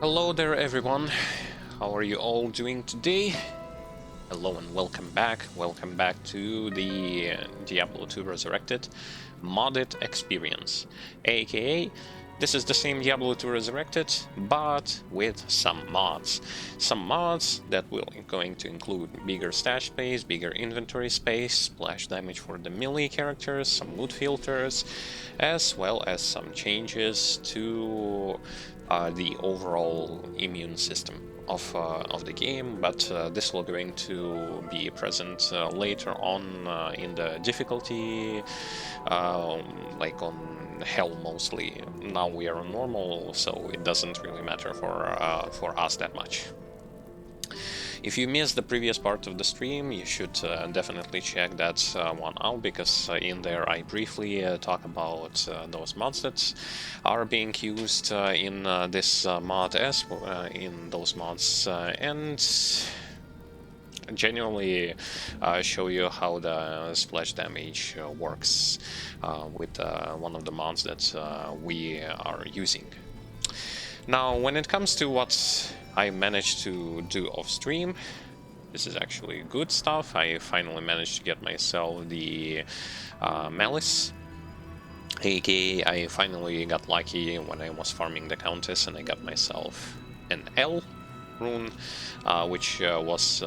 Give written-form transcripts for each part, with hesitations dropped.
Hello there everyone, how are you all doing today? Hello and welcome back to the Diablo 2 Resurrected modded experience, aka this is the same Diablo 2 Resurrected, but with some mods. Some mods that will going to include bigger stash space, bigger inventory space, splash damage for the melee characters, some loot filters, as well as some changes to the overall immune system of the game, but this will going to be present later on in the difficulty, like on hell mostly. Now we are on normal, so it doesn't really matter for us that much. If you missed the previous part of the stream, you should definitely check that one out, because in there I briefly talk about those mods that are being used in this mod as in those mods, and genuinely show you how the splash damage works with one of the mods that we are using. Now, when it comes to what I managed to do off stream, this is actually good stuff. I finally managed to get myself the Malice, aka I finally got lucky when I was farming the Countess and I got myself an L rune, which was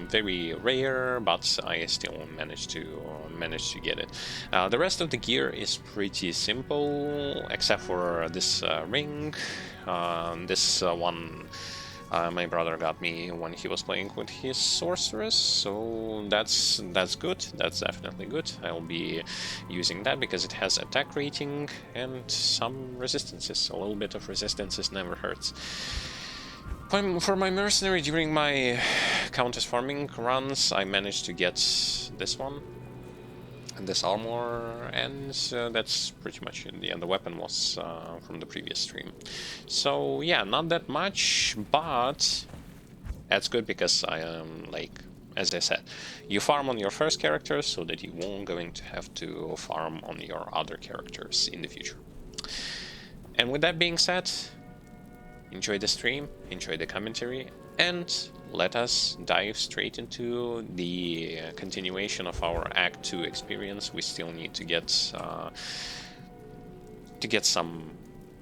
very rare, but I still managed to get it. The rest of the gear is pretty simple, except for this ring. This one my brother got me when he was playing with his sorceress, so that's good. That's definitely good. I'll be using that because it has attack rating and some resistances. A little bit of resistances never hurts. For my mercenary, during my Countess farming runs, I managed to get this one and this armor, and that's pretty much it. Yeah, the weapon was from the previous stream. So yeah, not that much, but that's good because I am, like, as I said, you farm on your first character so that you won't going to have to farm on your other characters in the future. And with that being said, enjoy the stream, enjoy the commentary, and let us dive straight into the continuation of our Act 2 experience. We still need to get some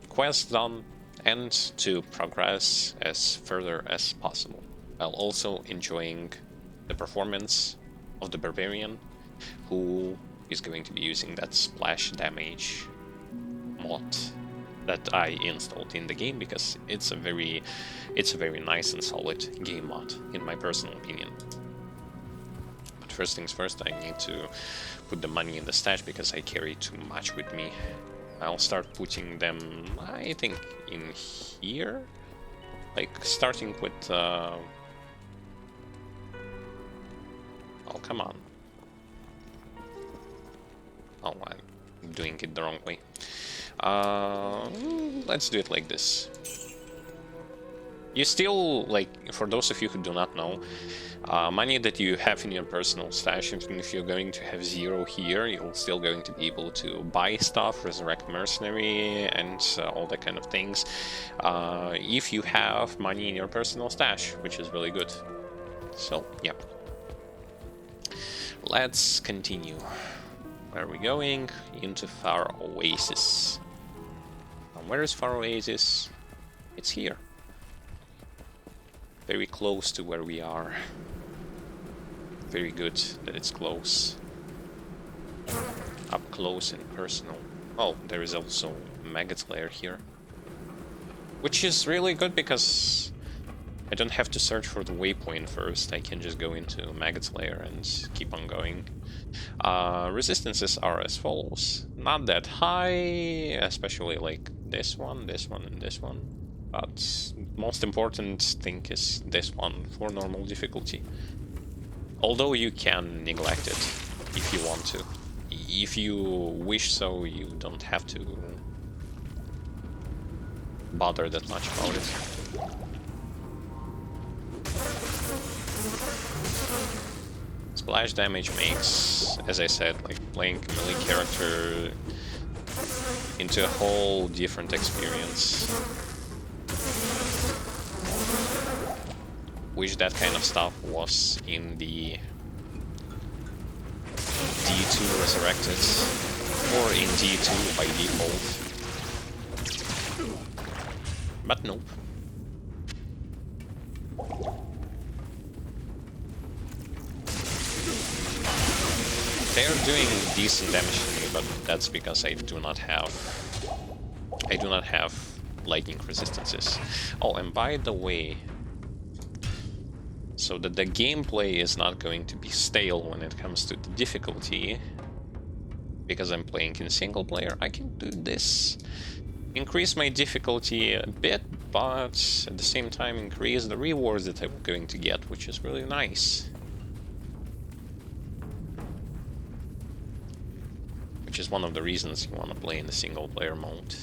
quests done and to progress as further as possible, while also enjoying the performance of the Barbarian, who is going to be using that splash damage mod that I installed in the game, because it's a very nice and solid game mod, in my personal opinion. But first things first, I need to put the money in the stash because I carry too much with me. I'll start putting them, I think, in here, like starting with oh, come on. Oh, I'm doing it the wrong way. Let's do it like this. You still, like, for those of you who do not know, money that you have in your personal stash, even if you're going to have 0 here, you're still going to be able to buy stuff, resurrect mercenary, and all that kind of things, if you have money in your personal stash, which is really good. So, yeah. Let's continue. Where are we going? Into Far Oasis. Where is Far Oasis? It's here. Very close to where we are. Very good that it's close. Up close and personal. Oh, there is also Maggot's Lair here. Which is really good because I don't have to search for the waypoint first. I can just go into Maggot's Lair and keep on going. Resistances are as follows. Not that high, especially like this one, and this one. But most important thing is this one for normal difficulty. Although you can neglect it if you want to. If you wish so, you don't have to bother that much about it. Splash damage makes, as I said, like, playing a melee character into a whole different experience. wish that kind of stuff was in the D2 resurrected or in D2 by default. But nope. They are doing decent damage to me, but that's because I do not have lightning resistances. Oh, and by the way, so that the gameplay is not going to be stale when it comes to the difficulty, because I'm playing in single player, I can do this. Increase my difficulty a bit, but at the same time increase the rewards that I'm going to get, which is really nice. Which is one of the reasons you want to play in the single player mode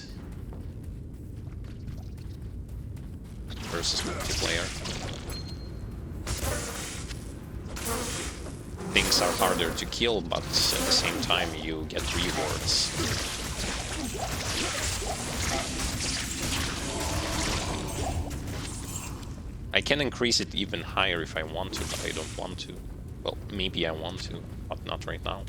versus multiplayer. Things are harder to kill, but at the same time you get rewards. I can increase it even higher if I want to, but I don't want to. Well, maybe I want to, but not right now.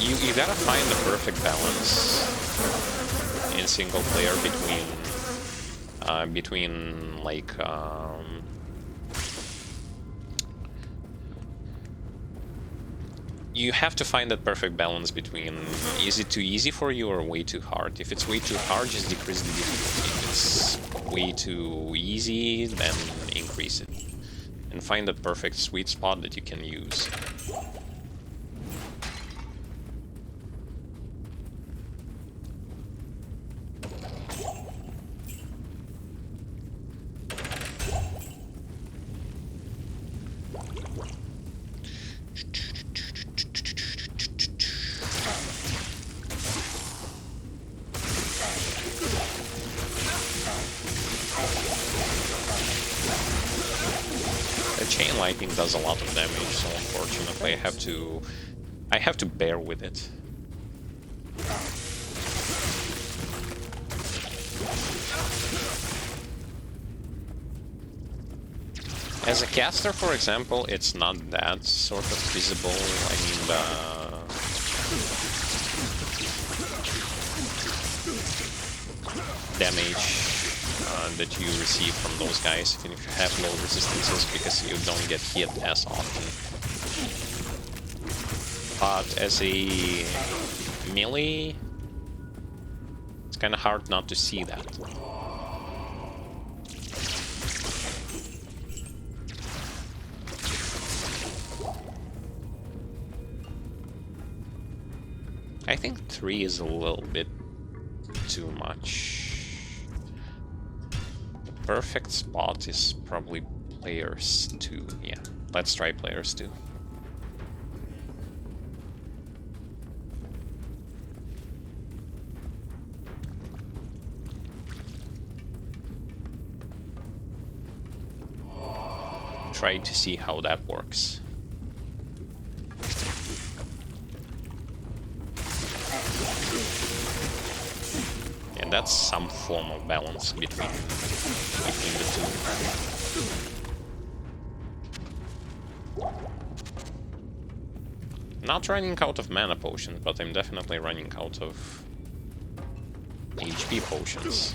You gotta find the perfect balance in single player between like you have to find that perfect balance between is it too easy for you or way too hard. If it's way too hard, just decrease the difficulty. If it's way too easy, then increase it. And find that perfect sweet spot that you can use. Chain lightning does a lot of damage, so unfortunately I have to bear with it. As a caster, for example, it's not that sort of visible. I mean, the damage that you receive from those guys, even if you have low resistances, because you don't get hit as often. But as a melee, it's kind of hard not to see that. I think 3 is a little bit too much. Perfect spot is probably players 2. Yeah, let's try players 2. Try to see how that works. And that's some form of balance between the two. Not running out of mana potions, but I'm definitely running out of HP potions.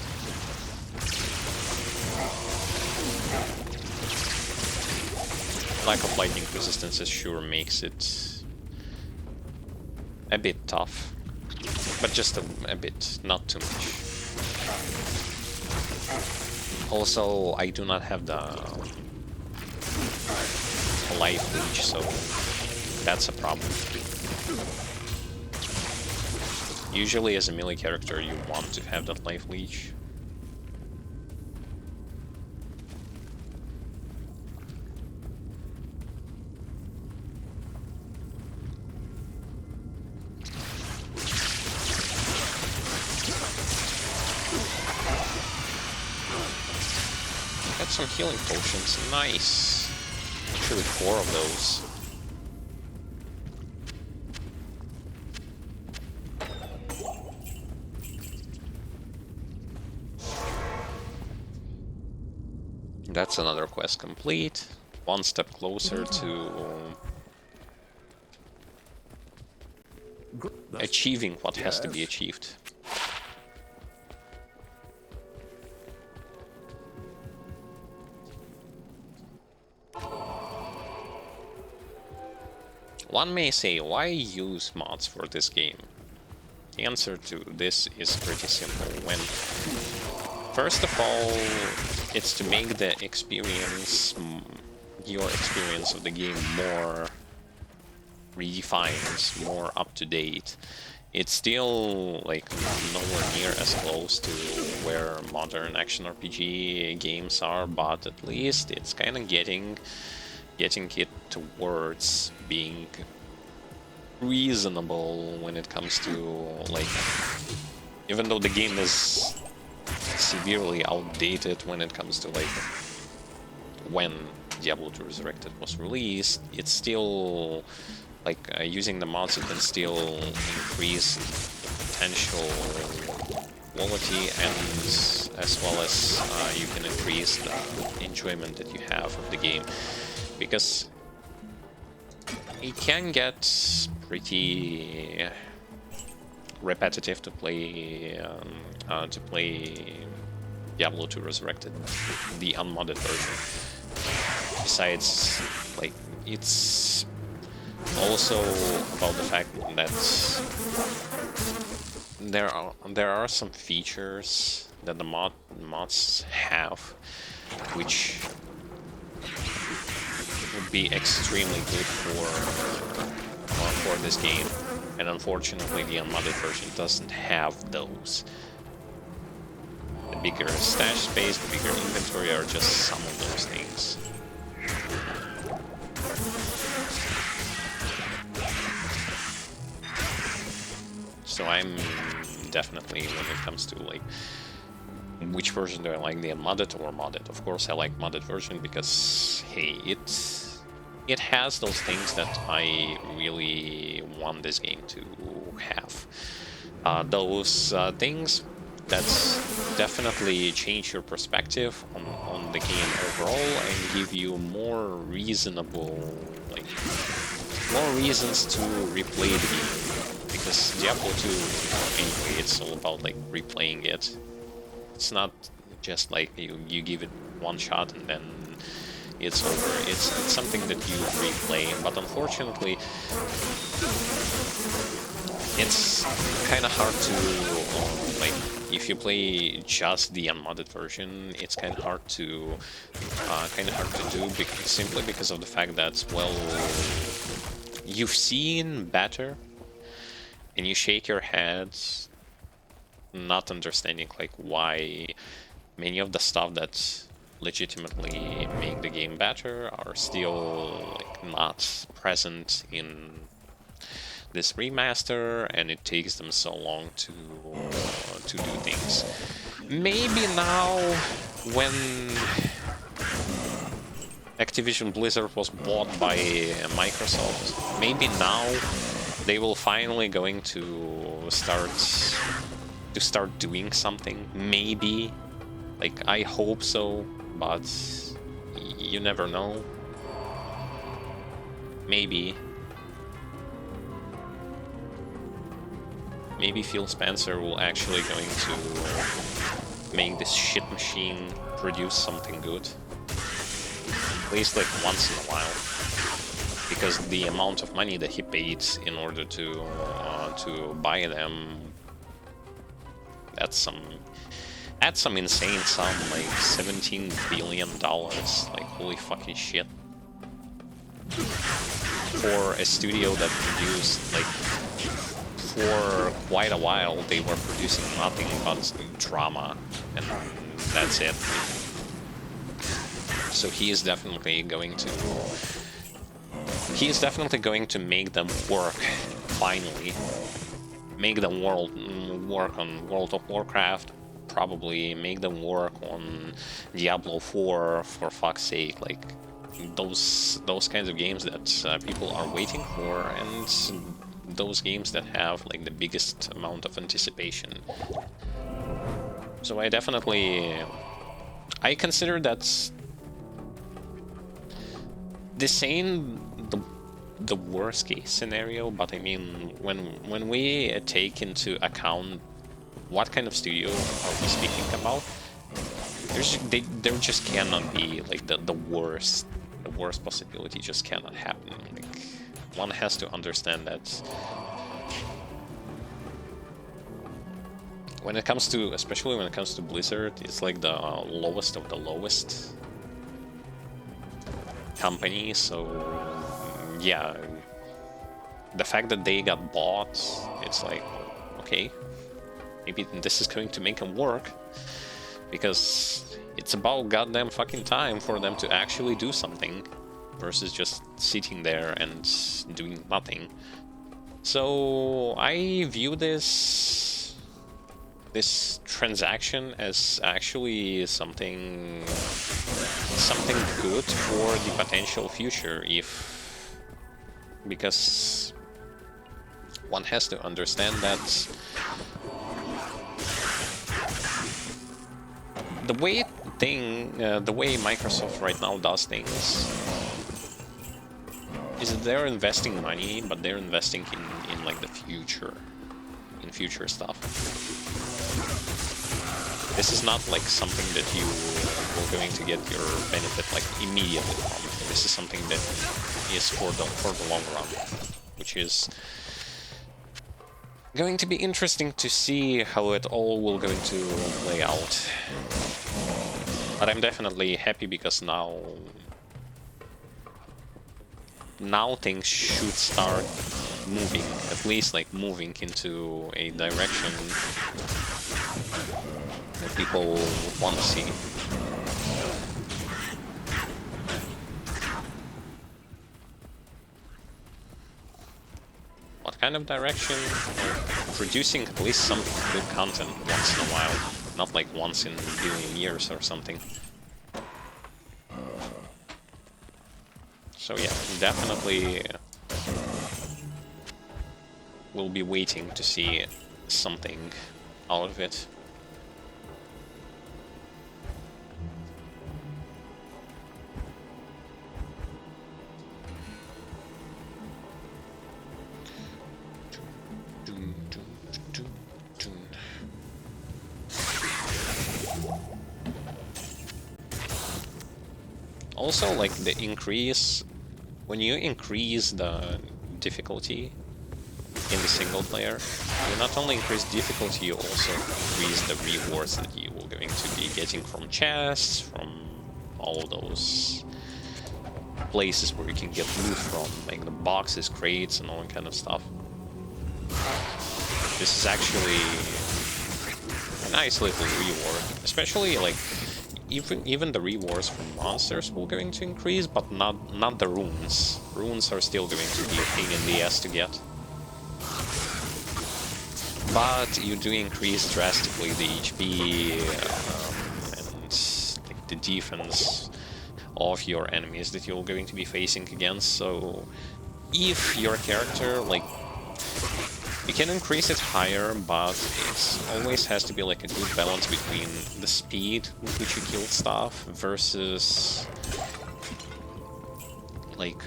Lack of lightning resistances sure makes it a bit tough, but just a bit, not too much. Also, I do not have the life leech, so that's a problem. Usually as a melee character you want to have that life leech. Got some healing potions, nice. Actually 4 of those. That's another quest complete. One step closer to achieving what has to be achieved. One may say, why use mods for this game? The answer to this is pretty simple. When, first of all, it's to make the experience, your experience of the game more refined, more up to date. It's still like nowhere near as close to where modern action RPG games are, but at least it's kind of getting it towards being reasonable when it comes to, like, even though the game is severely outdated when it comes to like when Diablo 2 Resurrected was released, it's still like using the mods, you can still increase potential quality, and as well as you can increase the enjoyment that you have of the game, because it can get pretty repetitive to play Diablo 2 Resurrected, the unmodded version. Besides, like, it's also about the fact that there are some features that the mods have which would be extremely good for this game, and unfortunately the unmodded version doesn't have those. The bigger stash space, the bigger inventory are just some of those things. So I'm definitely, when it comes to like which version do I like, the unmodded or modded? Of course I like modded version because, hey, it has those things that I really want this game to have. Those things that definitely change your perspective on the game overall and give you more reasonable, like, more reasons to replay the game. Because Diablo 2, anyway, it's all about like replaying it. It's not just like you give it one shot and then it's over. It's something that you replay, but unfortunately it's kind of hard to, like, if you play just the unmodded version, it's kind of hard to do, simply because of the fact that, well, you've seen better and you shake your head, not understanding like why many of the stuff that legitimately make the game better are still like not present in this remaster, and it takes them so long to do things. Maybe now, when Activision Blizzard was bought by Microsoft, maybe now they will finally going to start doing something. Maybe, like, I hope so, but you never know. Maybe Phil Spencer will actually going to make this shit machine produce something good, at least like once in a while, because the amount of money that he paid in order to buy them, that's some insane sum, like $17 billion, like holy fucking shit. For a studio that produced, like, for quite a while, they were producing nothing but drama, and that's it. So he is definitely going to make them work, finally. Make them work on World of Warcraft, probably make them work on Diablo 4, for fuck's sake, like those kinds of games that people are waiting for, and those games that have like the biggest amount of anticipation. So I consider that this ain't the worst case scenario, but I mean, when we take into account what kind of studio are we speaking about, there just cannot be like the worst possibility just cannot happen. Like, one has to understand that when it comes to, especially when it comes to Blizzard, it's like the lowest of the lowest company. So yeah, the fact that they got bought, it's like, okay, maybe this is going to make them work, because it's about goddamn fucking time for them to actually do something versus just sitting there and doing nothing. So I view this transaction as actually something good for the potential future, because one has to understand that the way Microsoft right now does things is that they're investing money, but they're investing in like the future, in future stuff. This is not like something that you are going to get your benefit like immediately from. This is something that is for the long run, which is going to be interesting to see how it all will going to play out. But I'm definitely happy because now things should start moving, at least like moving into a direction that people would want to see. What kind of direction? Producing at least some good content once in a while, not like once in a billion years or something. So yeah, definitely we'll be waiting to see something out of it. Also, like the increase, when you increase the difficulty in the single player, you not only increase difficulty, you also increase the rewards that you will going to be getting from chests, from all of those places where you can get loot from, like the boxes, crates, and all that kind of stuff. This is actually a nice little reward, especially like even the rewards from monsters will going to increase, but not the runes. Runes are still going to be a pain in the ass to get. But you do increase drastically the HP and like the defense of your enemies that you're going to be facing against. So if your character, like, you can increase it higher, but it always has to be like a good balance between the speed with which you kill stuff versus like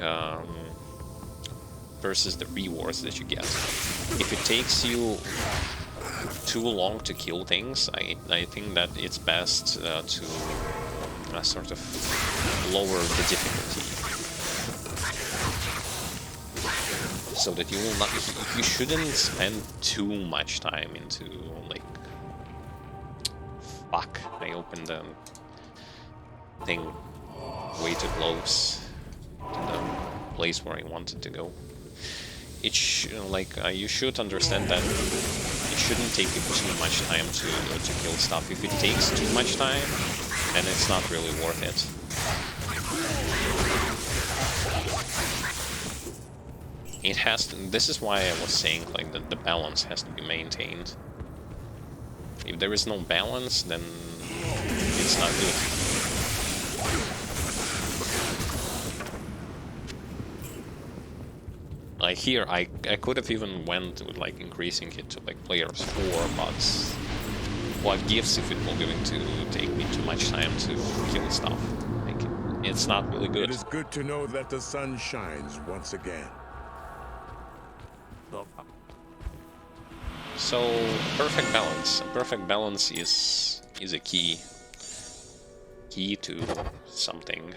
versus the rewards that you get. If it takes you too long to kill things, I think that it's best to sort of lower the difficulty, so that you will not, you shouldn't spend too much time into like, fuck, I opened the thing way too close to the place where I wanted to go. It you should understand that it shouldn't take you too much time to kill stuff. If it takes too much time, then it's not really worth it. It has to, this is why I was saying like that the balance has to be maintained. If there is no balance, then it's not good. Like here, I could have even went with like increasing it to like players 4, but what gives if it will going to take me too much time to kill stuff? Like, it's not really good. It is good to know that the sun shines once again. So perfect balance. Perfect balance is a key to something.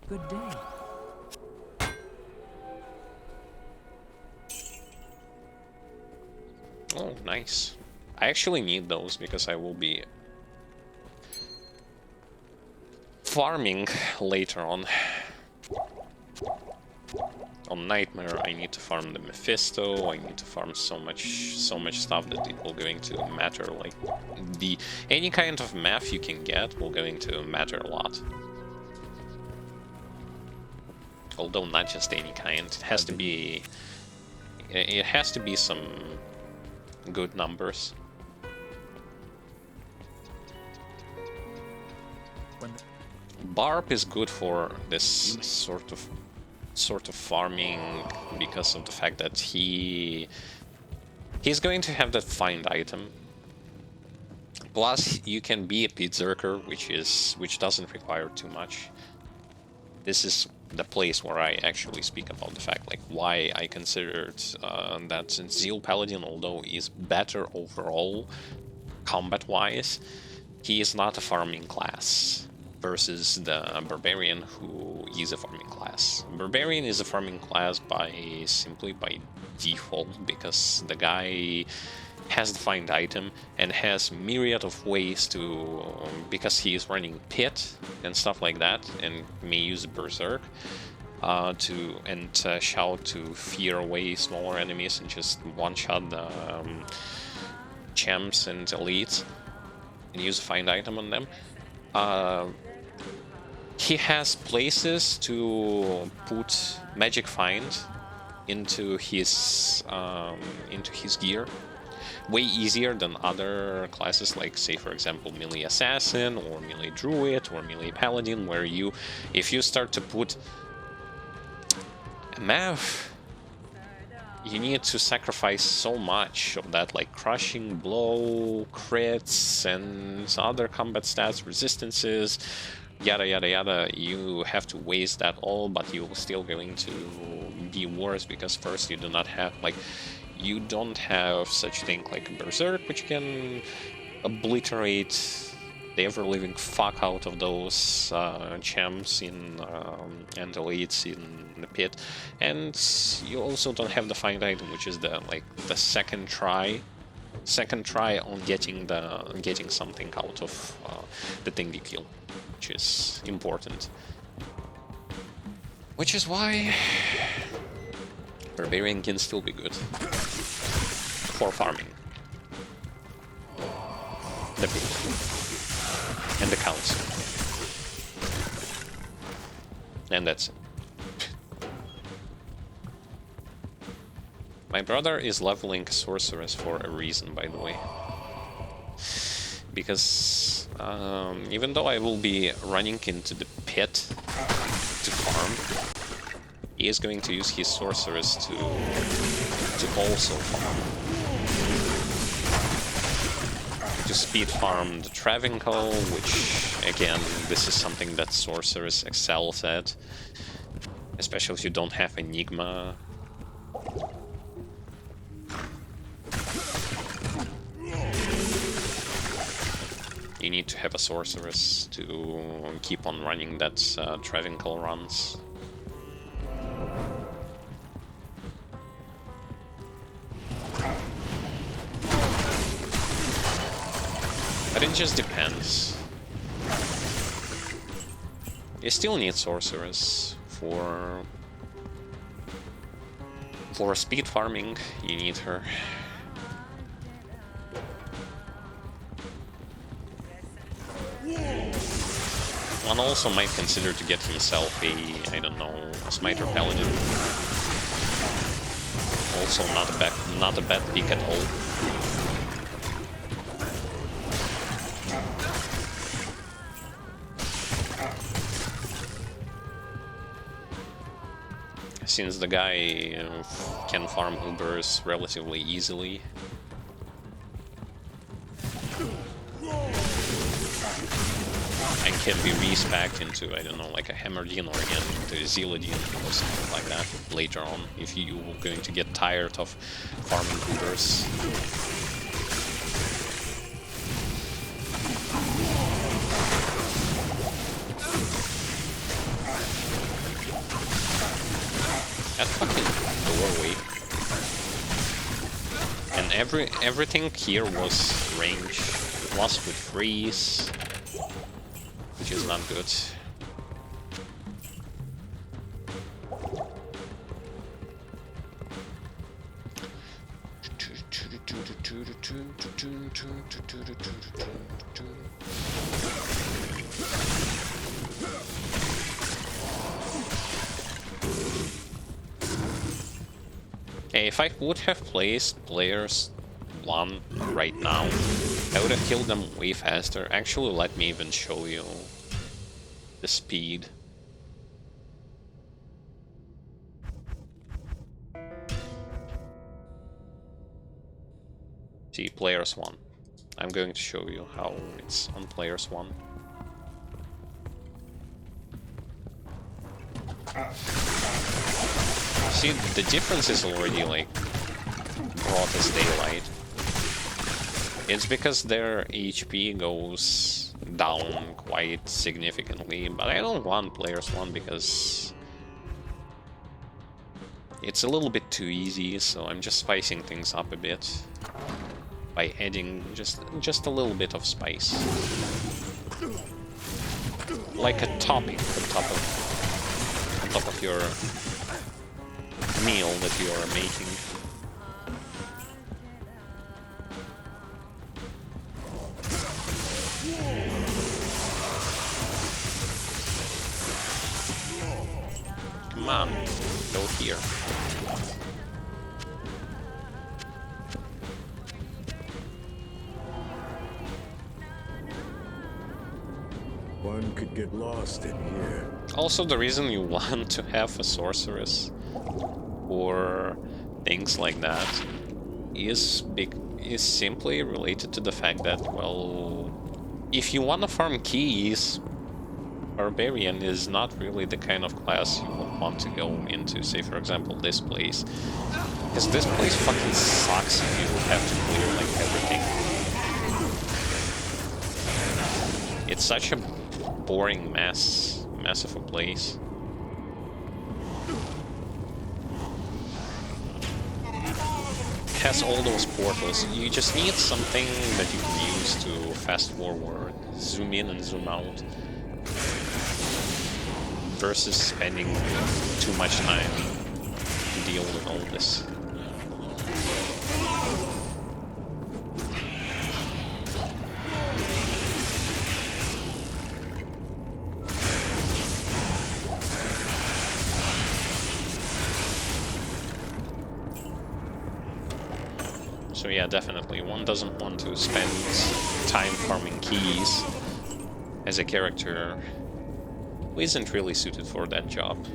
Good day. Oh, nice. I actually need those because I will be farming later on. On Nightmare, I need to farm the Mephisto. I need to farm so much stuff that it will going to matter. Like any kind of map you can get will going to matter a lot. Although not just any kind, it has to be. It has to be some good numbers. Barb is good for this sort of farming because of the fact that he's going to have that find item. Plus, you can be a Berserker, which doesn't require too much. This is the place where I actually speak about the fact, like, why I considered that Zeal Paladin, although is better overall combat-wise, he is not a farming class versus the Barbarian, who is a farming class. Barbarian is a farming class simply by default, because the guy has the find item and has myriad of ways to, because he is running pit and stuff like that, and may use Berserk to shout to fear away smaller enemies and just one-shot the champs and elites and use a find item on them. He has places to put magic find into his gear, way easier than other classes, like, say, for example, melee assassin or melee druid or melee paladin, where if you start to put a math, you need to sacrifice so much of that, like crushing blow, crits, and other combat stats, resistances, yada yada yada. You have to waste that all, but you're still going to be worse because first you do not have, like, you don't have such thing like Berserk, which can obliterate the ever-living fuck out of those champs and elites in the pit, and you also don't have the find item, which is the second try on getting something out of the thing you kill, which is important. Which is why Barbarian can still be good for farming the pit and the council, and that's it. My brother is leveling Sorceress for a reason, by the way, because even though I will be running into the pit to farm, he is going to use his Sorceress to also farm, to speed farm the Travincal, which, again, this is something that Sorceress excels at, especially if you don't have Enigma. You need to have a Sorceress to keep on running that Travincal runs. But it just depends. You still need Sorceress for speed farming. You need her. One also might consider to get himself a, I don't know, a Smiter Paladin. Also not a bad pick at all. Since the guy can farm Ubers relatively easily. and can be respecced into, I don't know, like a Hammerdine or again into a Zealodine or something like that later on, if you're going to get tired of farming cougars. That fucking doorway. And everything here was range. Lost with freeze, which is not good. Hey, if I would have placed players 1 right now, I would have killed them way faster. Actually, let me even show you the speed. See, players 1. I'm going to show you how it's on players 1. See, the difference is already like broad as daylight. It's because their HP goes down quite significantly, but I don't want players 1 because it's a little bit too easy, so I'm just spicing things up a bit by adding just a little bit of spice. Like a topping on top of your meal that you are making. Come on, go here. One could get lost in here. Also, the reason you want to have a sorceress or things like that is simply related to the fact that, well, if you want to farm keys, Barbarian is not really the kind of class you would want to go into, say for example this place. Because this place fucking sucks if you have to clear like everything. It's such a boring mess of a place. It has all those portals. You just need something that you can use to fast forward, zoom in and zoom out, versus spending too much time to deal with all this. So yeah, definitely, one doesn't want to spend time farming keys as a character who isn't really suited for that job.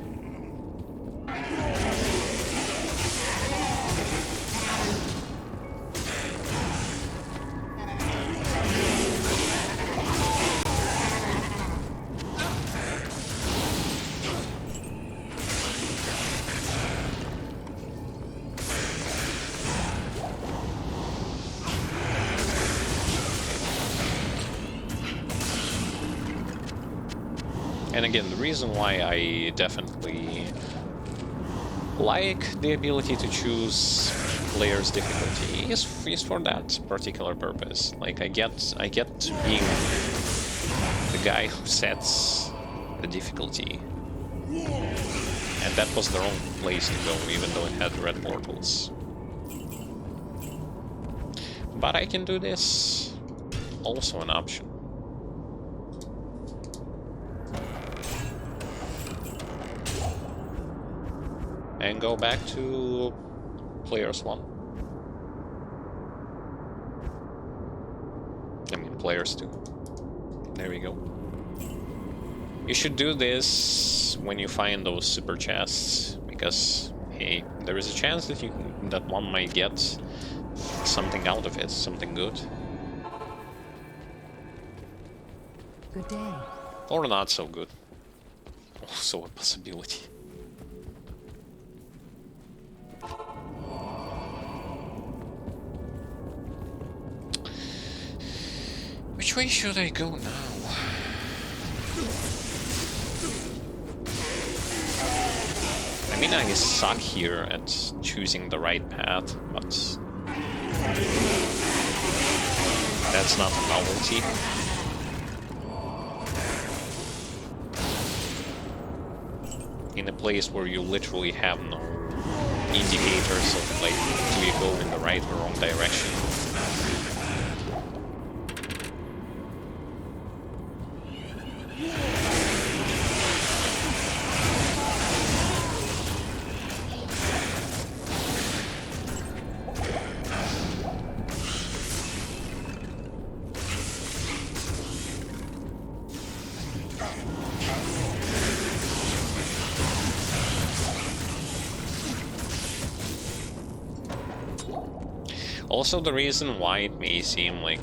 And again, the reason why I definitely like the ability to choose player's difficulty is for that particular purpose. Like I get being the guy who sets the difficulty, and that was the wrong place to go, even though it had red portals. But I can do this, also an option. And go back to players 1. I mean, players 2. There we go. You should do this when you find those super chests, because, hey, there is a chance that one might get something out of it, something good. Good day. Or not so good. Also a possibility. Which way should I go now? I mean, I suck here at choosing the right path, but that's not a novelty. In a place where you literally have no indicators of, like, do you go in the right or wrong direction. Also, the reason why it may seem like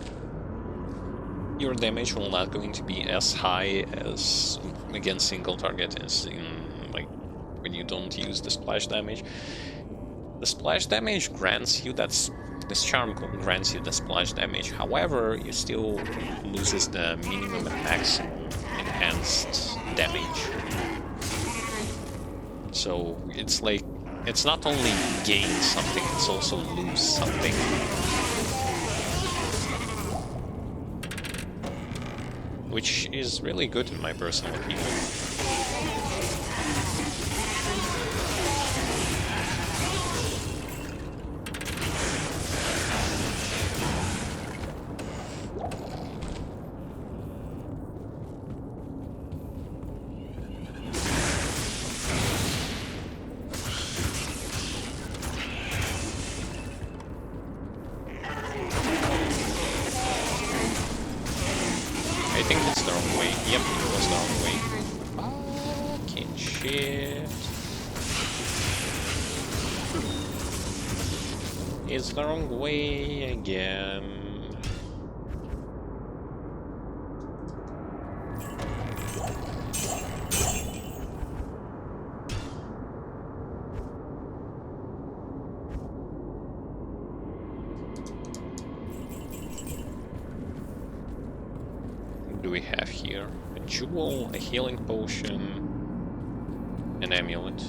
your damage will not going to be as high as against single target is in, like, when you don't use the splash damage. The splash damage grants you this charm grants you the splash damage. However, you still loses the minimum and maximum enhanced damage. So it's like, it's not only gain something, it's also lose something. Which is really good in my personal opinion. I think it's the wrong way. Yep, it was the wrong way. Fucking shit. It's the wrong way again. Do we have here? A jewel, a healing potion, an amulet,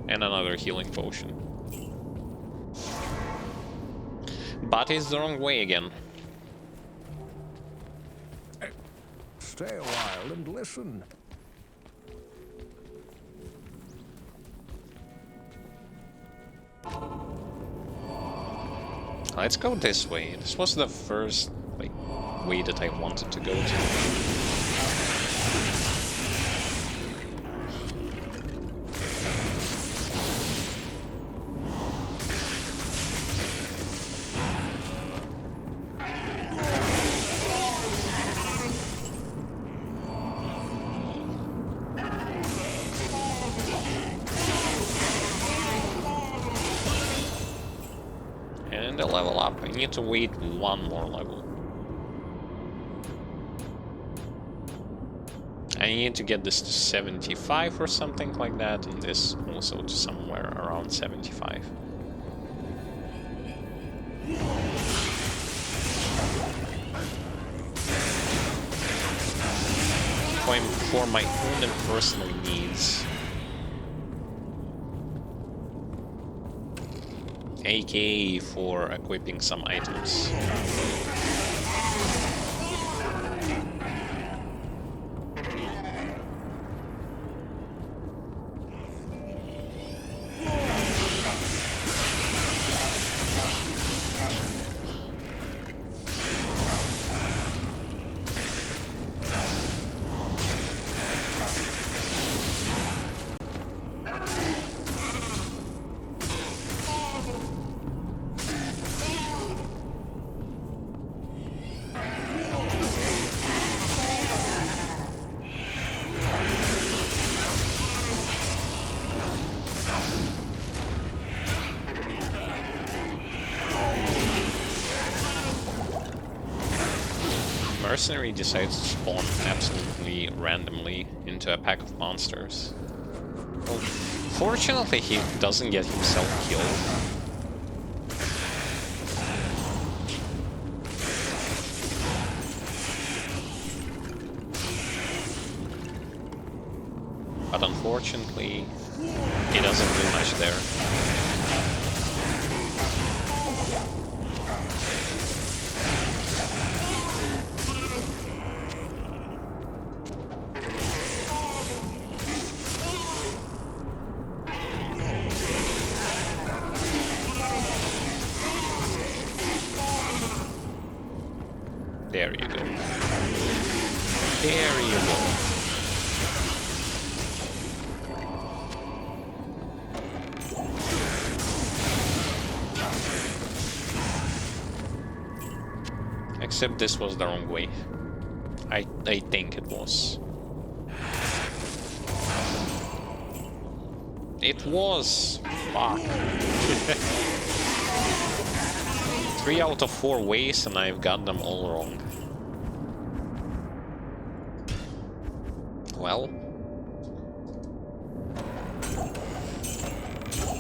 and another healing potion. But it's the wrong way again. Stay a while and listen. Let's go this way. This was the first, like, way that I wanted to go to. And a level up. I need to wait one more level. I need to get this to 75 or something like that, and this also to somewhere around 75. For my own and personal needs. AKA for equipping some items. mercenary decides to spawn absolutely randomly into a pack of monsters. Well, fortunately, he doesn't get himself killed. But unfortunately, he doesn't do much there. There you go. There you go. Except this was the wrong way. I think it was. It was! Fuck. 3 out of 4 ways and I've got them all wrong. Well.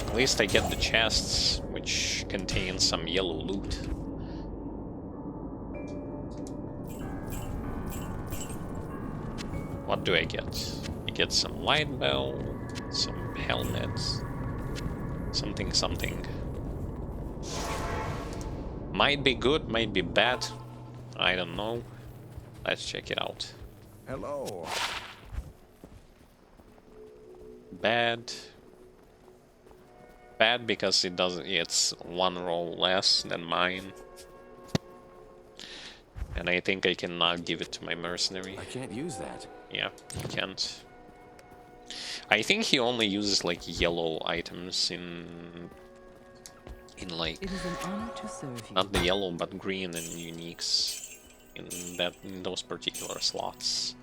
At least I get the chests, which contain some yellow loot. What do I get? I get some light bell, some helmets, something. Might be good, might be bad. I don't know. Let's check it out. Hello. Bad. Bad because it doesn't. It's 1 roll less than mine. And I think I cannot give it to my mercenary. I can't use that. Yeah, he can't. I think he only uses like yellow items in like It is an honor to serve you. not the yellow but green and uniques in those particular slots.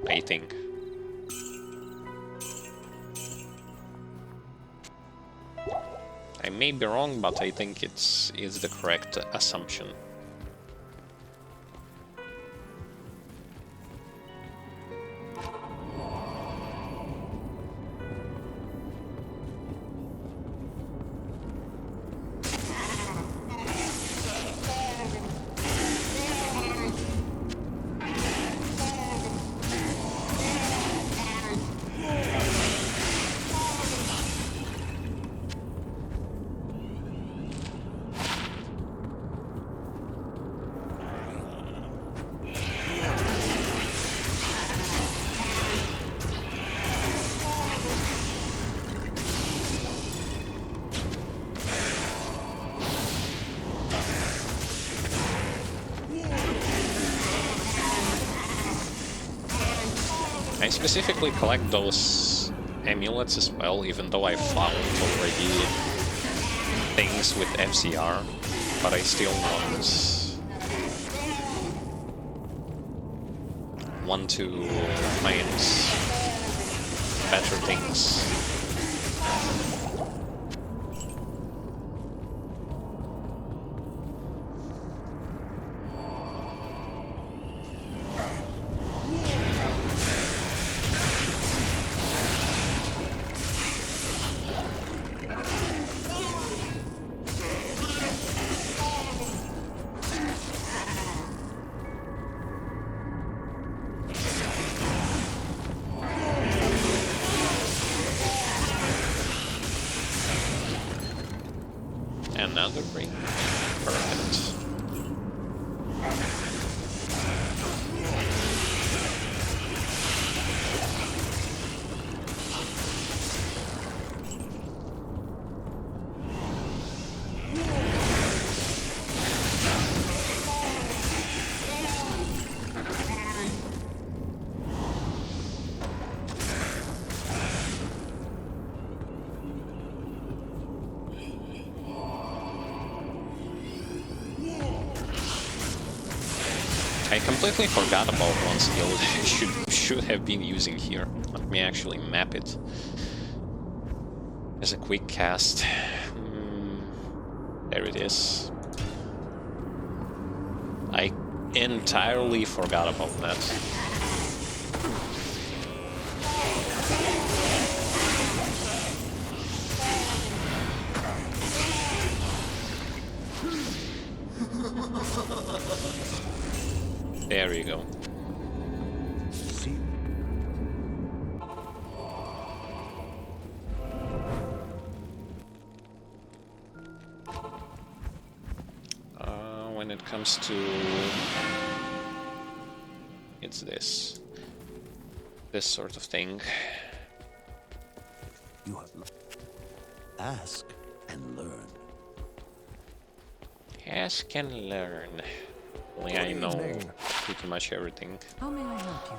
I think. I may be wrong, but I think it's the correct assumption. I specifically collect those amulets as well, even though I found already things with FCR, but I still want to find better things. Another ring. Perfect. I completely forgot about one skill that I should have been using here. Let me actually map it. as a quick cast. There it is. I entirely forgot about that. There you go. See, When it comes to... it's this sort of thing. you have ask and learn. Ask and learn. Only I know pretty much everything. How may I help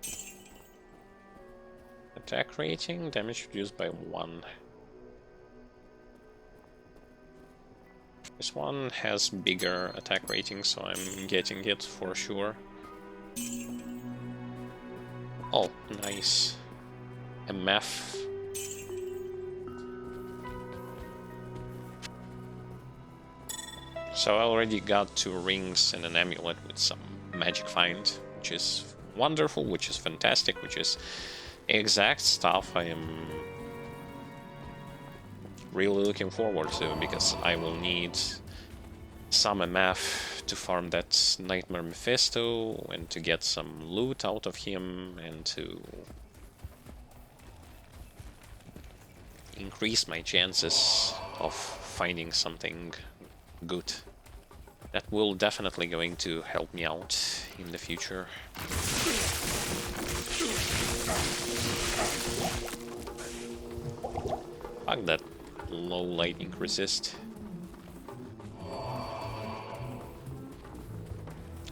you? Attack rating, damage reduced by 1. This one has bigger attack rating, so I'm getting it for sure. Oh, nice. MF. So I already got 2 rings and an amulet with some magic find, which is wonderful, which is fantastic, which is exact stuff I am really looking forward to, because I will need some MF to farm that Nightmare Mephisto and to get some loot out of him and to increase my chances of finding something good. That will definitely going to help me out in the future. Fuck that low lightning resist.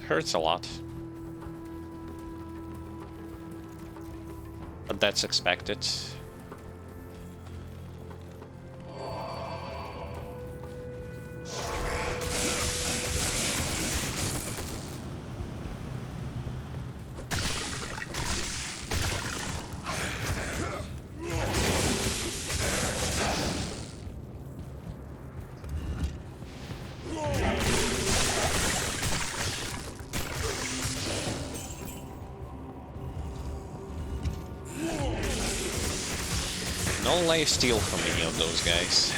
Hurts a lot. But that's expected. No lifesteal from any of those guys.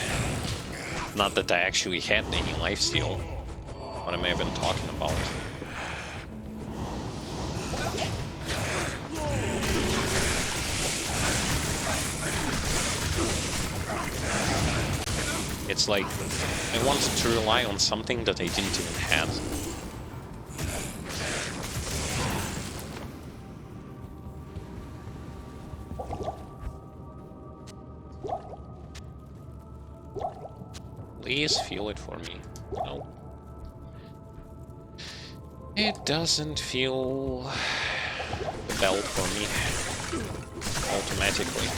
Not that I actually had any lifesteal. What am I even talking about? It's like I wanted to rely on something that I didn't even have. Please feel it for me. No. It doesn't feel belt for me automatically.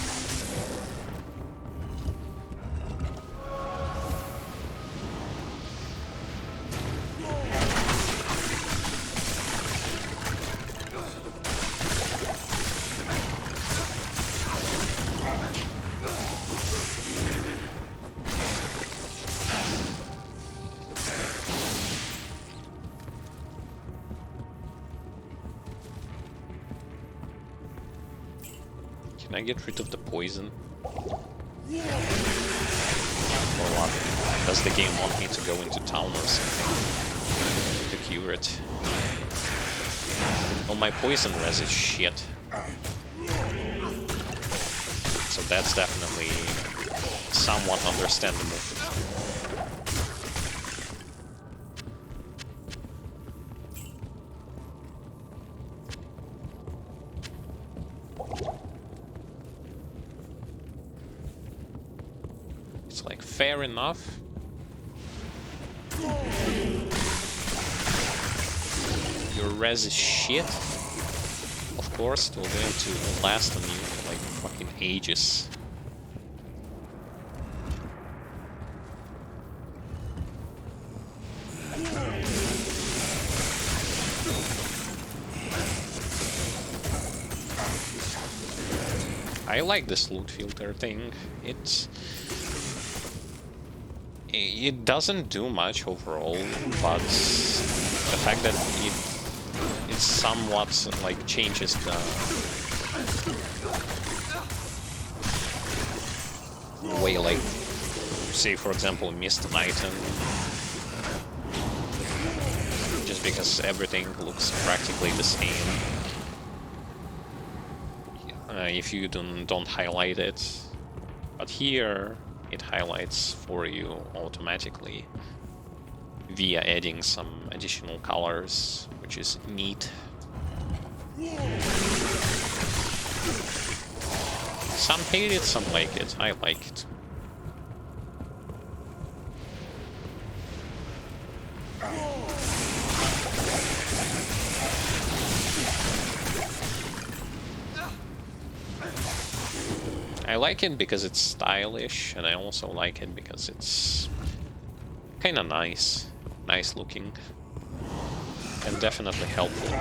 Can I get rid of the poison? Or what? Does the game want me to go into town or something to cure it? Oh, my poison res is shit. So that's definitely somewhat understandable. It's like, fair enough. Your res is shit. Of course, it will going to last on you for like fucking ages. I like this loot filter thing. It doesn't do much overall, but the fact that it somewhat like changes the way, like, say for example, missed an item, just because everything looks practically the same. If you don't highlight it, but here it highlights for you automatically via adding some additional colors, which is neat. Some hate it, some like it. I like it. I like it because it's stylish, and I also like it because it's kind of nice looking, and definitely helpful.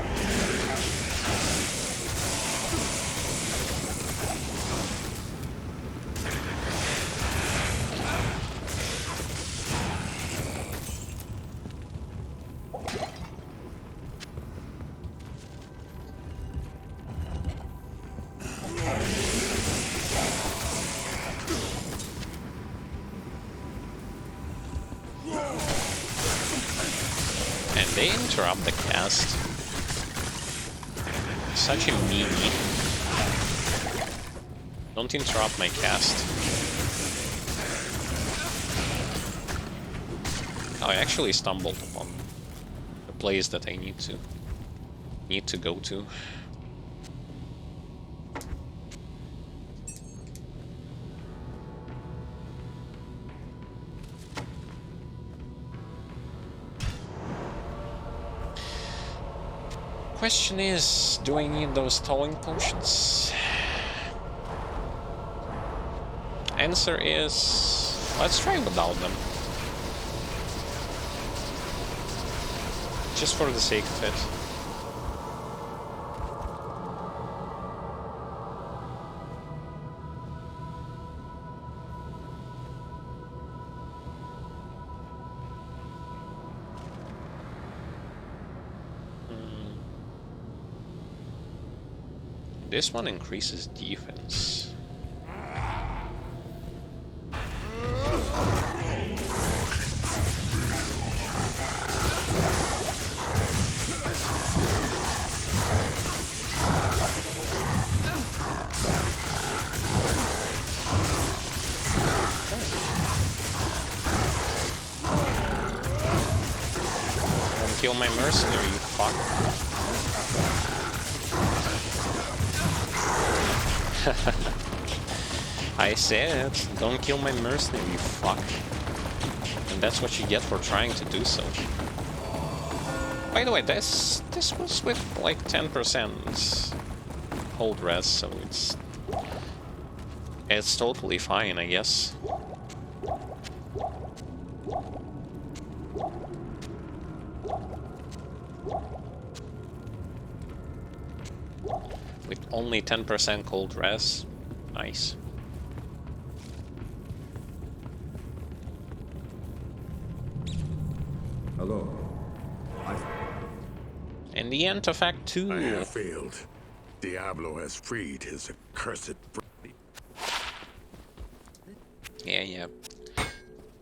They interrupt the cast. Such a meanie. Don't interrupt my cast. Oh, I actually stumbled upon the place that I need to go to. Question is, do I need those towing potions? Answer is, let's try without them. Just for the sake of it. This one increases defense. Don't kill my mercenary, you fuck. I said, don't kill my mercenary, you fuck. And that's what you get for trying to do so. By the way, this was with like 10% hold res, so it's totally fine, I guess. With only 10% cold res, nice. Hello. And the end of Act 2. I have failed. Diablo has freed his accursed. Yeah.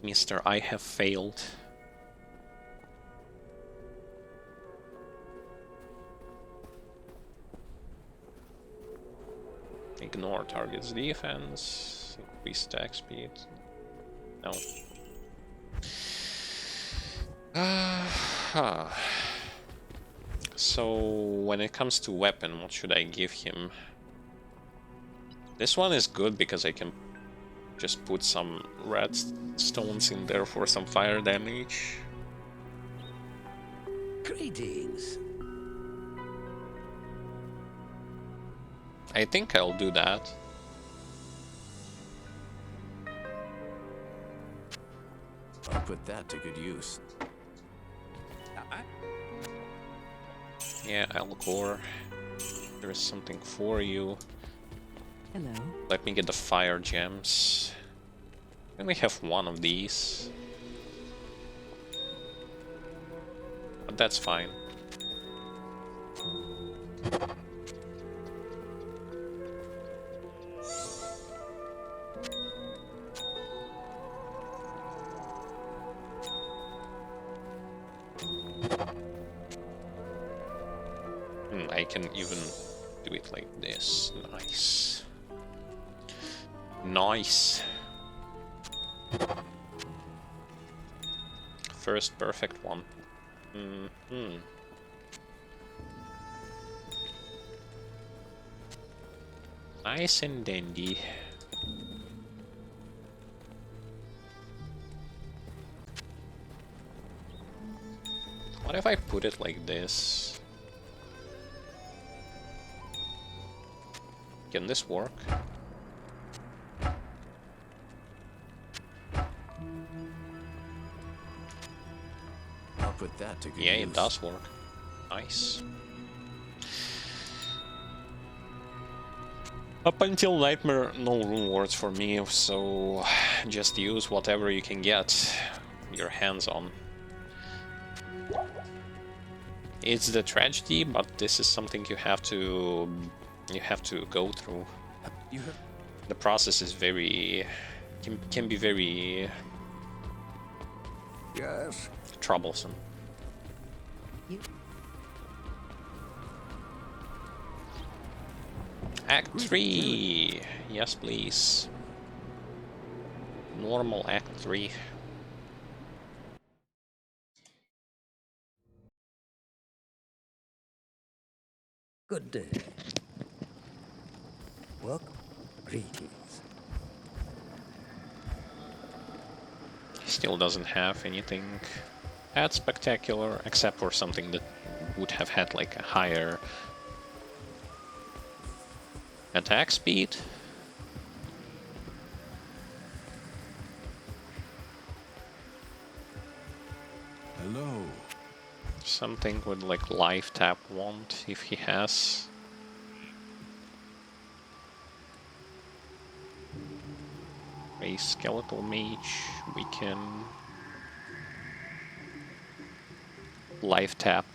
Mr. I have failed. Ignore target's defense. Increase attack speed. No. So, when it comes to weapon, what should I give him? This one is good because I can just put some red stones in there for some fire damage. Greetings. I think I'll do that. I'll put that to good use. Yeah, Alcor. There is something for you. Hello. Let me get the fire gems. I only have one of these. But that's fine. I can even do it like this. Nice. Nice. First perfect one. Nice and dandy. What if I put it like this? Can this work? I'll put that to good use. Yeah, it does work. Nice. Up until Nightmare, no rewards for me, so just use whatever you can get your hands on. It's the tragedy, but this is something you have to go through. The process is very can be very Yes. troublesome. Act 3! Yes, please. Normal Act 3. Good day. Welcome. Greetings. Still doesn't have anything that spectacular, except for something that would have had like a higher attack speed. Hello. Something with like life tap wand if he has. A skeletal mage, we can life tap.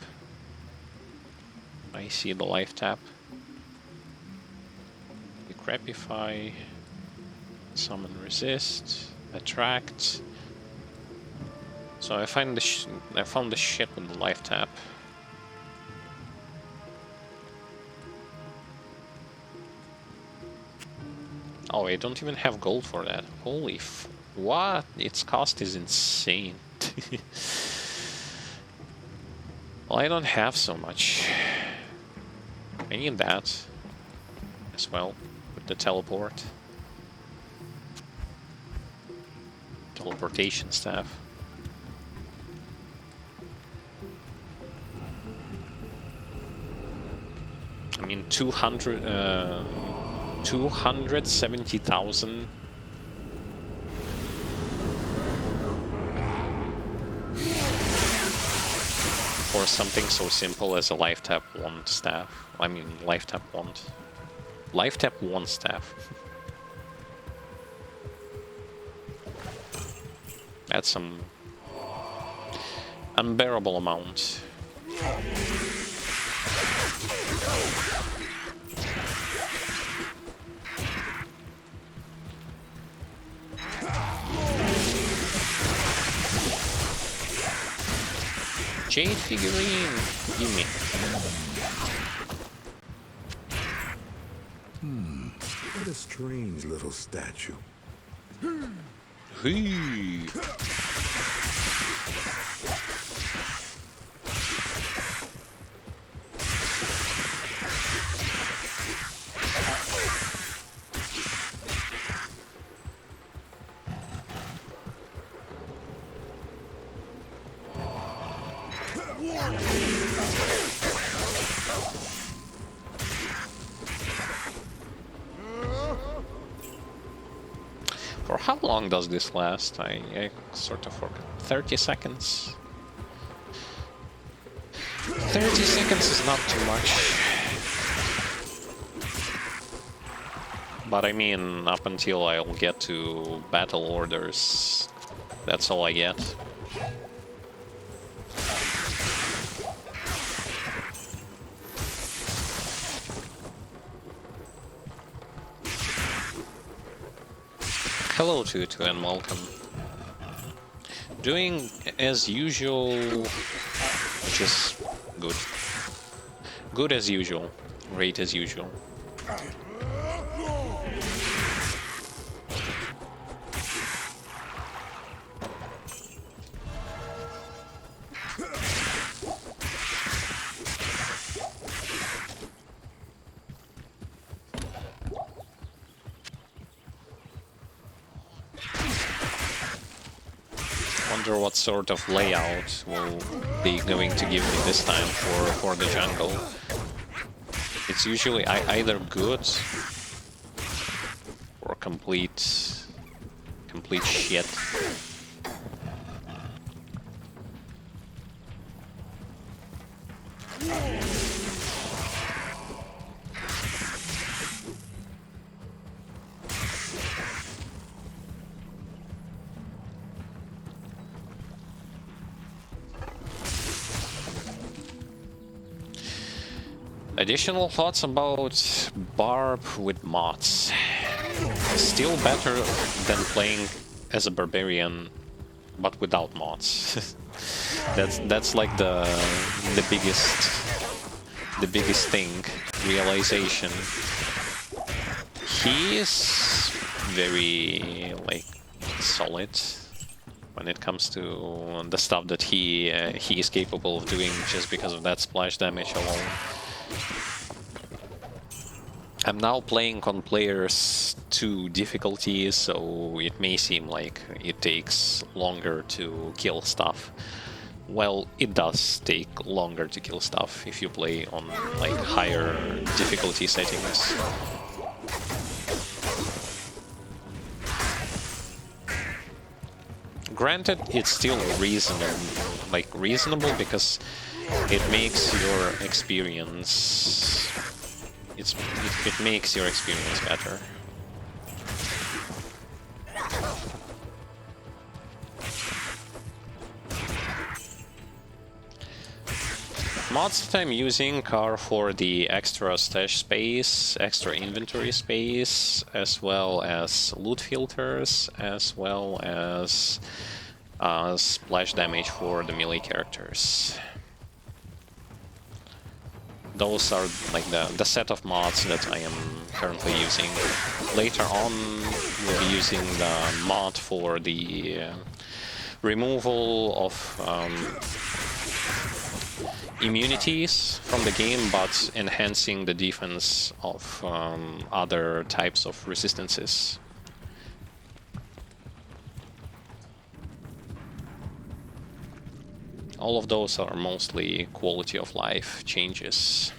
I see the life tap. Decrepify, summon resist, attract. So I found the shit with the life tap. Oh, I don't even have gold for that. Holy f... What? Its cost is insane. Well, I don't have so much. I need that as well, with the teleport. Teleportation staff. I mean, 270,000. For something so simple as a life tap wand staff. I mean, life tap wand. Life tap wand staff. That's some unbearable amount. Jade figurine, gimme. What a strange little statue. Hey. For how long does this last? I sort of forgot. 30 seconds? 30 seconds is not too much. But I mean, up until I'll get to battle orders, that's all I get. Hello Tutu and welcome. Doing as usual, which is good. Good as usual, great as usual. Wonder what sort of layout will be going to give me this time for the jungle. It's usually either good or complete shit. Additional thoughts about Barb with mods. Still better than playing as a Barbarian, but without mods. that's like the biggest thing, realization. He is very like solid when it comes to the stuff that he is capable of doing just because of that splash damage alone. I'm now playing on players 2 difficulty, so it may seem like it takes longer to kill stuff. Well, it does take longer to kill stuff if you play on like higher difficulty settings. Granted, it's still reasonable because it makes your experience. It makes your experience better. Mods that I'm using are for the extra stash space, extra inventory space, as well as loot filters, as well as splash damage for the melee characters. Those are like the set of mods that I am currently using. Later on, we'll be using the mod for the removal of immunities from the game, but enhancing the defense of other types of resistances. All of those are mostly quality of life changes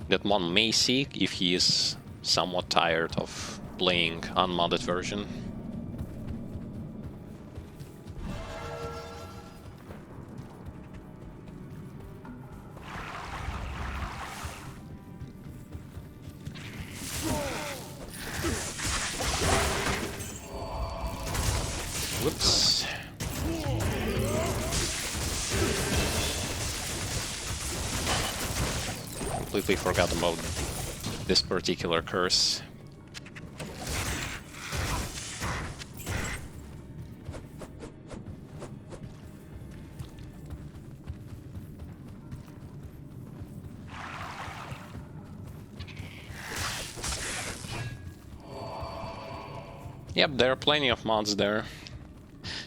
that one may seek if he is somewhat tired of playing unmodded version. Whoops. Completely forgot about this particular curse. Yep, there are plenty of mods there,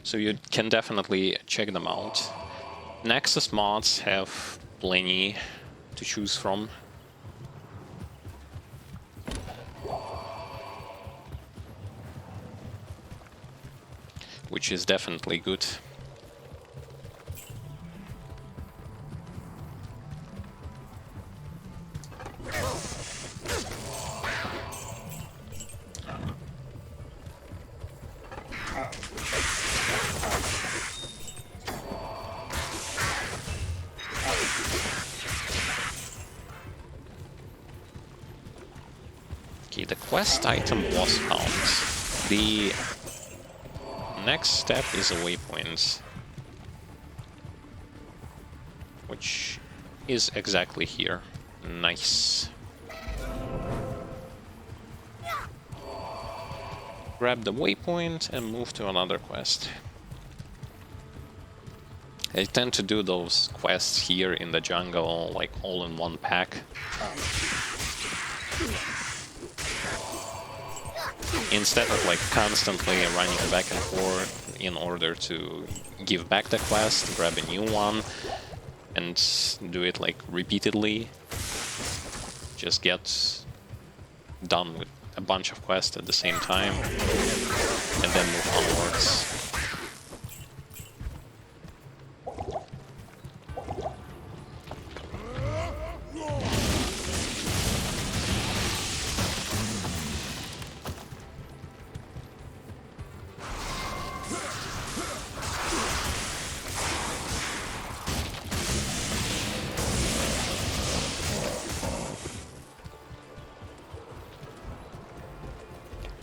so you can definitely check them out. Nexus mods have plenty to choose from. Which is definitely good. the quest item was found. The next step is a waypoint, which is exactly here. Nice. Grab the waypoint and move to another quest. I tend to do those quests here in the jungle, like all in one pack. Instead of like constantly running back and forth in order to give back the quest, grab a new one, and do it like repeatedly. Just get done with a bunch of quests at the same time, and then move onwards.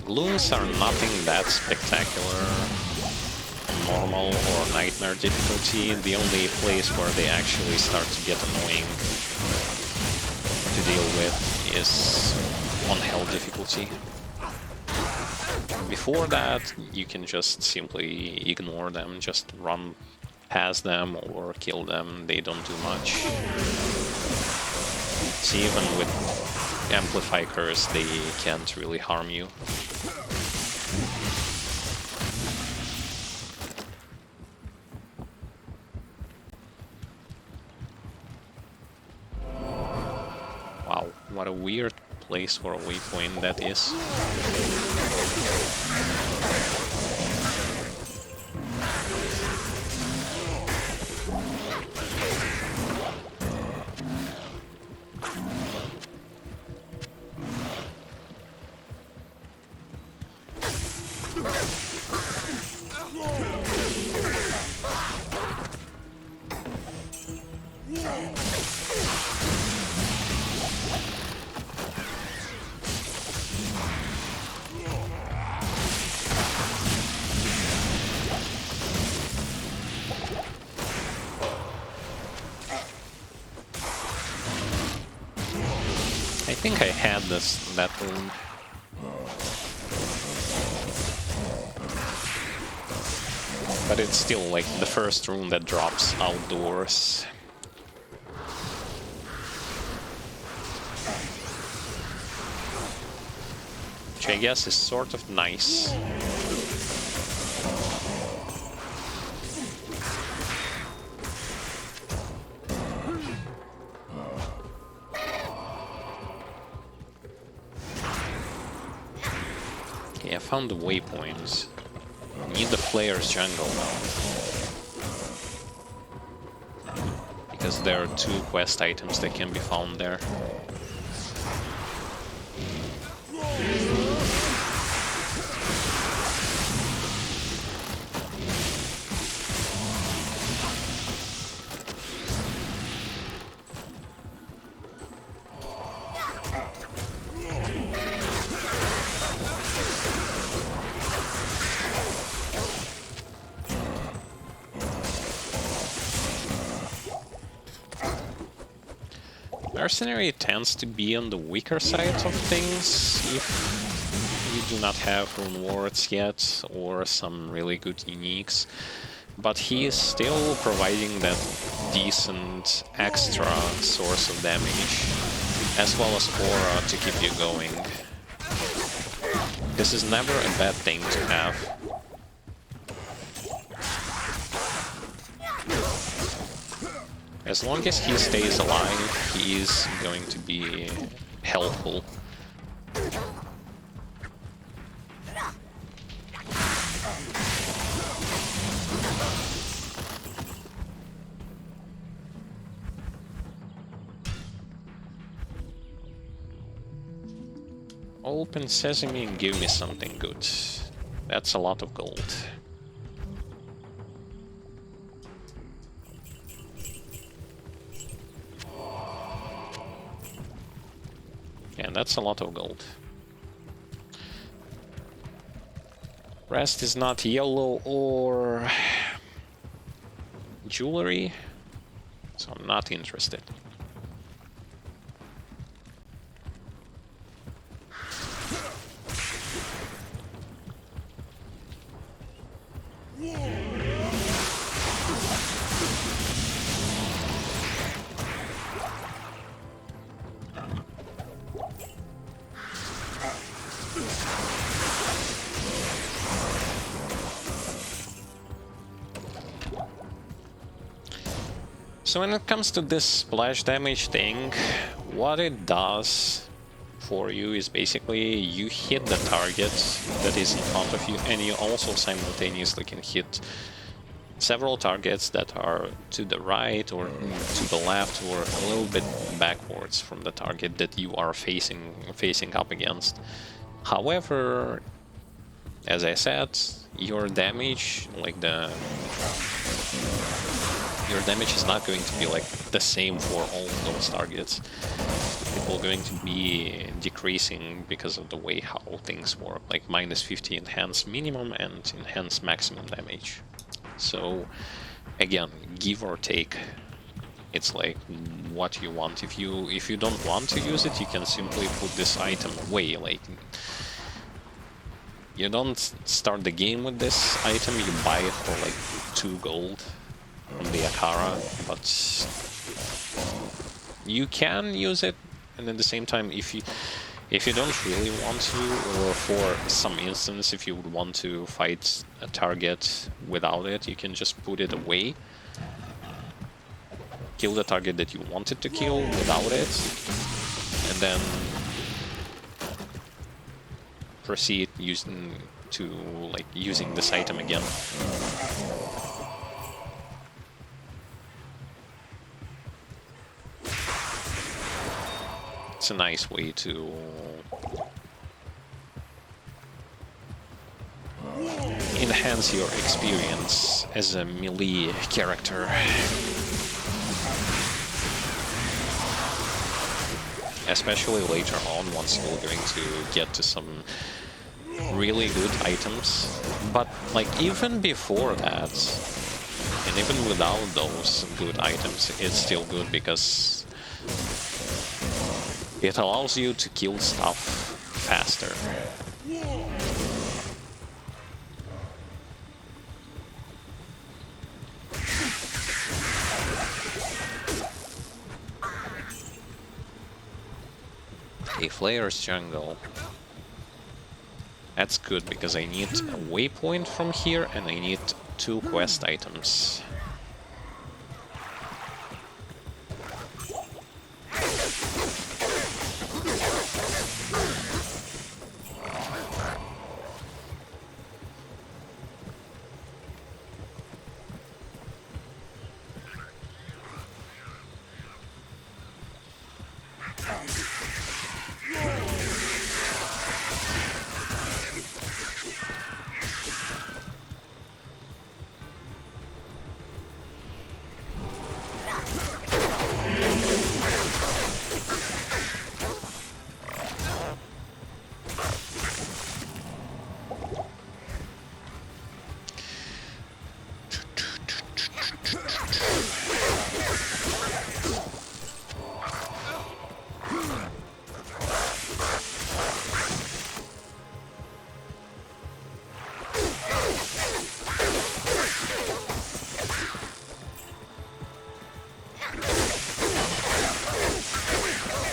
Glooms are nothing that spectacular, normal or nightmare difficulty. The only place where they actually start to get annoying to deal with is on hell difficulty. Before that, you can just simply ignore them, just run past them or kill them. They don't do much. See, even with Amplify Curse, they can't really harm you. Wow, what a weird place for a waypoint that is. I think I had that rune. But it's still like the first rune that drops outdoors. Which I guess is sort of nice. Okay, I found the waypoints. Need the Flayer's jungle now. Because there are 2 quest items that can be found there. Mercenary tends to be on the weaker side of things if you do not have rune wards yet or some really good uniques, but he is still providing that decent extra source of damage as well as aura to keep you going. This is never a bad thing to have. As long as he stays alive, he is going to be helpful. Open sesame and give me something good. That's a lot of gold. Yeah, that's a lot of gold. Rest is not yellow or jewelry, so I'm not interested. So when it comes to this splash damage thing, what it does for you is basically you hit the target that is in front of you, and you also simultaneously can hit several targets that are to the right or to the left or a little bit backwards from the target that you are facing up against. However, as I said, your damage, your damage is not going to be like the same for all those targets. It will going to be decreasing because of the way how things work, like -50 enhanced minimum and enhanced maximum damage. So again, give or take, it's like what you want. If you don't want to use it, you can simply put this item away. Like, you don't start the game with this item, you buy it for like 2 gold from the Akara, but you can use it, and at the same time, if you don't really want to, or for some instance, if you would want to fight a target without it, you can just put it away, kill the target that you wanted to kill without it, and then proceed using this item again. It's a nice way to enhance your experience as a melee character. Especially later on, once you're going to get to some really good items. But like even before that, and even without those good items, it's still good because it allows you to kill stuff faster. A Flayer's Jungle. That's good because I need a waypoint from here and I need 2 quest items.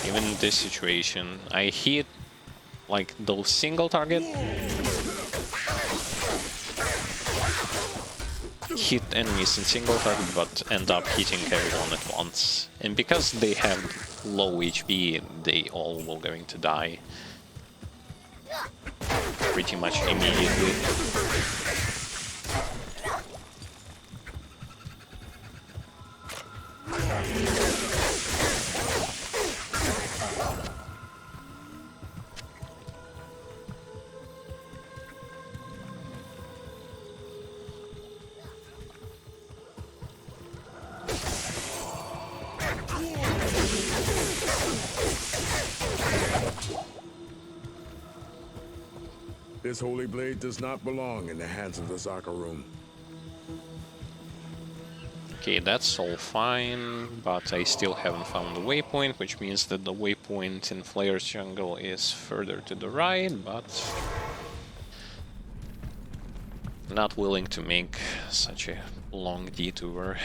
Even in this situation, I hit like those single target, hit enemies in single target, but end up hitting everyone at once. And because they have low HP, they all will going to die pretty much immediately. This holy blade does not belong in the hands of the Zakarum. Okay, that's all fine, but I still haven't found the waypoint, which means that the waypoint in Flair's jungle is further to the right, but not willing to make such a long detour.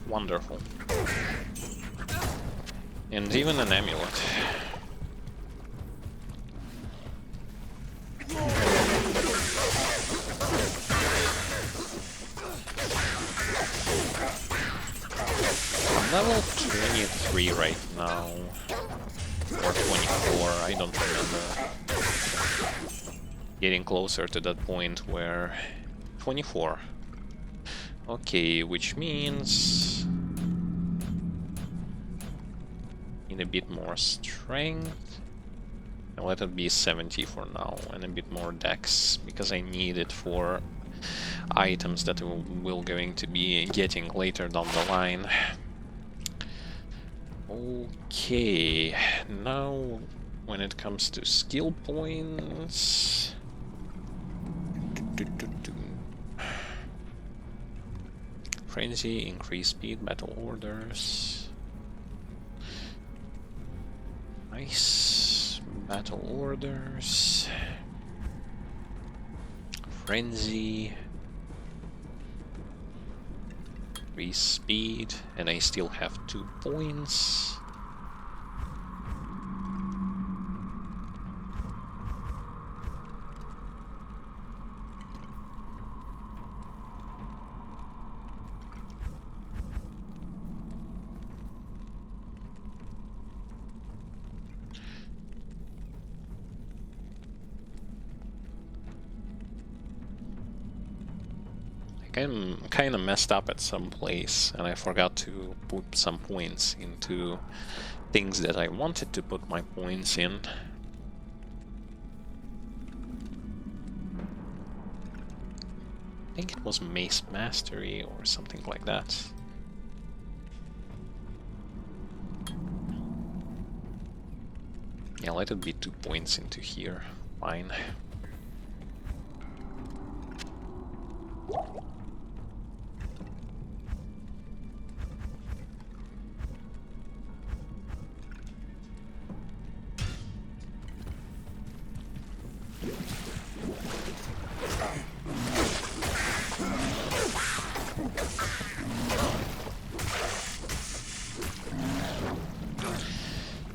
Wonderful. And even an amulet. I'm level 23 right now. Or 24, I don't remember. Getting closer to that point where... 24. Okay, which means... need a bit more strength. I'll let it be 70 for now, and a bit more dex, because I need it for items that we're going to be getting later down the line. Okay, now when it comes to skill points... Frenzy, increase speed, battle orders. Nice. Battle orders. Frenzy. Increase speed, and I still have 2 points. I'm kind of messed up at some place, and I forgot to put some points into things that I wanted to put my points in. I think it was Mace Mastery or something like that. Yeah, let it be 2 points into here. Fine.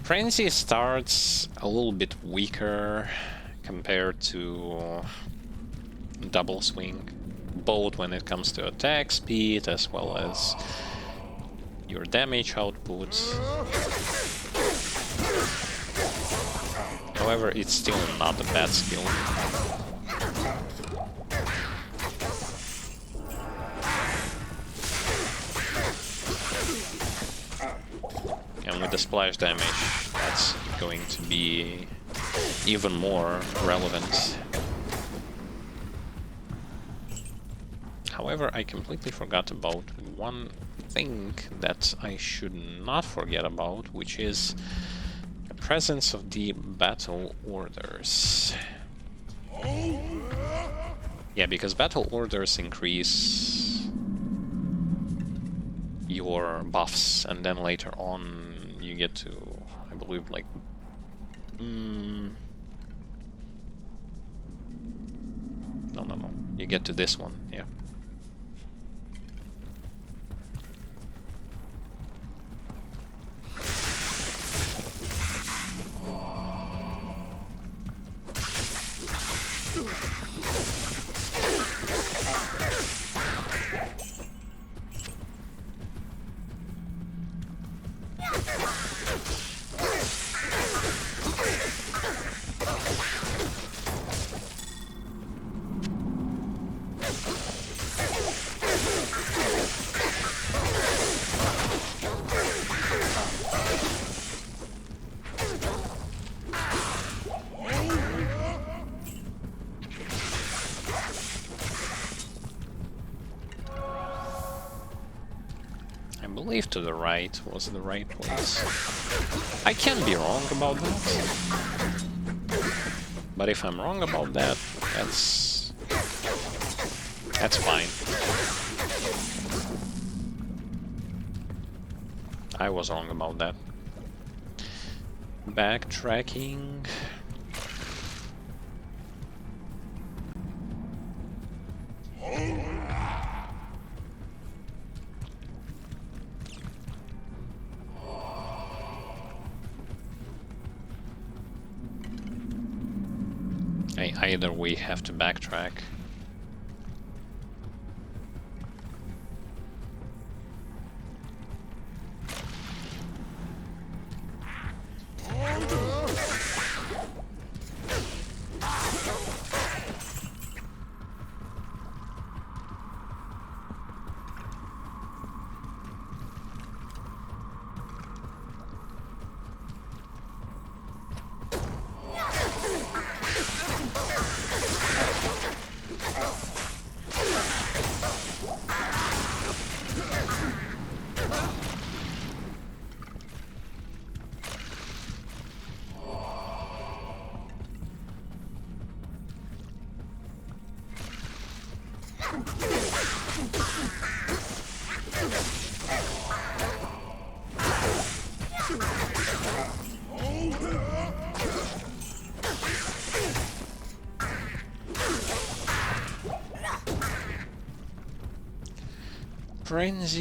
Frenzy starts a little bit weaker compared to Double Swing, both when it comes to attack speed as well as your damage output. However, it's still not a bad skill. And with the splash damage, that's going to be even more relevant. However, I completely forgot about one thing that I should not forget about, which is the presence of the battle orders. Yeah, because battle orders increase your buffs, and then later on you get to, I believe, like... No. You get to this one, yeah. believe to the right was the right place. I can be wrong about that. But if I'm wrong about that, that's fine. I was wrong about that. Backtracking. Either we have to backtrack.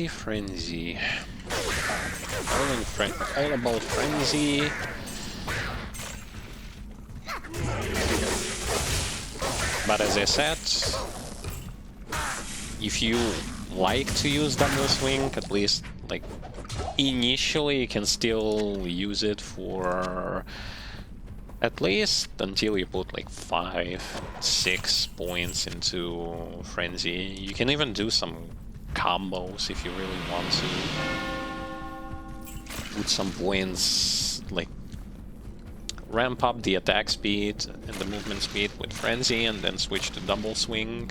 Frenzy. All about frenzy. But as I said, if you like to use double swing, at least like initially you can still use it for at least until you put like 5-6 points into frenzy. You can even do some combos if you really want to. Put some points, like ramp up the attack speed and the movement speed with frenzy and then switch to double swing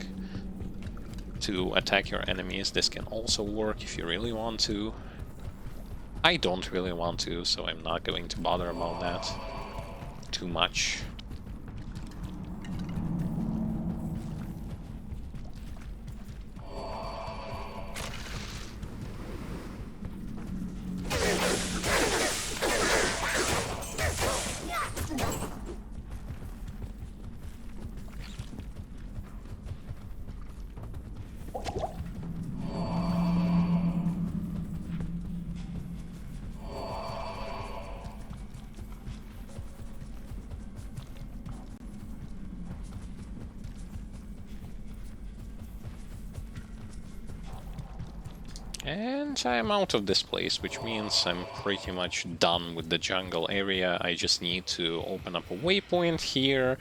to attack your enemies. This can also work if you really want to. I don't really want to, so I'm not going to bother about that too much. And I'm out of this place, which means I'm pretty much done with the jungle area. I just need to open up a waypoint here,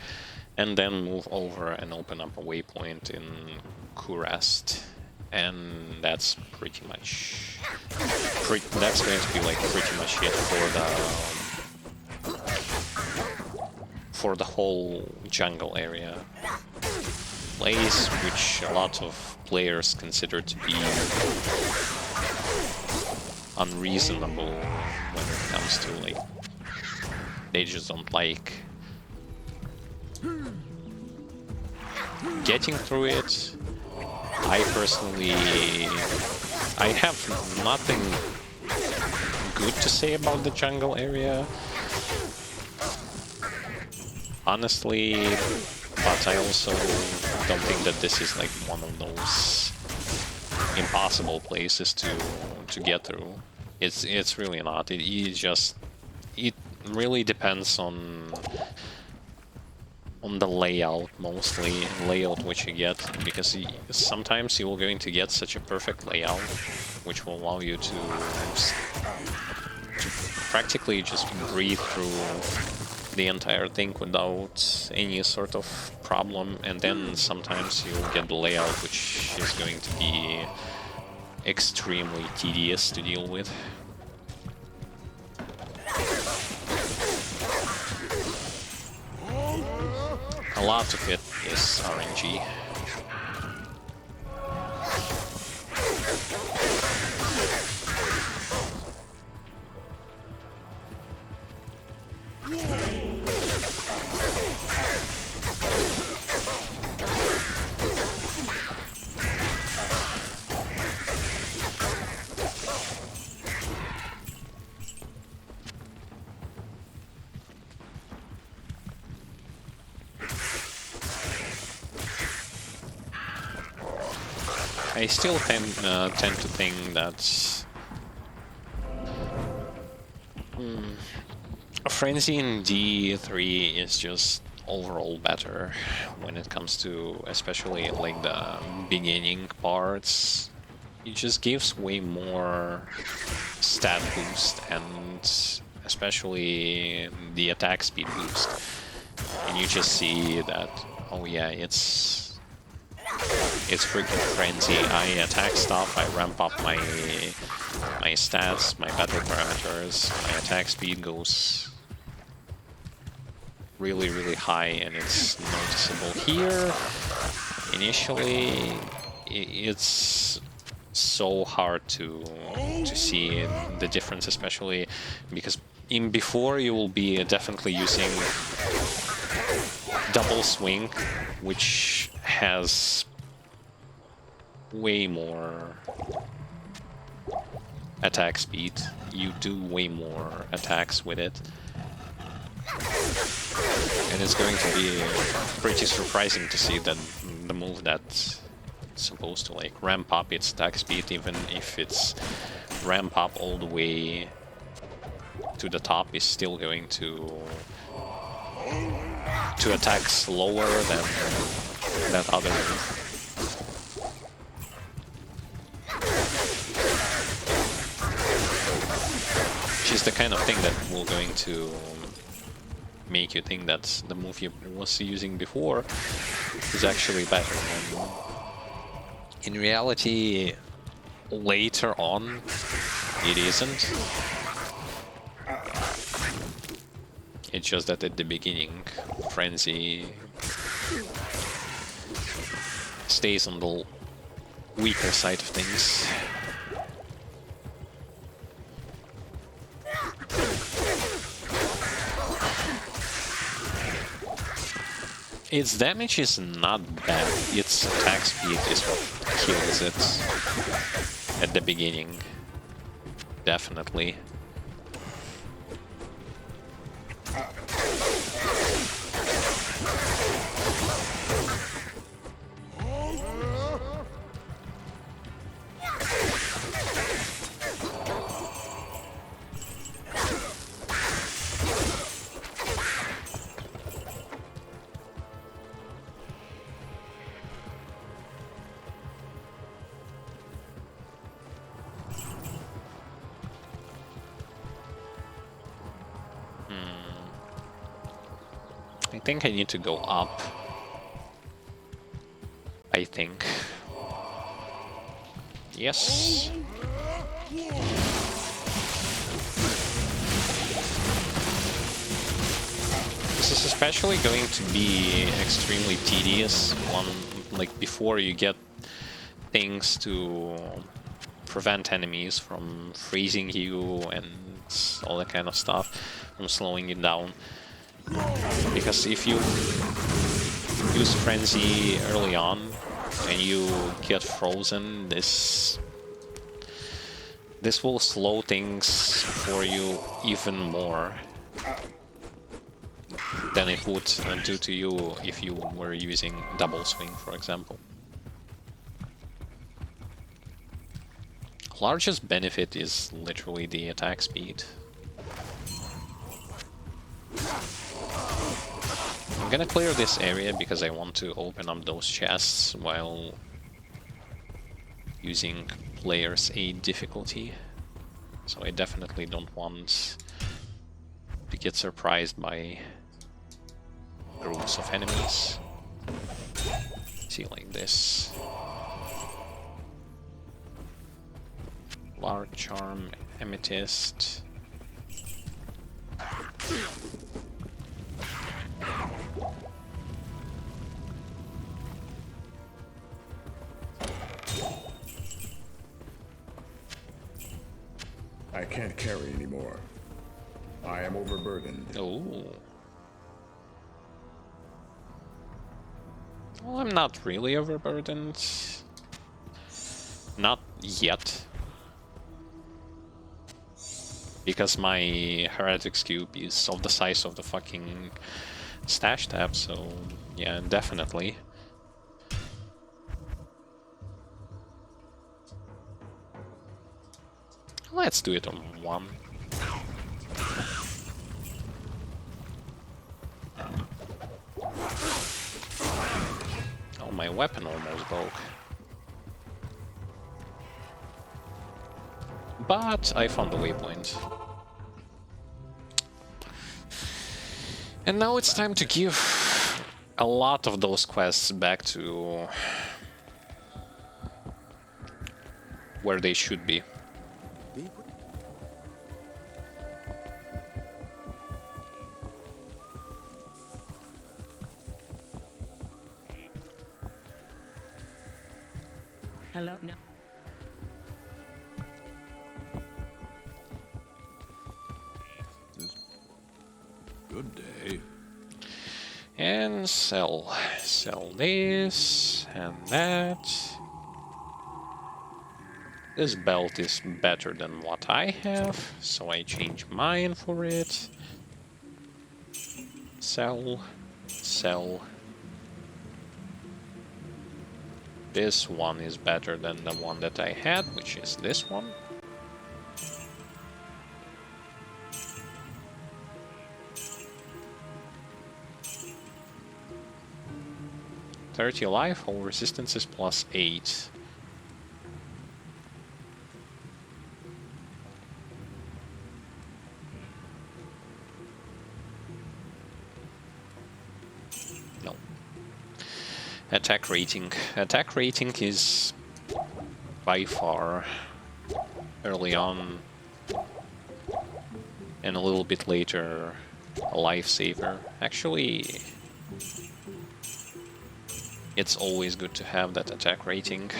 and then move over and open up a waypoint in Kurest. And that's pretty much... that's going to be like pretty much it for the whole jungle area. Place which a lot of players consider to be unreasonable when it comes to, like, they just don't like getting through it. I personally, I have nothing good to say about the jungle area, honestly, but I also don't think that this is like one of those impossible places to get through. It's really not. It really depends on the layout, mostly layout which you get, because sometimes you're going to get such a perfect layout which will allow you to practically just breathe through the entire thing without any sort of problem, and then sometimes you'll get the layout which is going to be extremely tedious to deal with. A lot of it is RNG. I still tend to think that Frenzy in D3 is just overall better when it comes to especially like the beginning parts. It just gives way more stat boost and especially the attack speed boost. And you just see that, oh yeah, it's freaking Frenzy. I attack stuff, I ramp up my stats, my battle parameters, my attack speed goes really, really high, and it's noticeable here. Initially, it's so hard to see the difference, especially because in before you will be definitely using double swing, which has way more attack speed. You do way more attacks with it. And it's going to be pretty surprising to see that the move that's supposed to like ramp up its attack speed, even if it's ramp up all the way to the top, is still going to attack slower than that other move. Which is the kind of thing that will going to make you think that the move you was using before is actually better. And in reality, later on, it isn't. It's just that at the beginning, Frenzy stays on the weaker side of things. Its damage is not bad, its attack speed is what kills it at the beginning. Definitely. I think I need to go up. I think. Yes. This is especially going to be extremely tedious like before you get things to prevent enemies from freezing you and all that kind of stuff, from slowing you down. Because if you use Frenzy early on and you get frozen, this will slow things for you even more than it would do to you if you were using double swing, for example. Largest benefit is literally the attack speed. I'm gonna clear this area because I want to open up those chests while using player's aid difficulty. So I definitely don't want to get surprised by groups of enemies. See, like this. Lark Charm, Amethyst. I can't carry anymore. I am overburdened. Oh. Well, I'm not really overburdened. Not yet. Because my Heretics Cube is of the size of the fucking stash tab, so yeah, definitely. Let's do it on 1. Oh, my weapon almost broke. But I found the waypoint. And now it's time to give a lot of those quests back to where they should be. Hello? No. Good day. And sell. Sell this and that. This belt is better than what I have, so I change mine for it. Sell. Sell. This one is better than the one that I had, which is this one. $30 alive, all resistances plus 8. No. Attack rating. Attack rating is by far early on and a little bit later a lifesaver. Actually, it's always good to have that attack rating.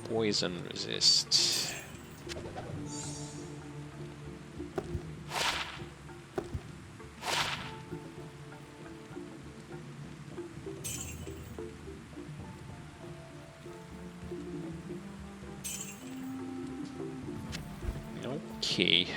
Poison resist. Okay.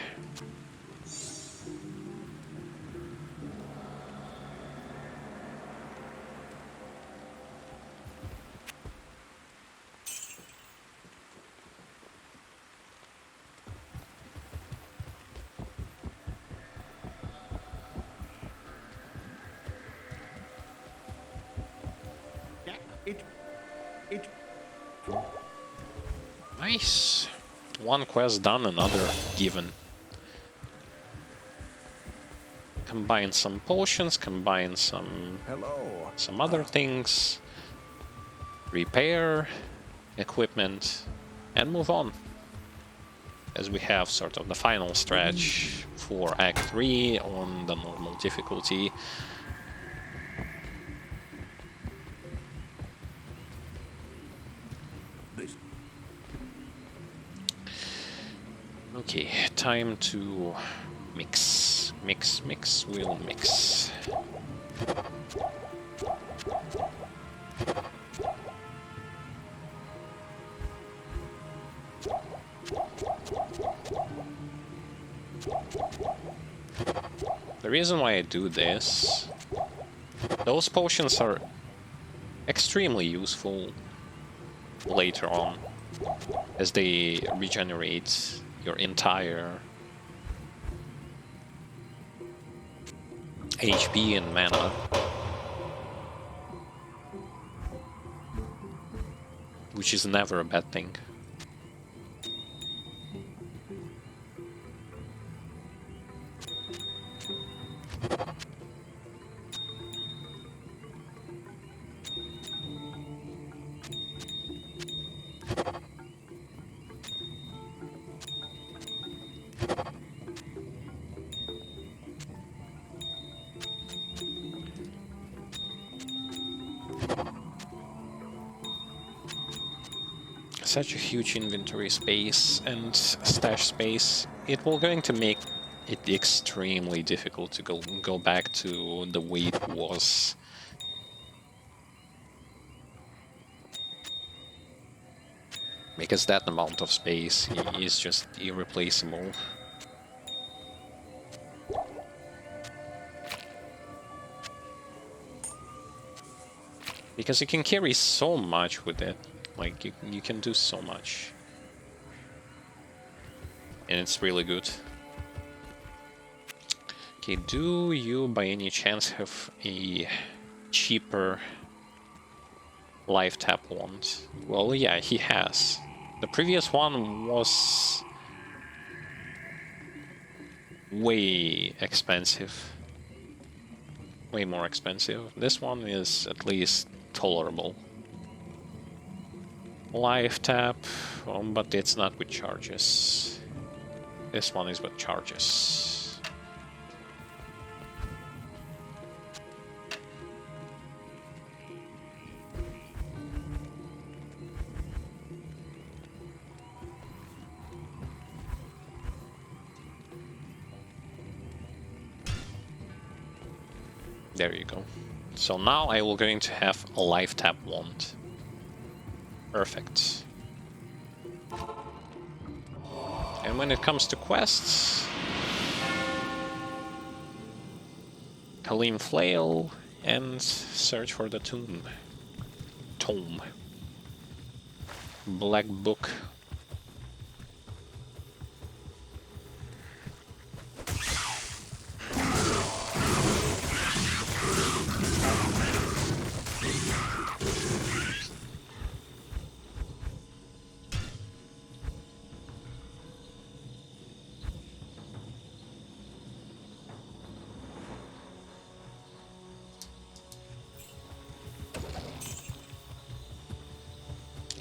Nice. One quest done, another given. Combine some potions, combine some other things, repair equipment, and move on. As we have sort of the final stretch for Act 3 on the normal difficulty. Okay, time to mix, we'll mix. The reason why I do this, those potions are extremely useful later on, as they regenerate your entire HP and mana. Which is never a bad thing. such a huge inventory space and stash space, it will going to make it extremely difficult to go back to the way it was. Because that amount of space is just irreplaceable. Because you can carry so much with it. Like, you can do so much. And it's really good. Okay, do you by any chance have a cheaper life tap wand? Well, yeah, he has. The previous one was way expensive. Way more expensive. This one is at least tolerable. Life tap, but it's not with charges. This one is with charges. There you go. So now I will going to have a life tap wand. Perfect. And when it comes to quests, Kalim Flail and search for the tome. Black Book.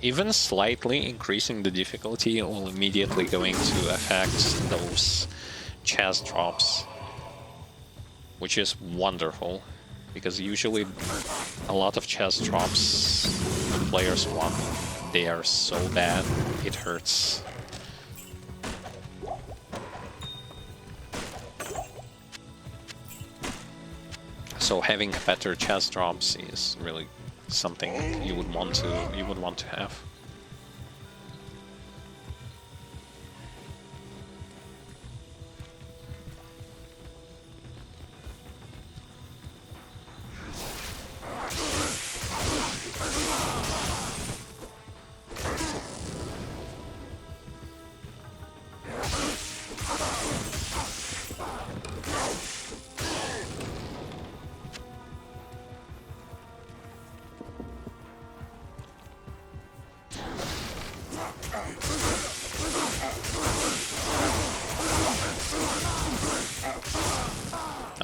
Even slightly increasing the difficulty will immediately going to affect those chest drops, which is wonderful, because usually a lot of chest drops the players want. They are so bad, it hurts. So having better chest drops is really something you would want to have.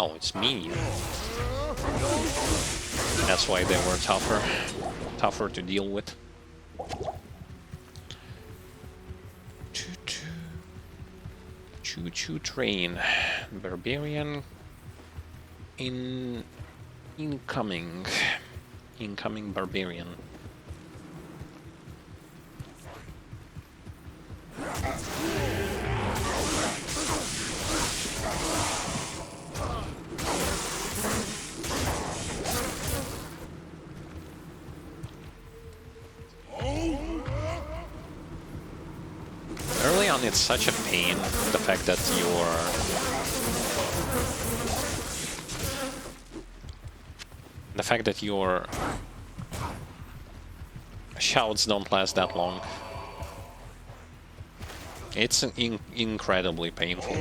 Oh, it's me. That's why they were tougher to deal with. Choo-choo train. Barbarian incoming Barbarian. Early on, it's such a pain, the fact that your shouts don't last that long. It's incredibly painful.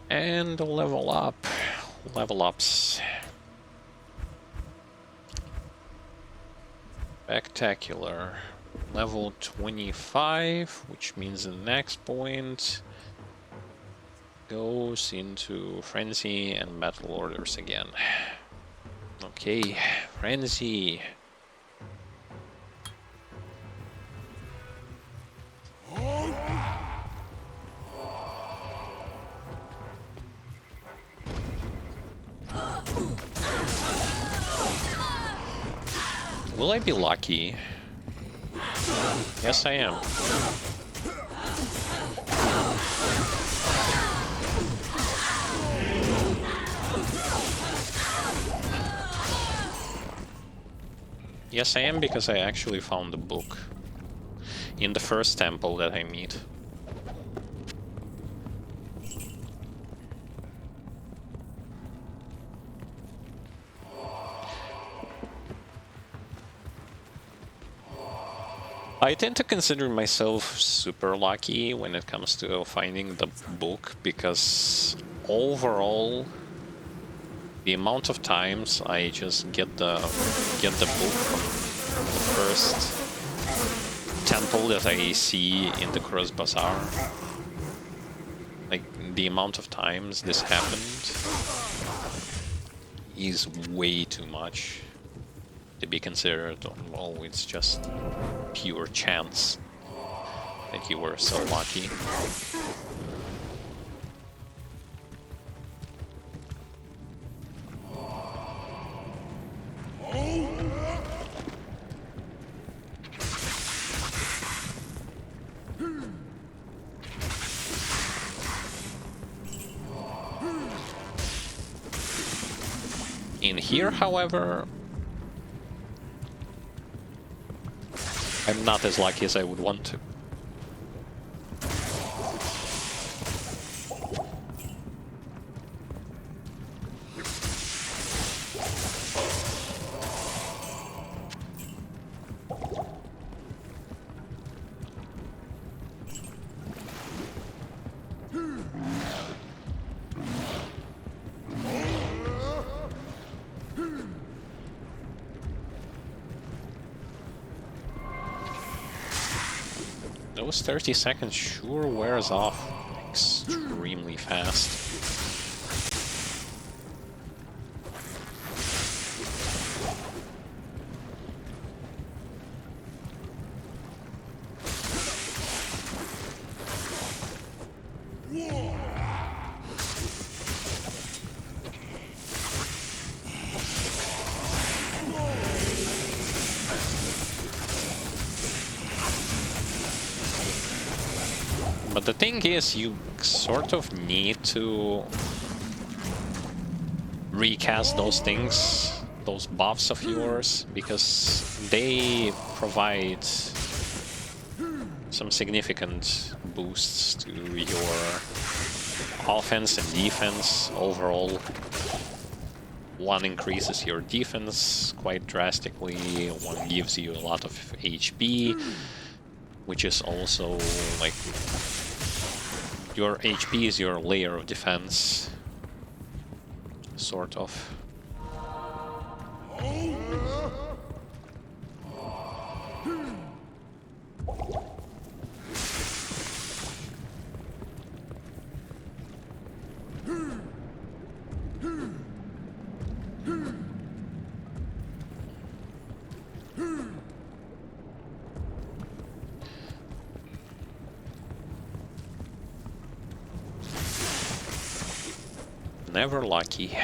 And level ups. Spectacular. Level 25, which means the next point goes into Frenzy and Battle Orders again. Okay, Frenzy. Will I be lucky? Yes, I am. Yes, I am, because I actually found the book in the first temple that I meet. I tend to consider myself super lucky when it comes to finding the book, because overall, the amount of times I just get the book from the first temple that I see in the Cross Bazaar, like the amount of times this happened is way too much to be considered, well, it's just pure chance that you were so lucky. In here, however, I'm not as lucky as I would want to. Those 30 seconds sure wears off extremely fast. But the thing is, you sort of need to recast those things, those buffs of yours, because they provide some significant boosts to your offense and defense overall. One increases your defense quite drastically, one gives you a lot of HP, which is also like... Your HP is your layer of defense, sort of. Never lucky.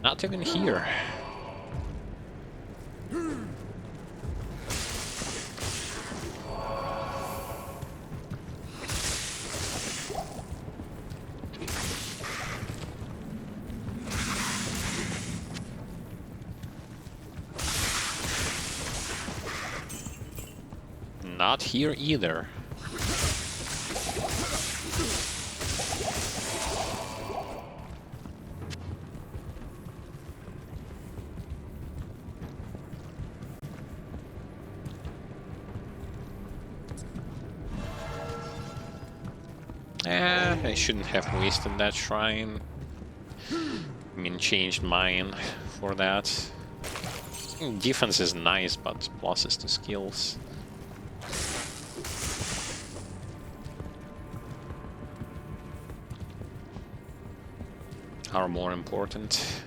Not even here. Not here either. I shouldn't have wasted that shrine. I mean, changed mine for that. Defense is nice, but pluses to skills. Are more important.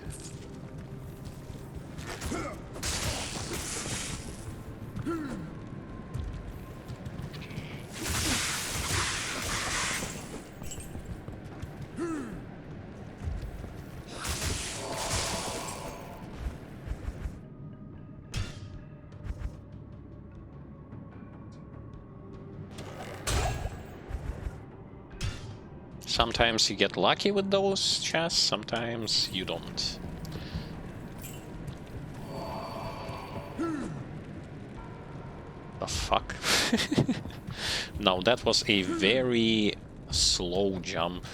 Sometimes you get lucky with those chests, sometimes you don't. The fuck? No, that was a very slow jump.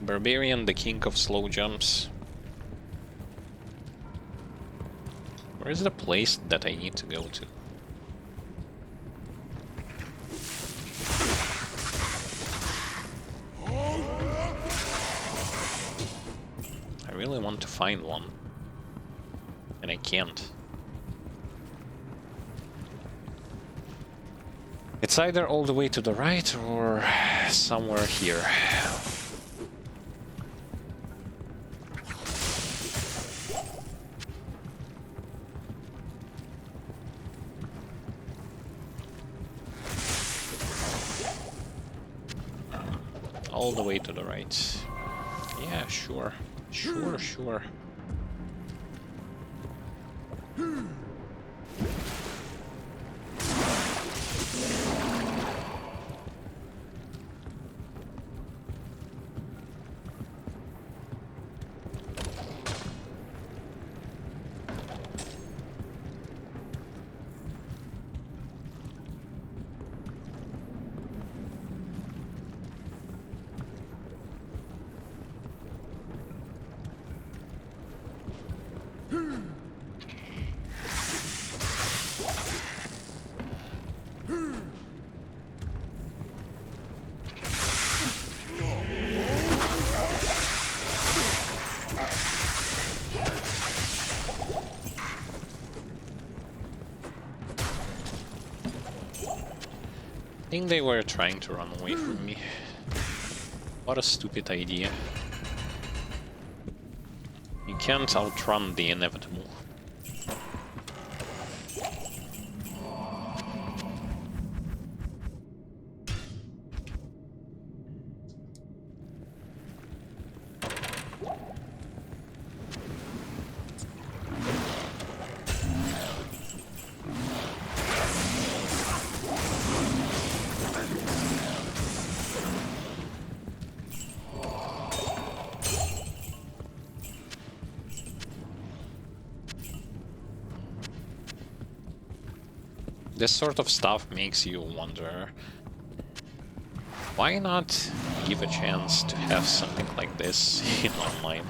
Barbarian, the king of slow jumps. Where is the place that I need to go to? I really want to find one, and I can't. It's either all the way to the right or somewhere here. All the way to the right. Yeah, sure. Sure. I think they were trying to run away from me. What a stupid idea. You can't outrun the inevitable. This sort of stuff makes you wonder, why not give a chance to have something like this in online?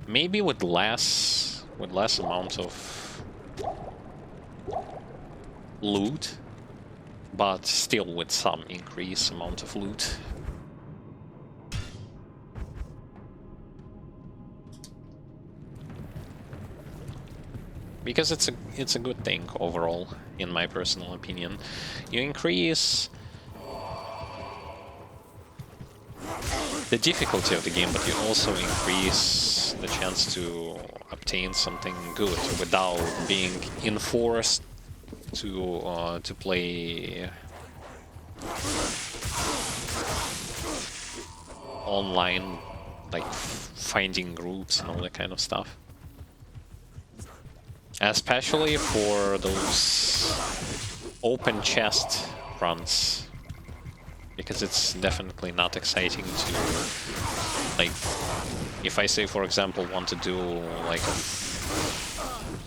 Maybe with less amount of loot, but still with some increased amount of loot. Because it's a good thing overall, in my personal opinion. You increase the difficulty of the game, but you also increase the chance to obtain something good without being enforced to play online, like finding groups and all that kind of stuff. Especially for those open chest runs, because it's definitely not exciting to, like, if I say, for example, want to do like a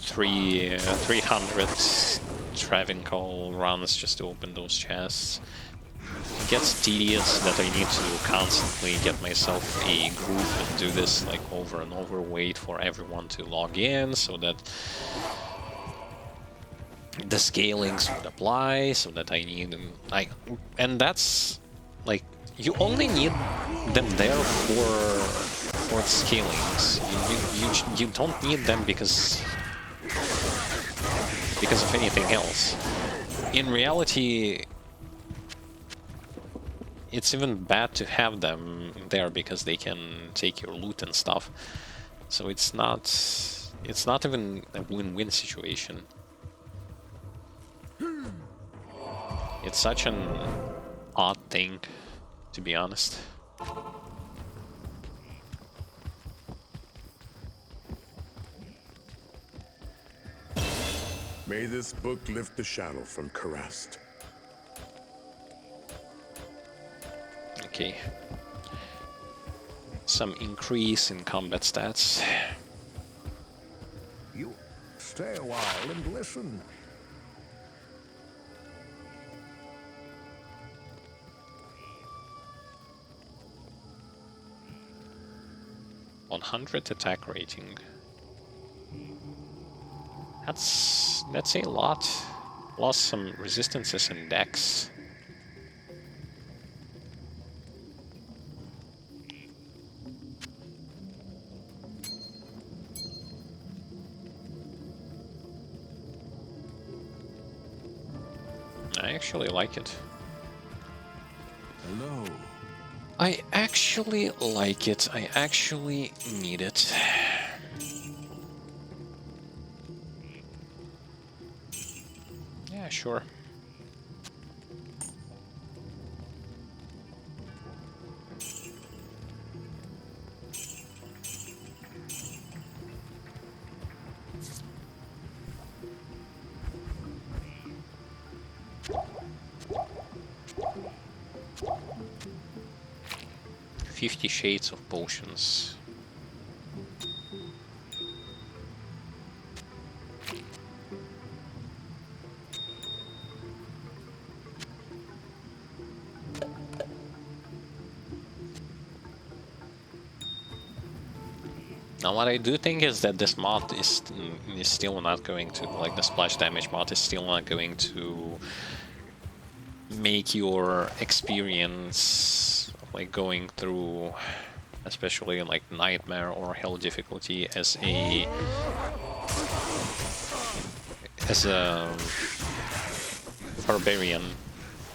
300 Travincal runs just to open those chests. It gets tedious that I need to constantly get myself a group and do this like over and over, wait for everyone to log in so that the scalings would apply, so that I need and that's like you only need them there for the scalings. You don't need them because of anything else. In reality, it's even bad to have them there because they can take your loot and stuff. So it's not even a win-win situation. It's such an odd thing, to be honest. May this book lift the shadow from Karast. Okay. Some increase in combat stats. You stay a while and listen. 100 attack rating. That's a lot. Lost some resistances and dex. I actually like it. Hello. I actually like it. I actually need it. Yeah, sure. "50 Shades of Potions." Now what I do think is that this mod is still not going to, like the splash damage mod is still not going to make your experience like going through, especially like nightmare or hell difficulty, as a barbarian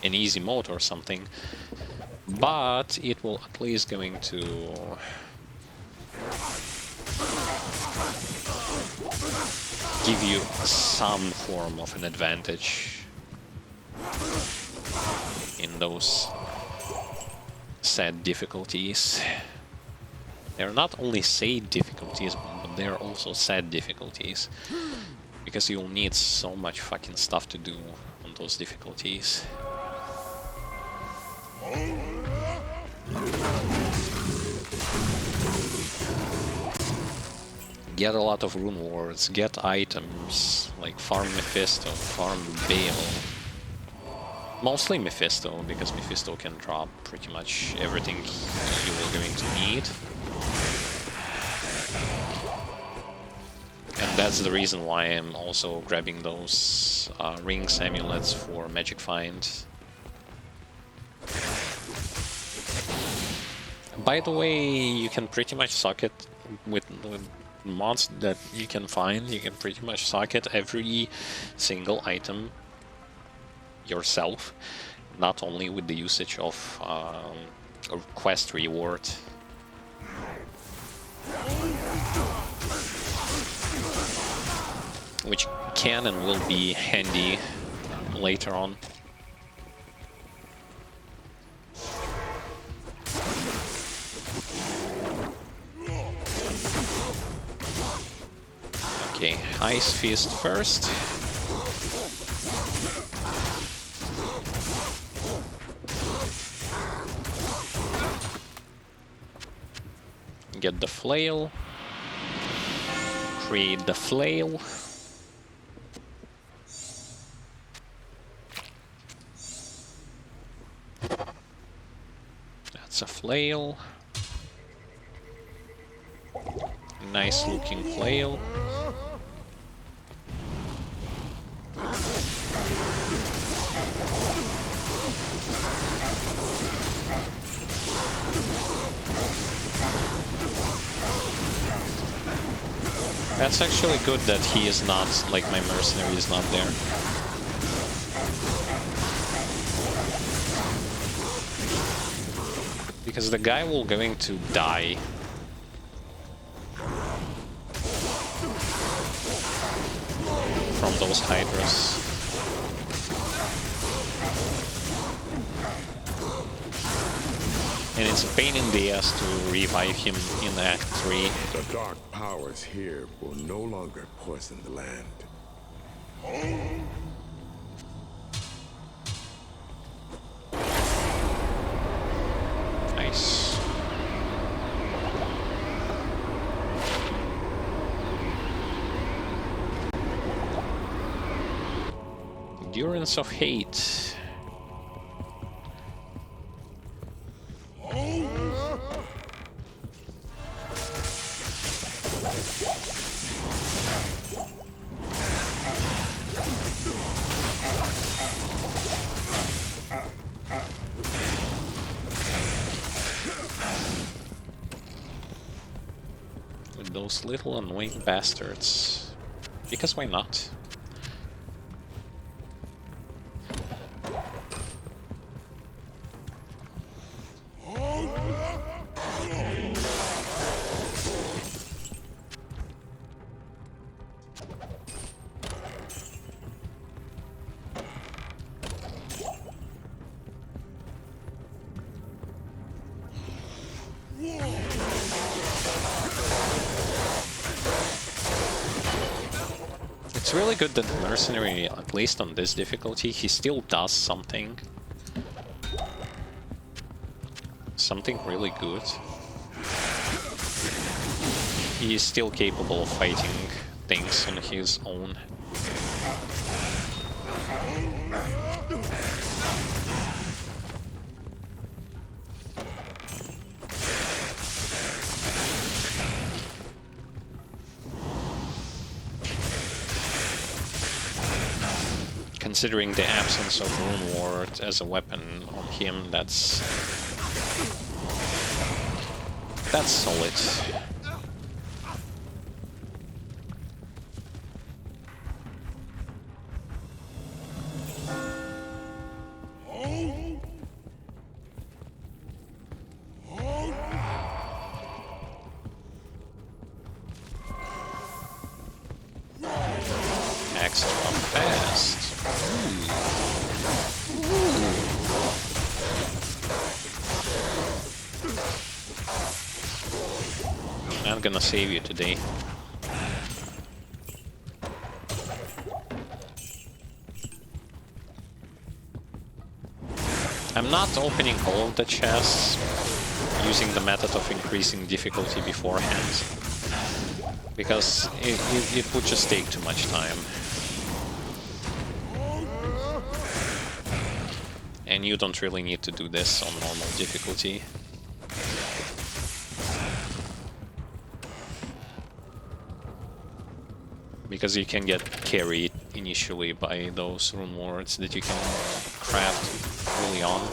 in easy mode or something, but it will at least going to give you some form of an advantage in those sad difficulties. They're not only sad difficulties, but they're also sad difficulties, because you'll need so much fucking stuff to do on those difficulties. Get a lot of rune wards, get items, like farm Mephisto, farm Bale. Mostly Mephisto, because Mephisto can drop pretty much everything you are going to need. And that's the reason why I'm also grabbing those rings, amulets for Magic Find. By the way, you can pretty much suck it with mods that you can find. You can pretty much socket every single item yourself, not only with the usage of a quest reward. Which can and will be handy later on. Okay, Ice Fist first. Get the flail. Create the flail. That's a flail. Nice looking flail. That's actually good that he is not, like my mercenary is not there. Because the guy will going to die. From those hydras. And it's a pain in the ass to revive him in Act 3. The dark powers here will no longer poison the land. Nice. Endurance of Hate. With those little annoying bastards. Because why not? It's really good that the mercenary, at least on this difficulty, he still does something. Something really good. He is still capable of fighting things on his own. Considering the absence of Rune Ward as a weapon on him, that's solid. Extra fast. I'm gonna save you today. I'm not opening all of the chests using the method of increasing difficulty beforehand, because it would just take too much time. And you don't really need to do this on normal difficulty. Because you can get carried initially by those rune wards that you can craft early on.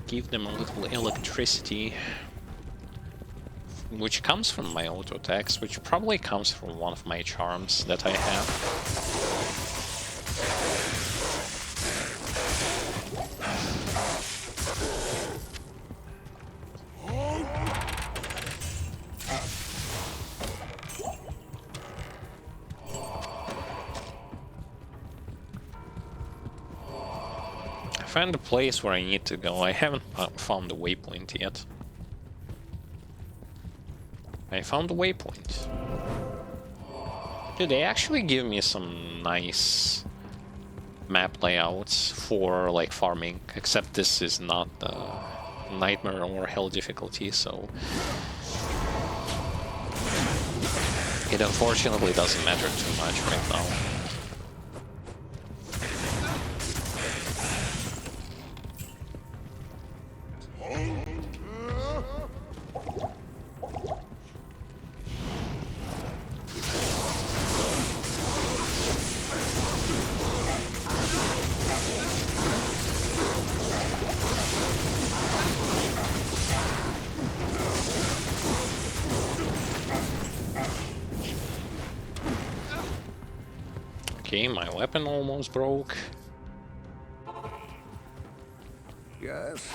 Give them a little electricity. which comes from my auto attacks, which probably comes from one of my charms that I have. I found the place where I need to go. I haven't found the waypoint yet. I found the waypoint. Dude, they actually give me some nice map layouts for like farming, except this is not nightmare or hell difficulty, so it unfortunately doesn't matter too much right now. Okay, my weapon almost broke. Yes.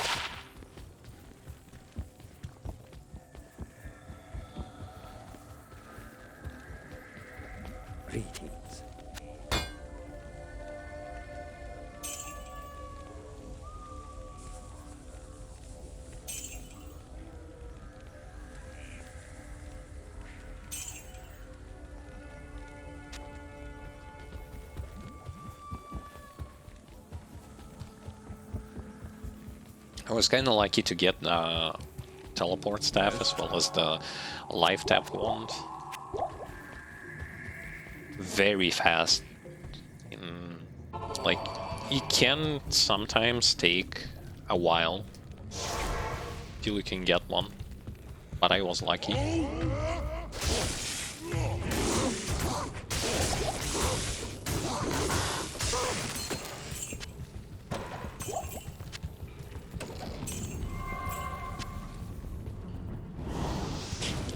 Greetings. I was kinda lucky to get teleport staff as well as the life tap wand. Very fast. Like, it can sometimes take a while till you can get one, but I was lucky.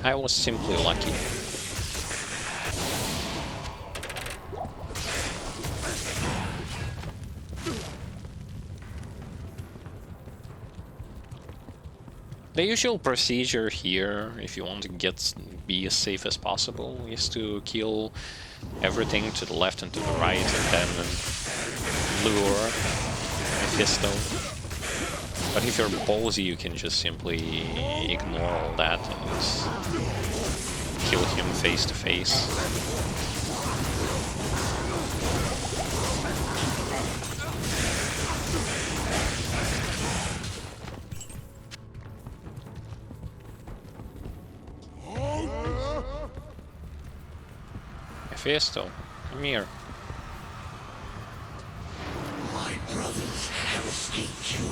I was simply lucky. The usual procedure here, if you want to be as safe as possible, is to kill everything to the left and to the right, and then lure Mephisto. But if you're ballsy, you can just simply ignore all that and just kill him face to face. Mephisto, come here. My brothers have escaped you.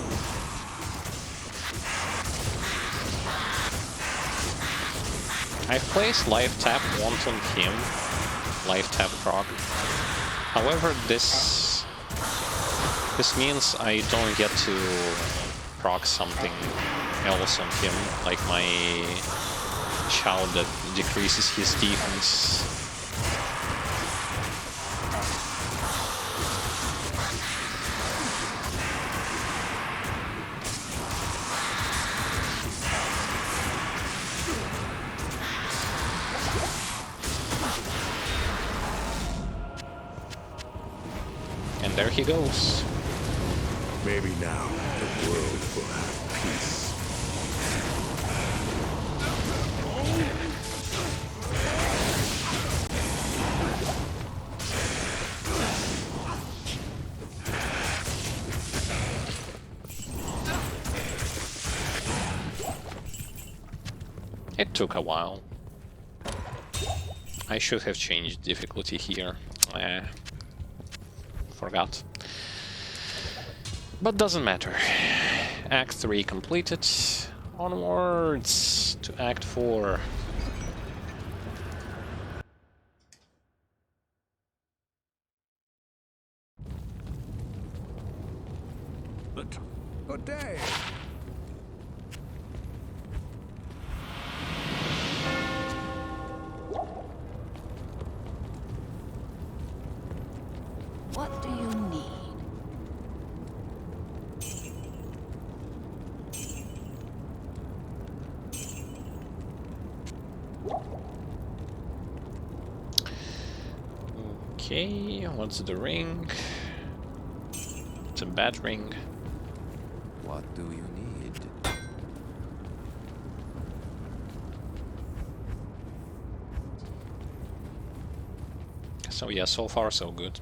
I've placed life tap once on him, life tap proc. However, this means I don't get to proc something else on him, like my shout that decreases his defense. And there he goes. Maybe now the world will have peace. It took a while. I should have changed difficulty here. Forgot. But doesn't matter. Act 3 completed. Onwards to Act 4. Good day. What do you need? Okay, what's the ring? It's a bad ring. What do you need? So yeah, so far so good.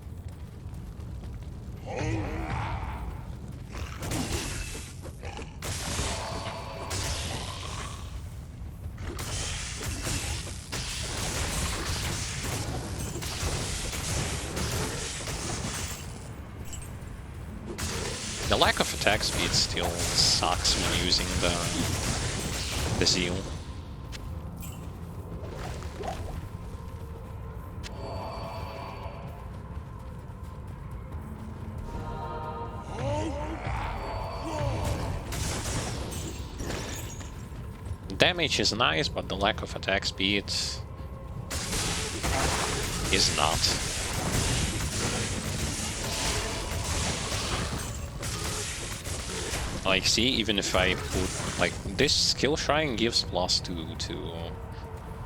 The lack of attack speed still sucks when using the zeal. Damage is nice, but the lack of attack speed is not. Like, see, even if I put, like, this skill shrine gives +2 to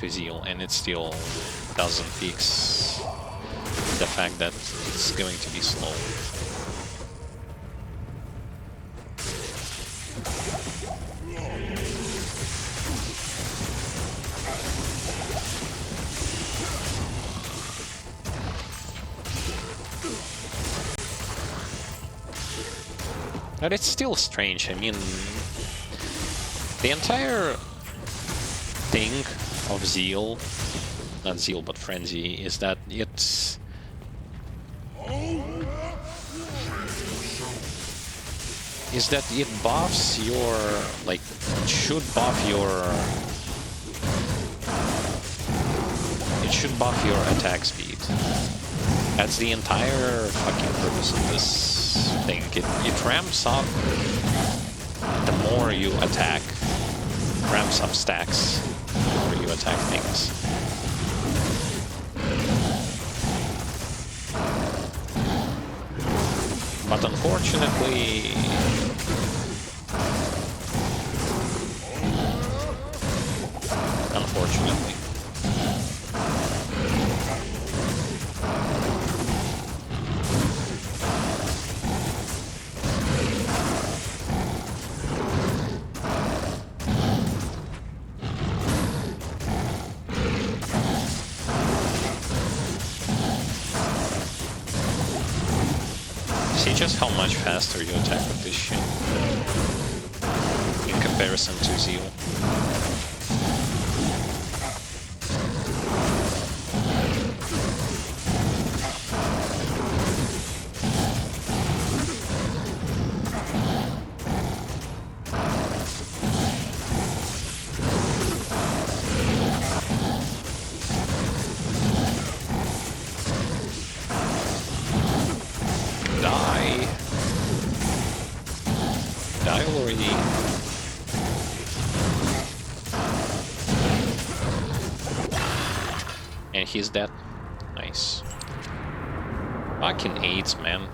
zeal, and it still doesn't fix the fact that it's going to be slow. But it's still strange. I mean, the entire thing of zeal, not zeal but frenzy, is that it buffs your, like, should buff your attack speed. That's the entire fucking purpose of this thing. It ramps up the more you attack, ramps up stacks the more you attack things. But unfortunately, see just how much faster you attack with this shit in comparison to zeal. Die already. And he's dead. Nice. Fucking AIDS, man.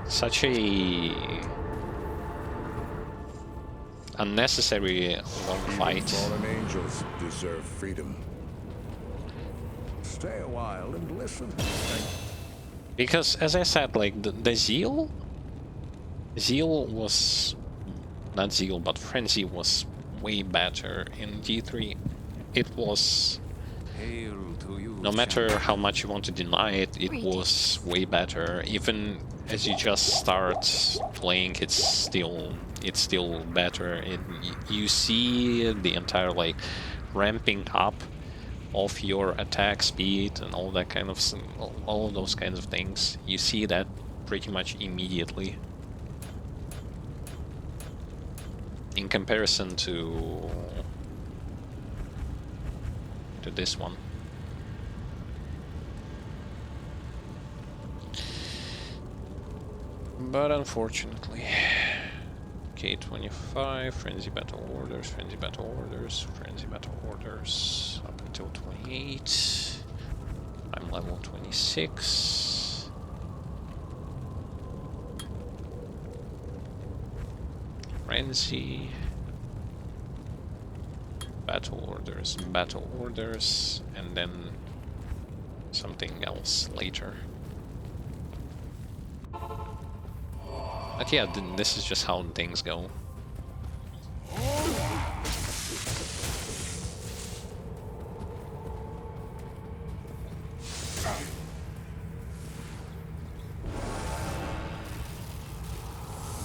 Such a unnecessary long fight. Fallen angels deserve freedom. Stay a while and listen. Because, as I said, like, the zeal was, not zeal, but frenzy was way better in D3. It was, Hail to you, no matter how much you want to deny it, it was way better. Even as you just start playing, it's still better. You see the entire, like, ramping up of your attack speed and all that kind of, all of those kinds of things. You see that pretty much immediately in comparison to this one. But unfortunately, okay, 25, frenzy battle orders, frenzy battle orders, frenzy battle orders, up until 28. I'm level 26. Frenzy. Battle orders, and then something else later. But yeah, this is just how things go.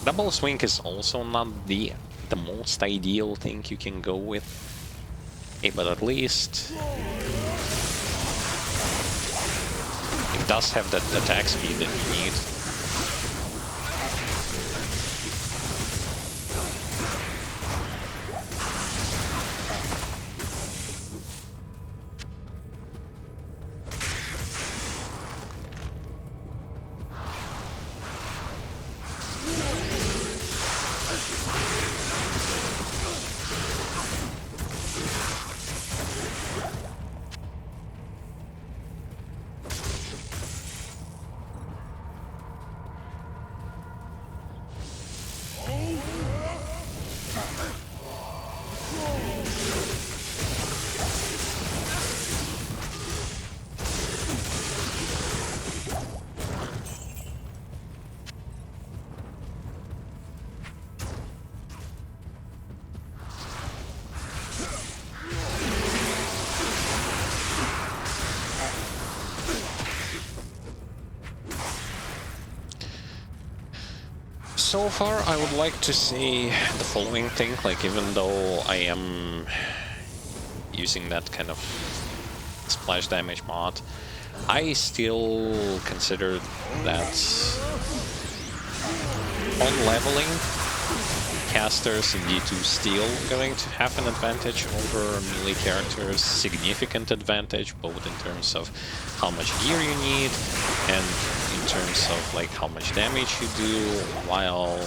Double swing is also not the most ideal thing you can go with. Okay, but at least it does have that attack speed that you need. So far, I would like to say the following thing, like, even though I am using that kind of splash damage mod, I still consider that on leveling, casters in D2 still going to have an advantage over melee characters, significant advantage, both in terms of how much gear you need and in terms of like how much damage you do while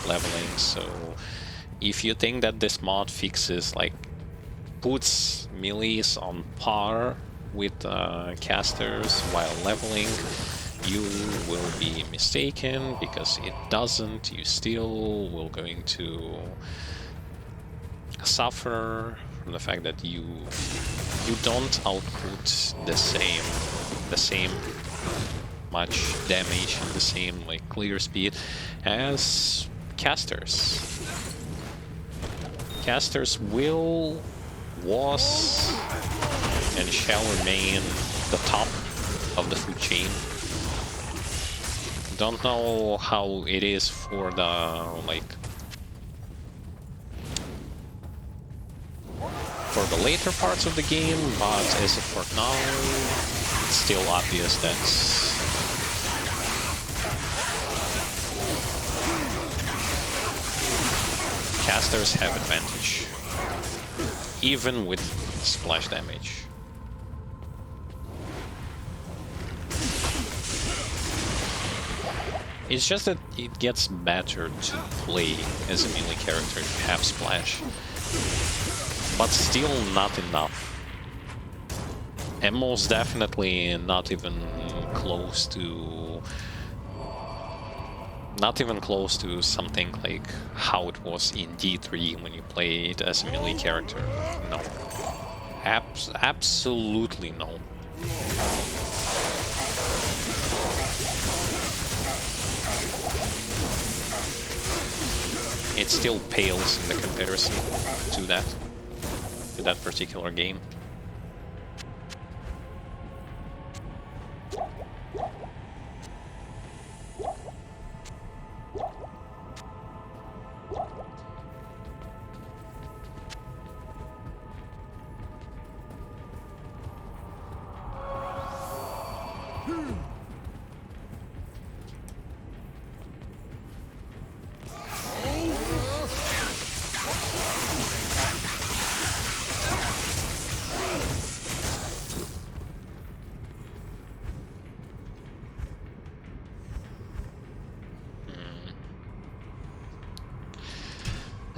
leveling. So if you think that this mod fixes, like, puts melees on par with casters while leveling, you will be mistaken, because it doesn't. You still will going to suffer from the fact that you don't output the same much damage and the same like clear speed as casters. Casters was and shall remain the top of the food chain. Don't know how it is for the for the later parts of the game, but as of for now, it's still obvious that casters have advantage, even with splash damage. It's just that it gets better to play as a melee character if you have splash, but still not enough. And most definitely not even close to something like how it was in D3 when you played as a melee character. No. Absolutely no. It still pales in the comparison to that particular game.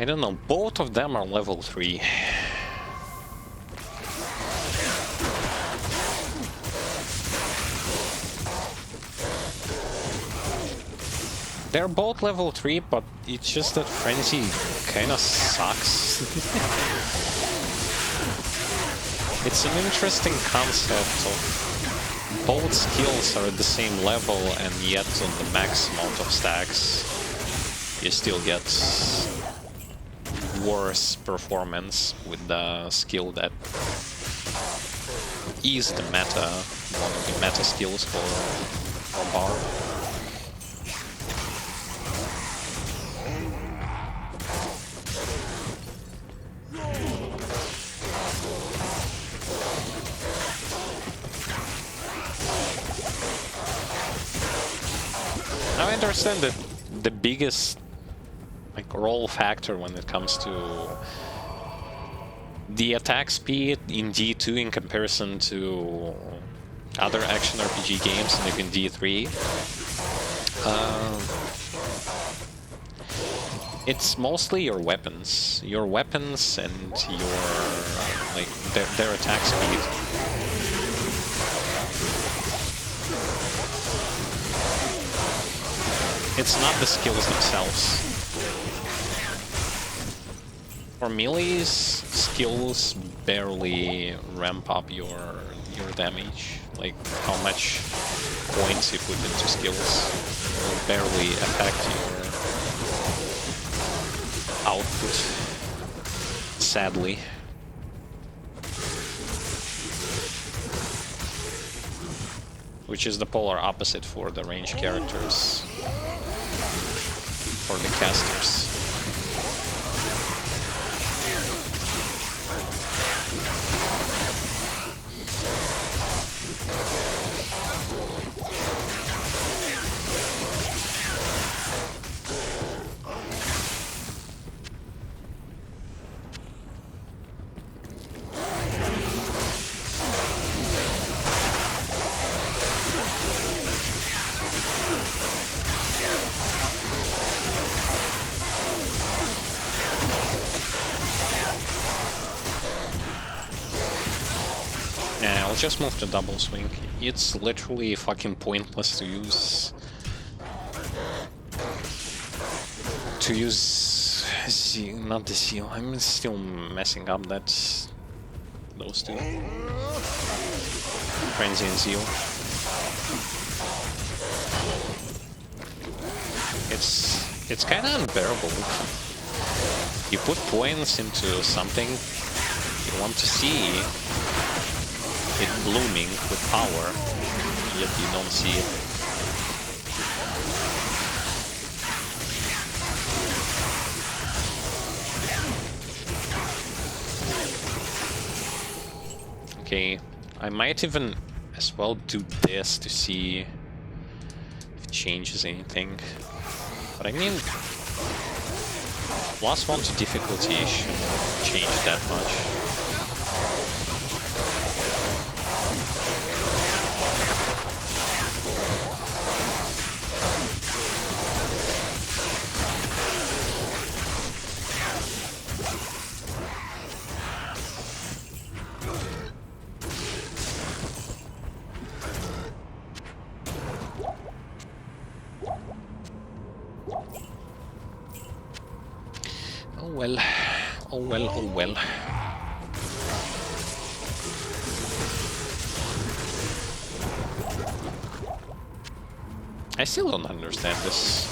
I don't know, both of them are level 3. They're both level 3, but it's just that Frenzy kinda sucks. It's an interesting concept of both skills are at the same level, and yet on the max amount of stacks you still get worse performance with the skill that is the meta, one of the meta skills for Barb. Now I understand that the biggest role factor when it comes to the attack speed in D2 in comparison to other action RPG games and even D3. It's mostly your weapons. Your weapons and your their attack speed. It's not the skills themselves. For melees, skills barely ramp up your damage. Like how much points you put into skills will barely affect your output, sadly. Which is the polar opposite for the ranged characters, for the casters. Yeah, I'll just move to double swing. It's literally fucking pointless to use Zeal, not the Seal. I'm still messing up those two. Frenzy and Zeal. It's kind of unbearable. You put points into something you want to see it blooming with power, yet you don't see it. Okay, I might even as well do this to see if it changes anything. But I mean, +1 to difficulty shouldn't change that much. Oh well, oh well, oh well. I still don't understand this.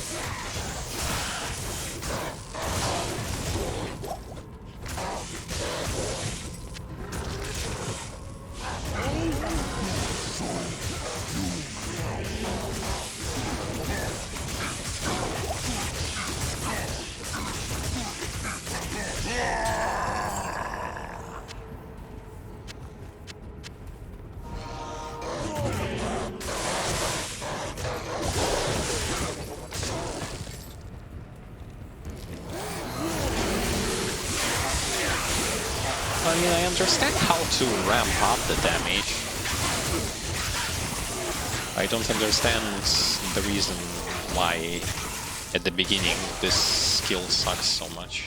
I mean, I understand how to ramp up the damage. I don't understand the reason why at the beginning this skill sucks so much.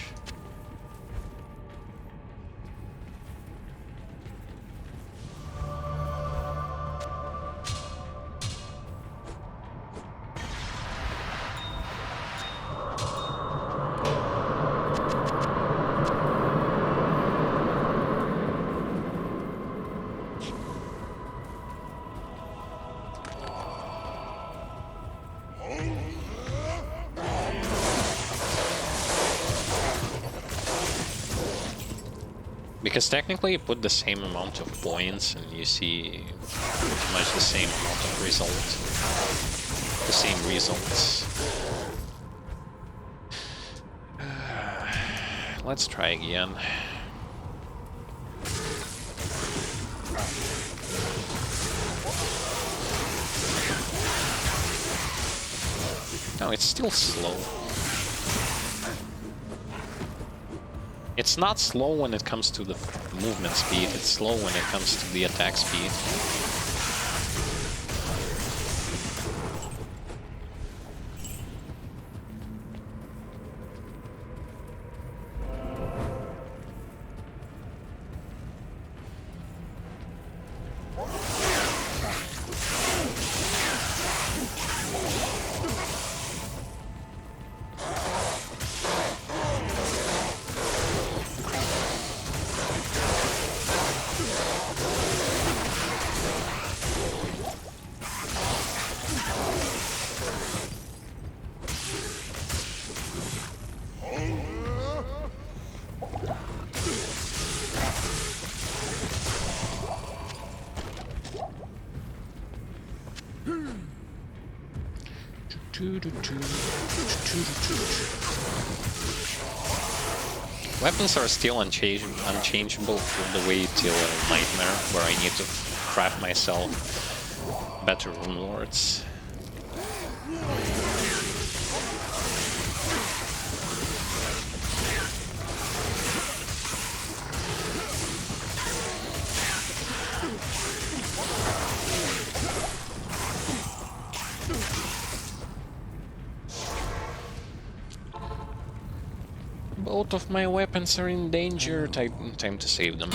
Because technically you put the same amount of points and you see pretty much the same amount of results. The same results. Let's try again. No, it's still slow. It's not slow when it comes to the movement speed, it's slow when it comes to the attack speed. Weapons are still unchangeable all the way till Nightmare, where I need to craft myself better rune lords. Both of my weapons are in danger. Time to save them.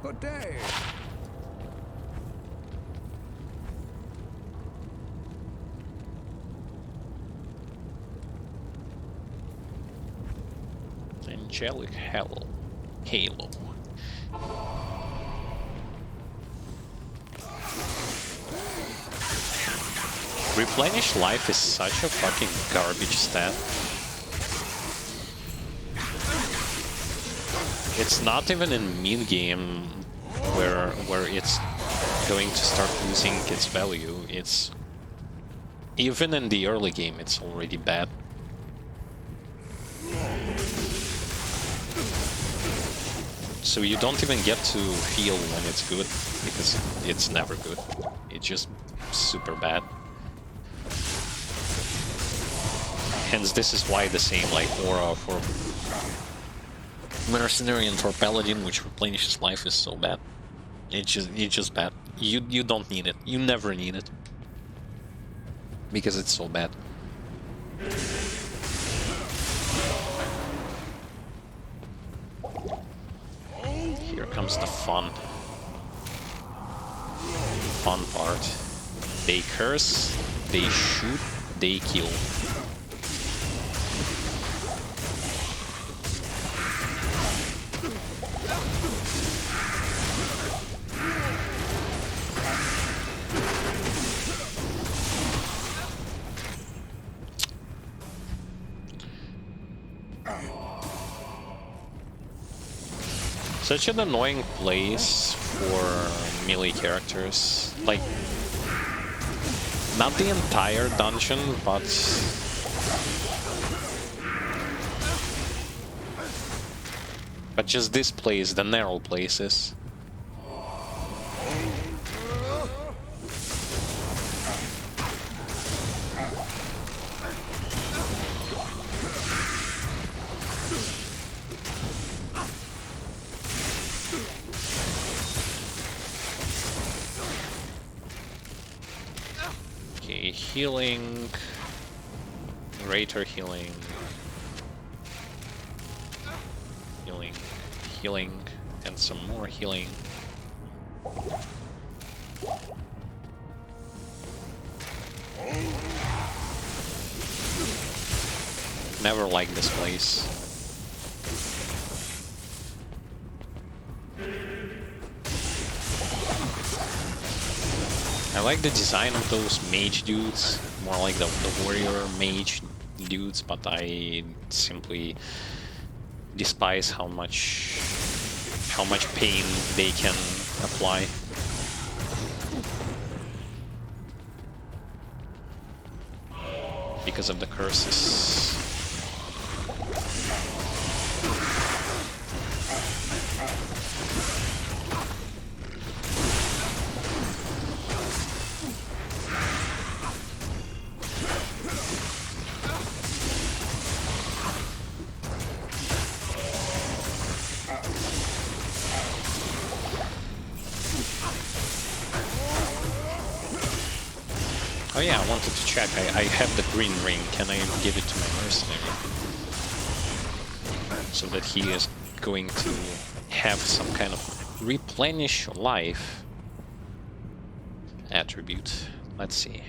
Good day. Angelic Halo. Replenish life is such a fucking garbage stat. It's not even in mid-game where it's going to start losing its value. It's even in the early game it's already bad. So you don't even get to feel when it's good, because it's never good. It's just super bad. Hence, this is why the same like aura for Mercenary and for Paladin, which replenishes life, is so bad. It's just bad. You don't need it. You never need it. Because it's so bad. Here comes the fun. Fun part. They curse, they shoot, they kill. Such an annoying place for melee characters. Like, not the entire dungeon, but just this place, the narrow places. Okay, healing, greater healing, healing, and some more healing. Never liked this place. like the design of those mage dudes, more like the warrior mage dudes, but I simply despise how much pain they can apply. Because of the curses. Oh yeah, I wanted to check. I have the green ring. Can I give it to my mercenary? So that he is going to have some kind of replenish life attribute. Let's see.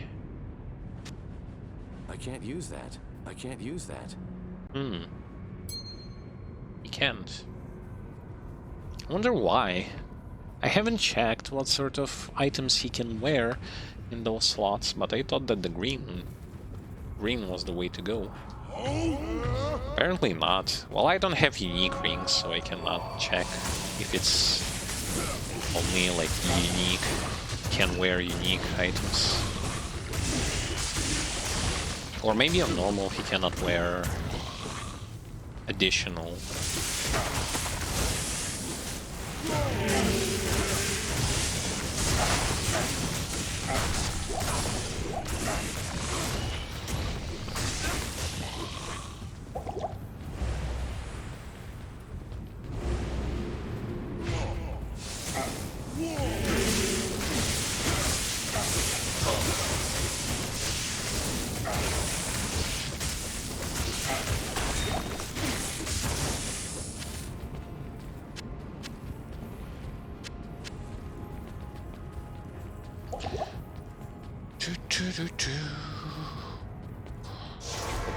I can't use that. I can't use that. He can't. I wonder why. I haven't checked what sort of items he can wear in those slots, but I thought that the green was the way to go. Apparently not. Well, I don't have unique rings, so I cannot check if it's only like unique, can wear unique items. Or maybe on normal he cannot wear additional.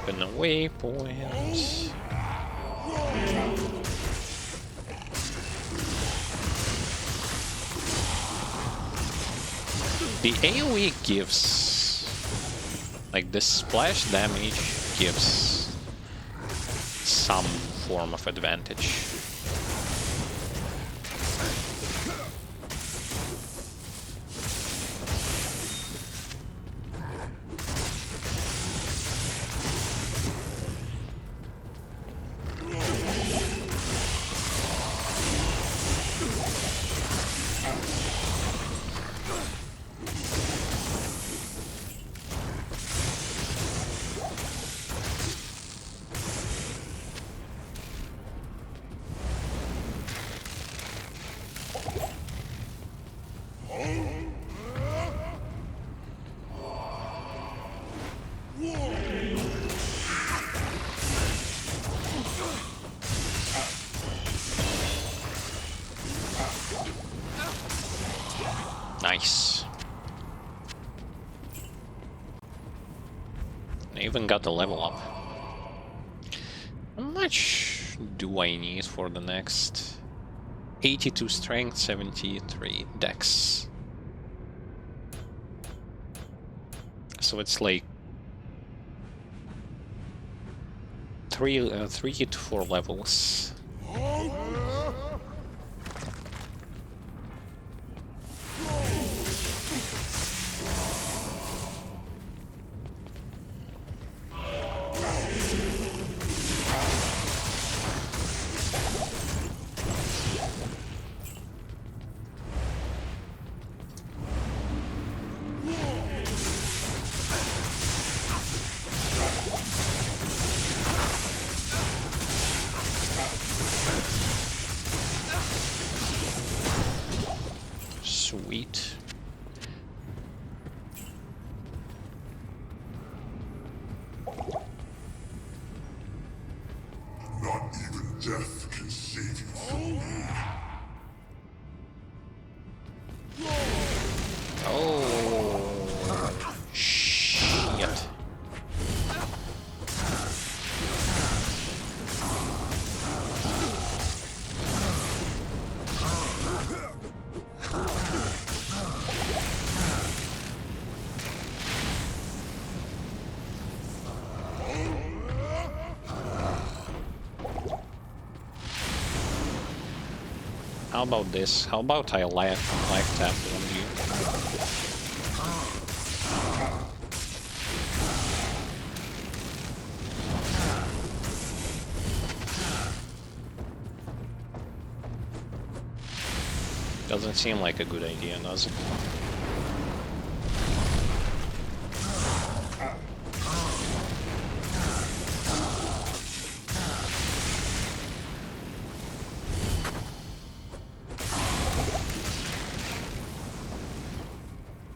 Open a waypoint. The AoE gives, like the splash damage gives some form of advantage. Nice. I even got the level up. How much do I need for the next? 82 strength, 73 dex. So it's like 3 to 4 levels. Sweet. Not even death can save you from me. Oh, shit. How about this? How about I life tap on you? Doesn't seem like a good idea, does it?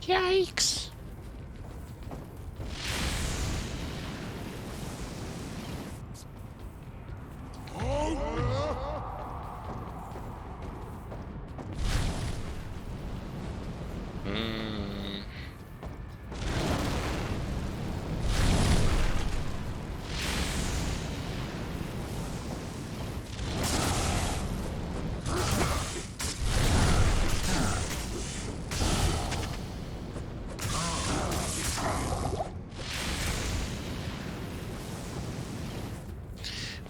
Yikes!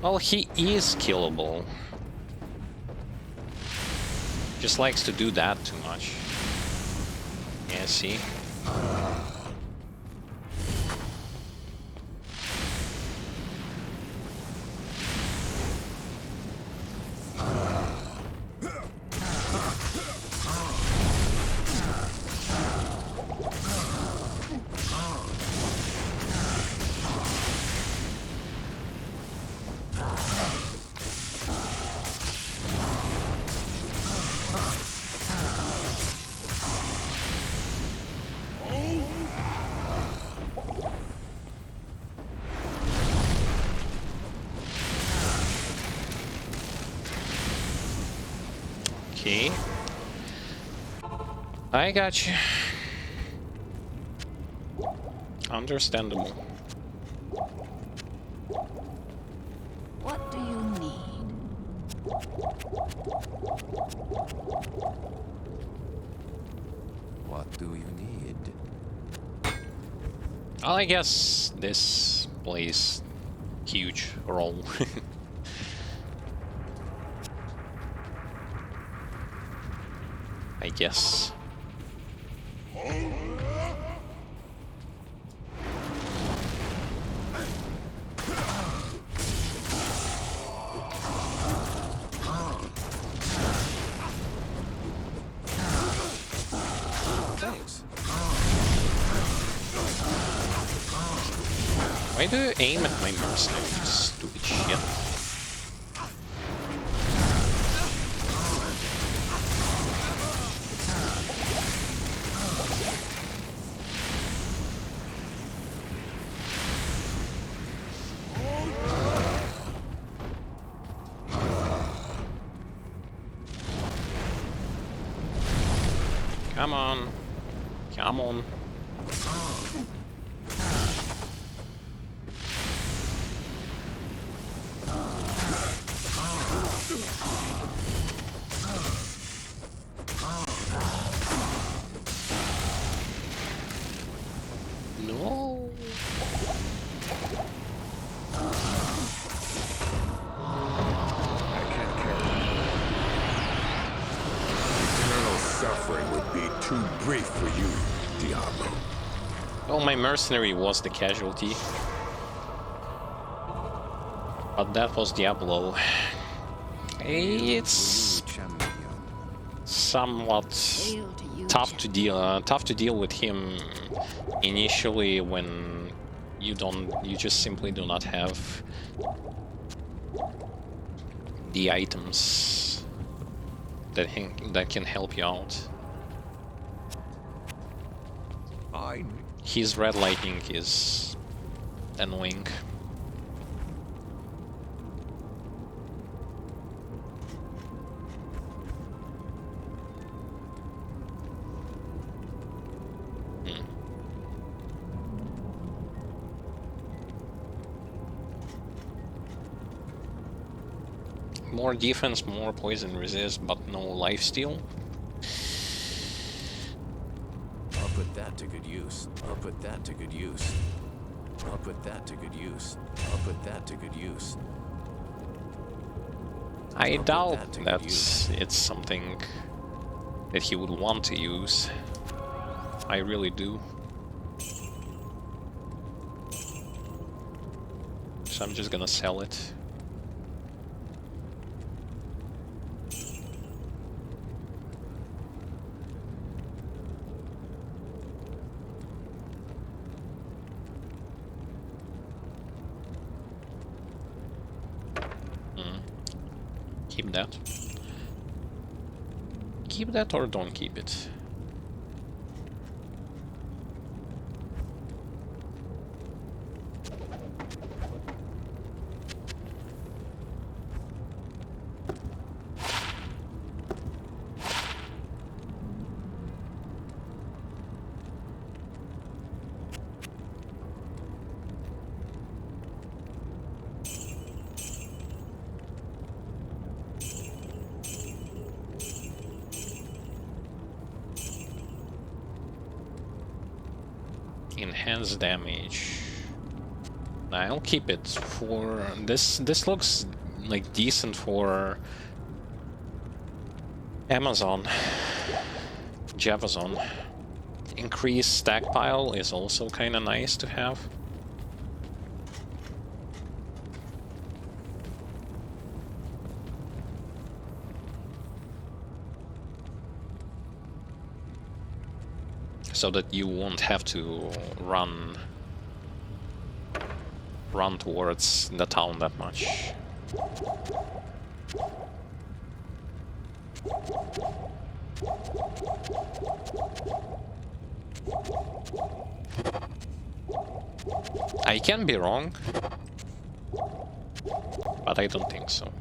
Well, he is killable. Just likes to do that too much. Yeah, see? Okay. I got you. Understandable. What do you need? What do you need? Well, I guess this plays huge role. I guess. Thanks. Why do you aim at my mercenary, you stupid shit? Come on. Come on. No. I can't carry it. Eternal suffering would be too brief for you, Diablo. Well, my mercenary was the casualty. But that was Diablo. It's somewhat tough to deal with him initially when you just simply do not have the items that can help you out. His red lightning is annoying. More defense, more poison resist, but no lifesteal. I'll put that to good use. I'll put that to good use. I'll put that to good use. I'll put that to good use. I I'll put doubt that to good that use. it's something that he would want to use. I really do. So I'm just gonna sell it. Keep that. Keep that or don't keep it. Enhanced damage. I'll keep it for this. This looks like decent for Amazon, Javazon. Increased stack pile is also kind of nice to have. So that you won't have to run towards the town that much. I can be wrong, but I don't think so.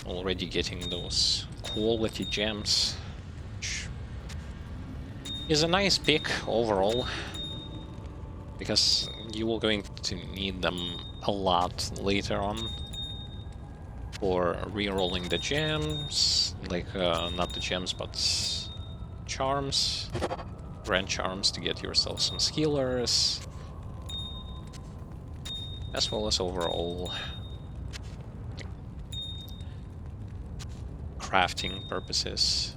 Already getting those quality gems, which is a nice pick overall, because you will going to need them a lot later on for re-rolling the gems, like not the gems but charms, grand charms to get yourself some skillers, as well as overall crafting purposes.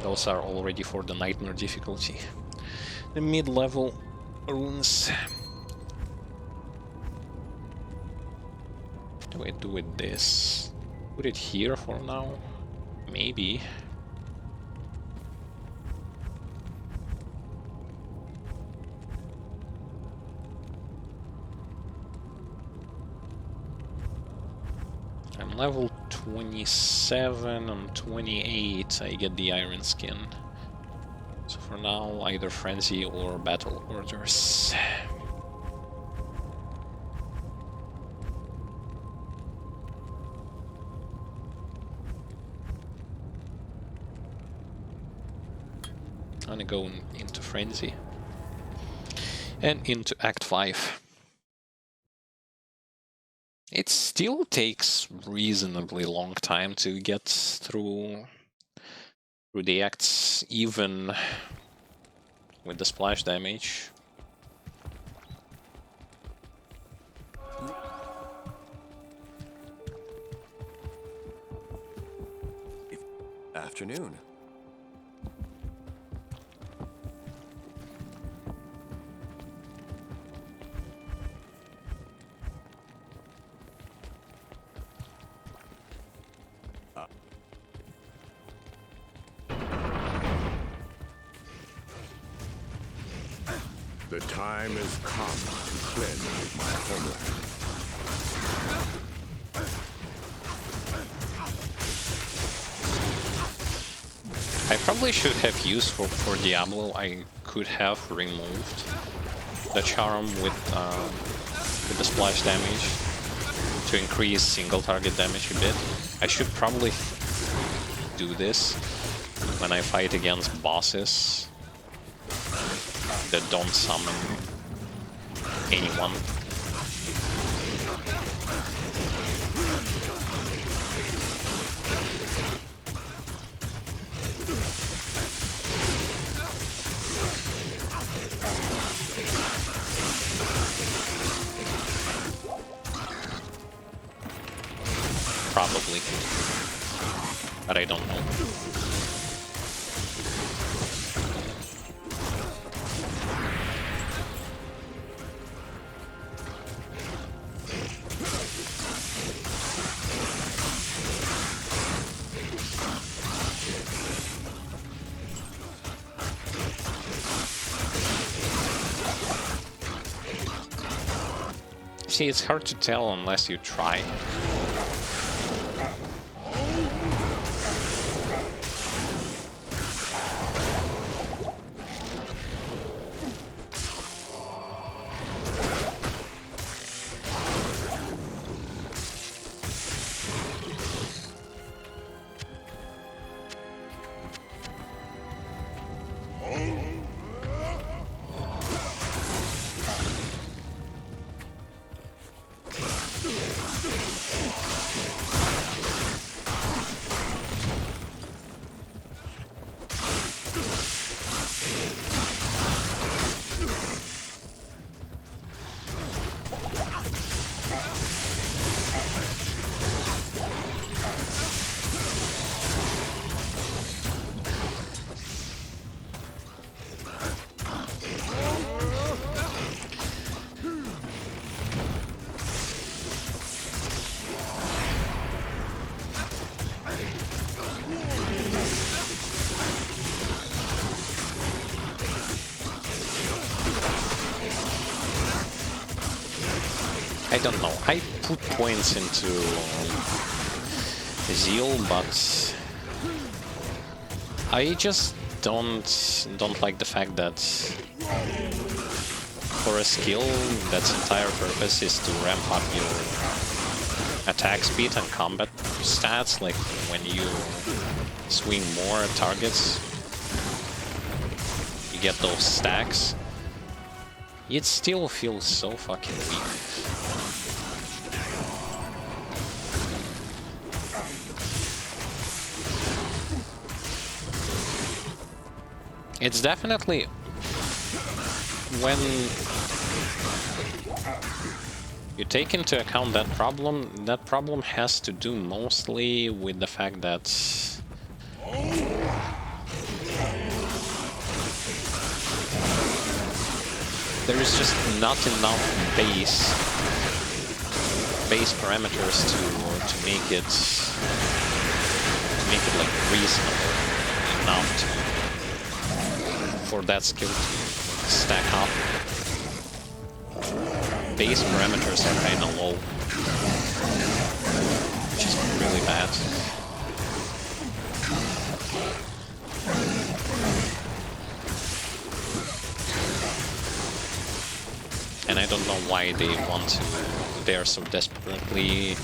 Those are already for the nightmare difficulty. The mid-level runes. What do I do with this? Put it here for now? Maybe. I'm level 27 and 28. I get the iron skin. So for now, either frenzy or battle orders. I'm gonna go into frenzy and into Act 5. It still takes reasonably long time to get through the acts, even with the splash damage. Afternoon. The time has come to cleanse my homeland. I probably should have used for Diablo. I could have removed the charm with the splash damage to increase single target damage a bit. I should probably do this when I fight against bosses that don't summon anyone. Probably, but I don't know. See, it's hard to tell unless you try. I don't know. I put points into Zeal, but I just don't like the fact that for a skill, that's entire purpose is to ramp up your attack speed and combat stats. Like when you swing more at targets, you get those stacks. It still feels so fucking weak. It's definitely when you take into account that problem has to do mostly with the fact that there is just not enough base parameters to make it like reasonable enough for that skill to stack up. Base parameters are kinda low, which is really bad. And I don't know why they are so desperately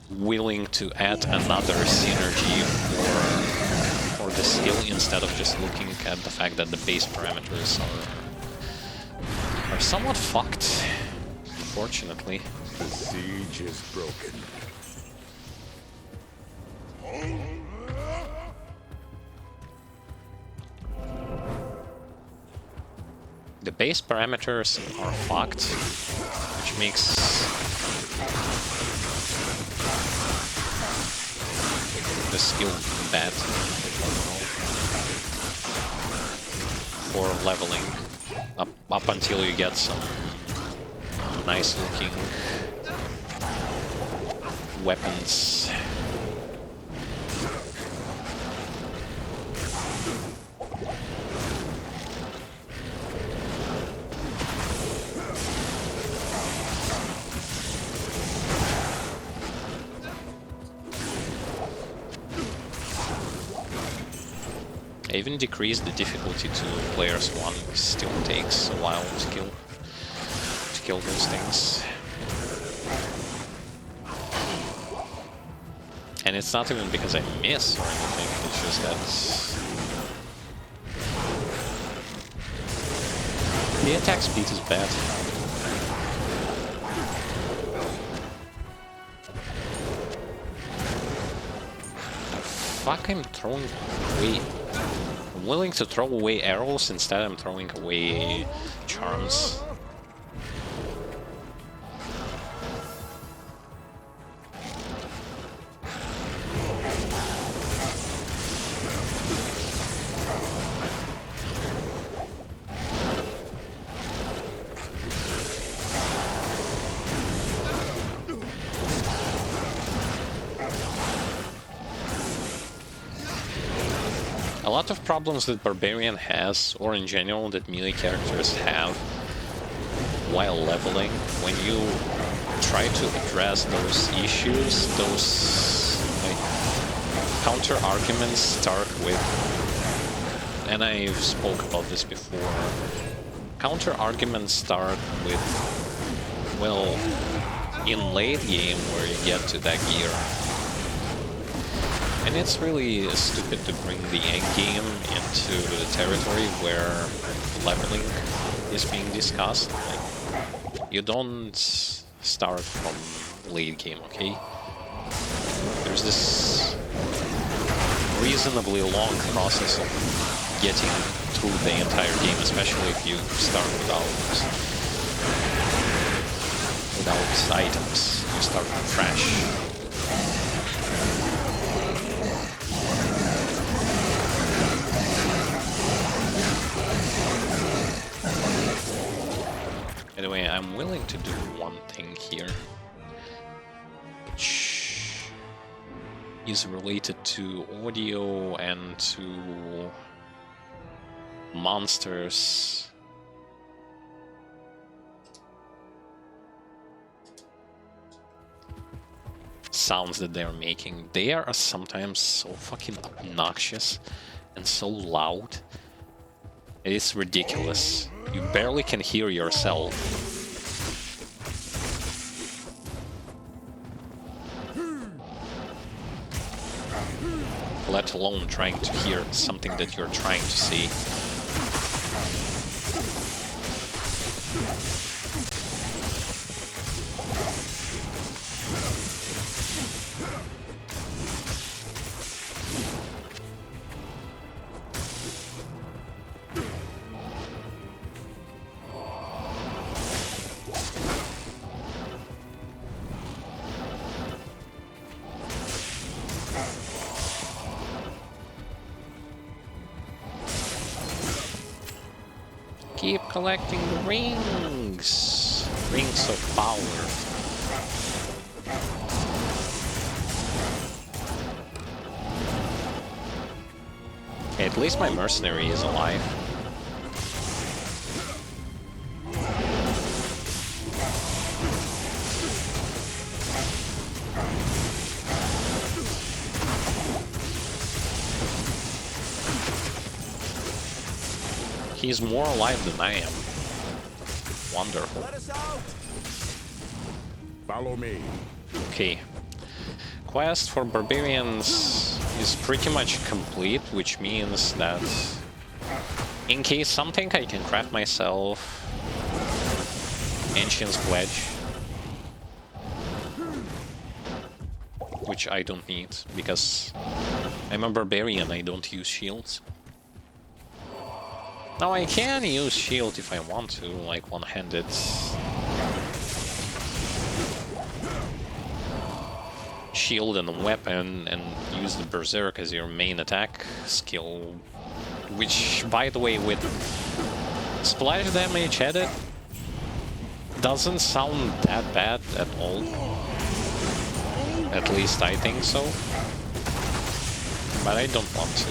willing to add another synergy for the skill instead of just looking at the fact that the base parameters are somewhat fucked, unfortunately. The siege is broken. The base parameters are fucked, which makes the skill bad for leveling up until you get some nice looking weapons. I even decreased the difficulty to players 1. It still takes a while to kill those things. And it's not even because I miss or anything, it's just that the attack speed is bad. Fuck, I'm throwing away. I'm willing to throw away arrows, instead I'm throwing away charms. A lot of problems that Barbarian has, or in general that melee characters have while leveling, when you try to address those issues, those counter arguments start with, and I've spoke about this before, counter arguments start with, well, in late game where you get to that gear. And it's really stupid to bring the end game into the territory where leveling is being discussed. Like, you don't start from late game, okay? There's this reasonably long process of getting through the entire game, especially if you start without items. You start fresh. Anyway, I'm willing to do one thing here, which is related to audio and to monsters. Sounds that they're making. They are sometimes so fucking obnoxious and so loud. It is ridiculous. You barely can hear yourself. Let alone trying to hear something that you're trying to see. Keep collecting the rings! Rings of power. Okay, at least my mercenary is alive. He's more alive than I am. Wonderful. Follow me. Okay. Quest for Barbarians is pretty much complete, which means that in case something I can craft myself Ancient's Pledge, which I don't need because I'm a Barbarian, I don't use shields. Now I can use shield if I want to, like one-handed. Shield and a weapon, and use the Berserk as your main attack skill. Which, by the way, with splash damage added, doesn't sound that bad at all. At least I think so. But I don't want to.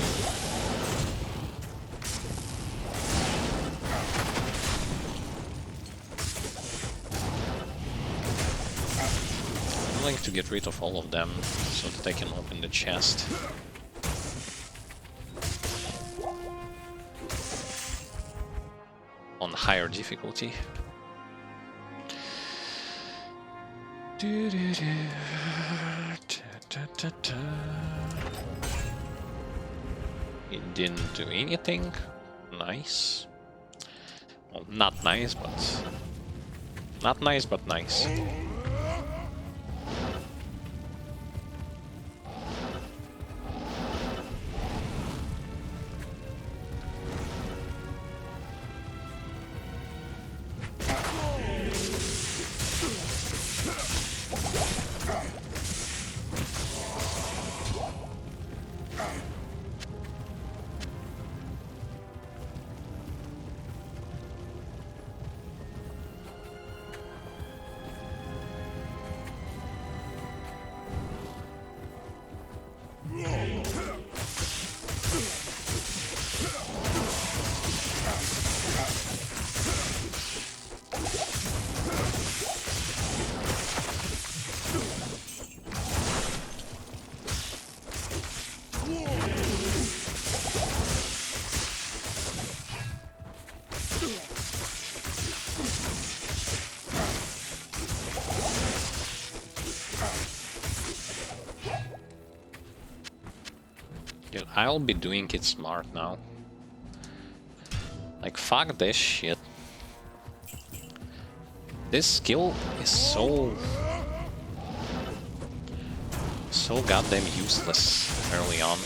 To get rid of all of them so that I can open the chest. on higher difficulty. It didn't do anything. Nice. Well, not nice, but... Not nice, but nice. Dude, I'll be doing it smart now. Like, fuck this shit. This skill is so goddamn useless early on.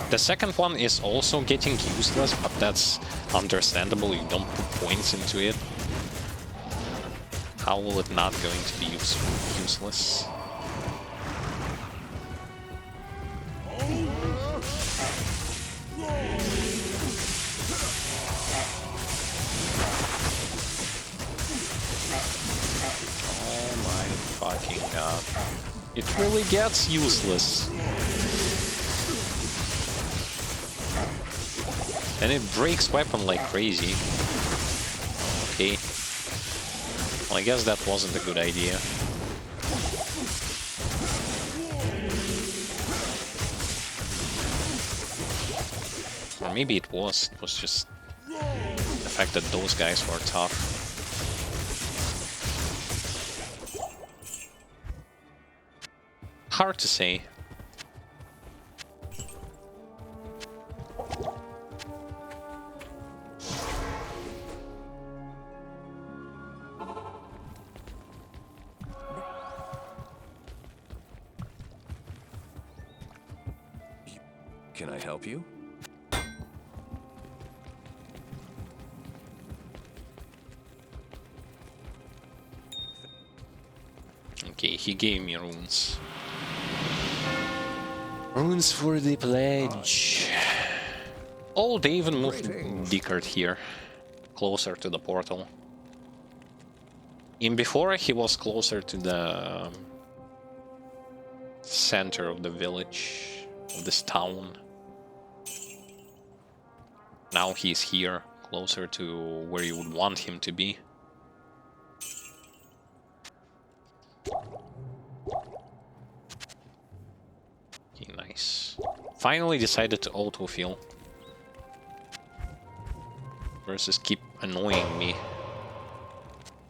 The second one is also getting useless, but that's understandable, you don't put points into it. How will it not going to be useless? Oh my fucking god. It really gets useless. And it breaks weapon like crazy. Okay. Well, I guess that wasn't a good idea. Or maybe it was. It was just the fact that those guys were tough. Hard to say. Can I help you? Okay, he gave me runes. Runes for the pledge. Oh, they even moved Dickard here, closer to the portal. In before, he was closer to the center of the village, of this town. Now he's here, closer to where you would want him to be. Okay, nice. Finally decided to autofill. Versus keep annoying me.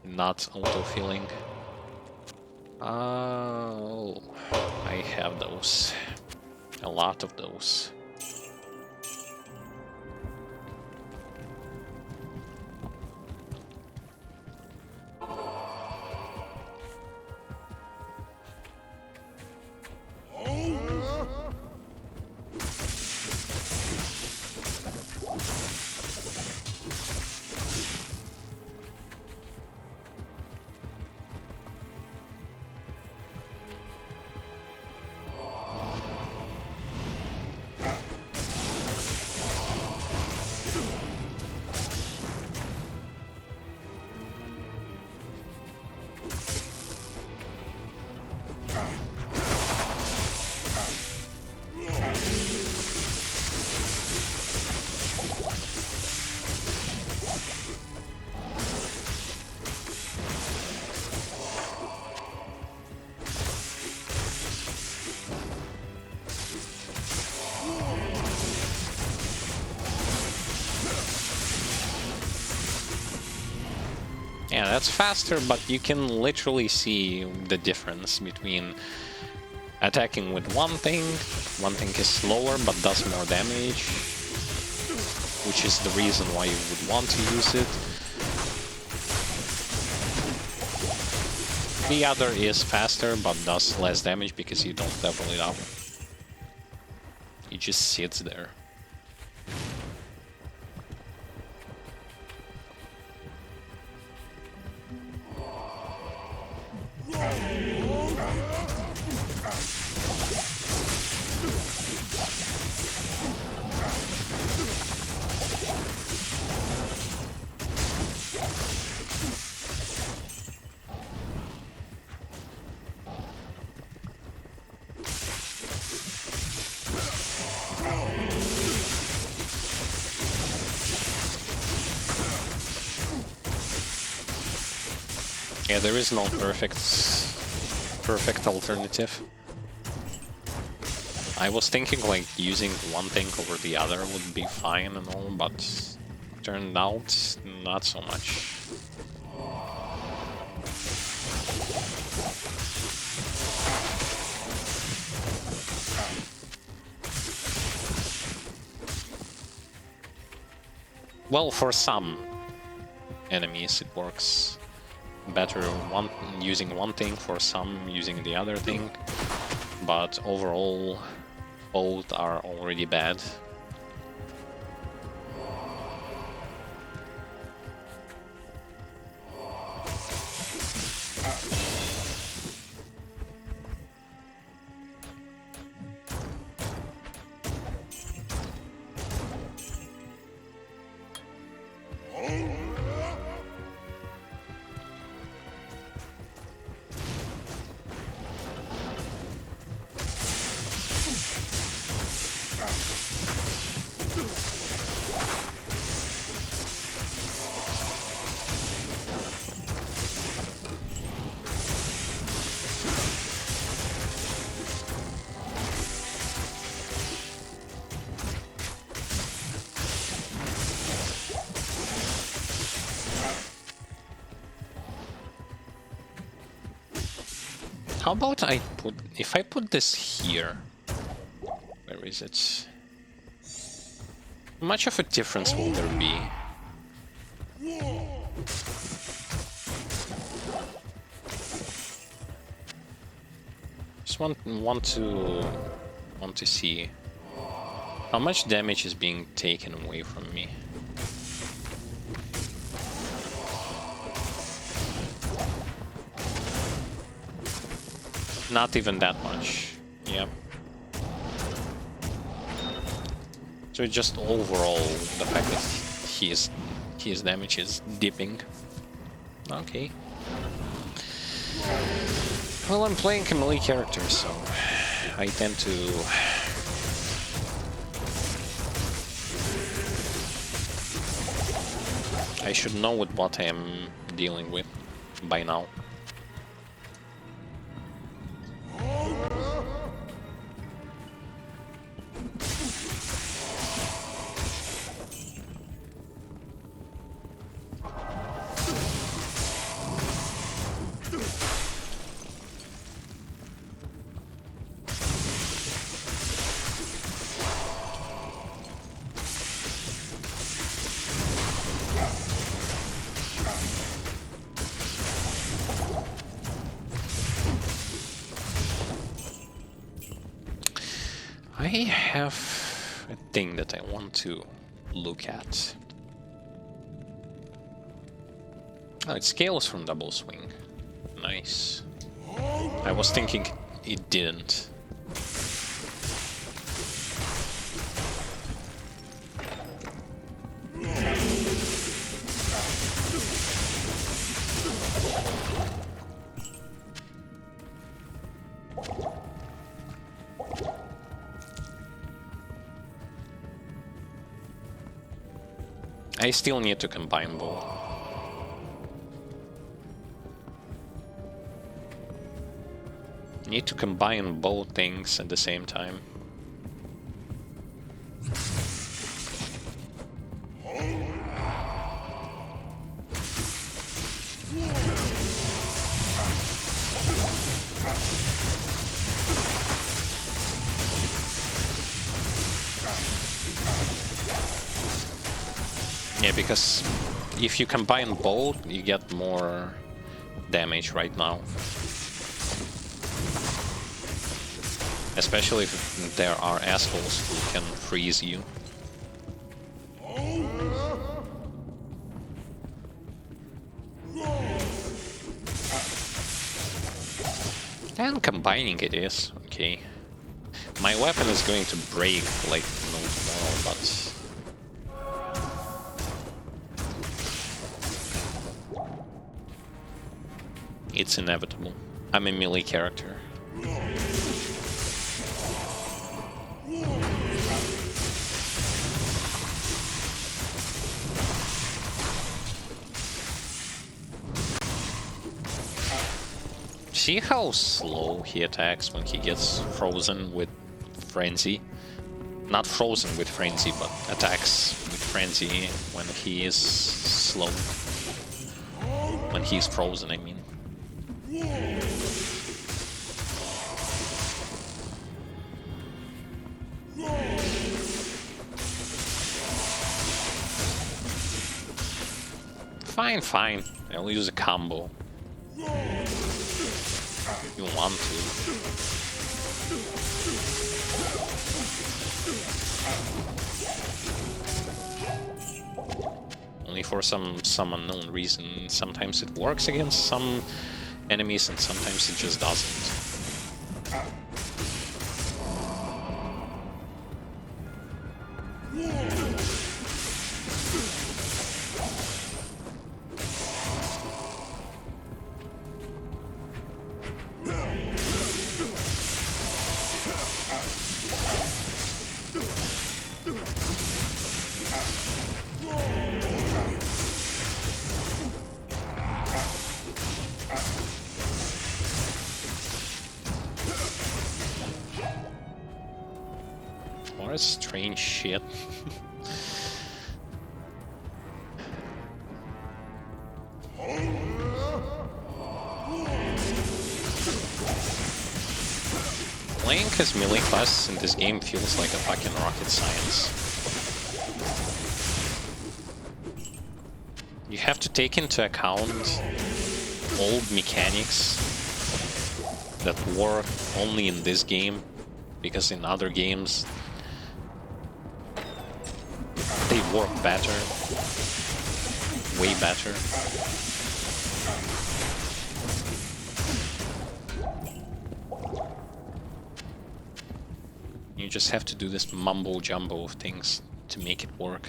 Not autofilling. Oh, I have those. A lot of those. Yeah, that's faster, but you can literally see the difference between attacking with one thing is slower but does more damage, which is the reason why you would want to use it. The other is faster but does less damage because you don't level it up. It just sits there. Yeah, there is no perfect alternative. I was thinking like using one thing over the other would be fine and all, but turned out not so much. Well, for some enemies it works better using one thing, for some using the other thing, but overall both are already bad. How about if I put this here? Where is it? How much of a difference will there be? Just want to see how much damage is being taken away from me. Not even that much. Yep. So just overall, the fact that his damage is dipping. Okay. Well, I'm playing a melee character, so I tend to I should know with what I am dealing with by now. I have a thing that I want to look at. Oh, it scales from double swing. Nice. I was thinking it didn't. I still need to combine both. Need to combine both things at the same time. Yeah, because if you combine both, you get more damage right now. Especially if there are assholes who can freeze you. And combining it is, okay. My weapon is going to break like no tomorrow, but... it's inevitable. I'm a melee character. See how slow he attacks when he gets frozen with frenzy? Not frozen with frenzy, but attacks with frenzy when he is slow. When he's frozen, I mean. Fine, fine. I'll use a combo. You want to. Only for some unknown reason. Sometimes it works against some enemies and sometimes it just doesn't. What a strange shit. Playing as melee class in this game feels like a fucking rocket science. You have to take into account old mechanics that work only in this game, because in other games they work better, way better. You just have to do this mumbo jumbo of things to make it work.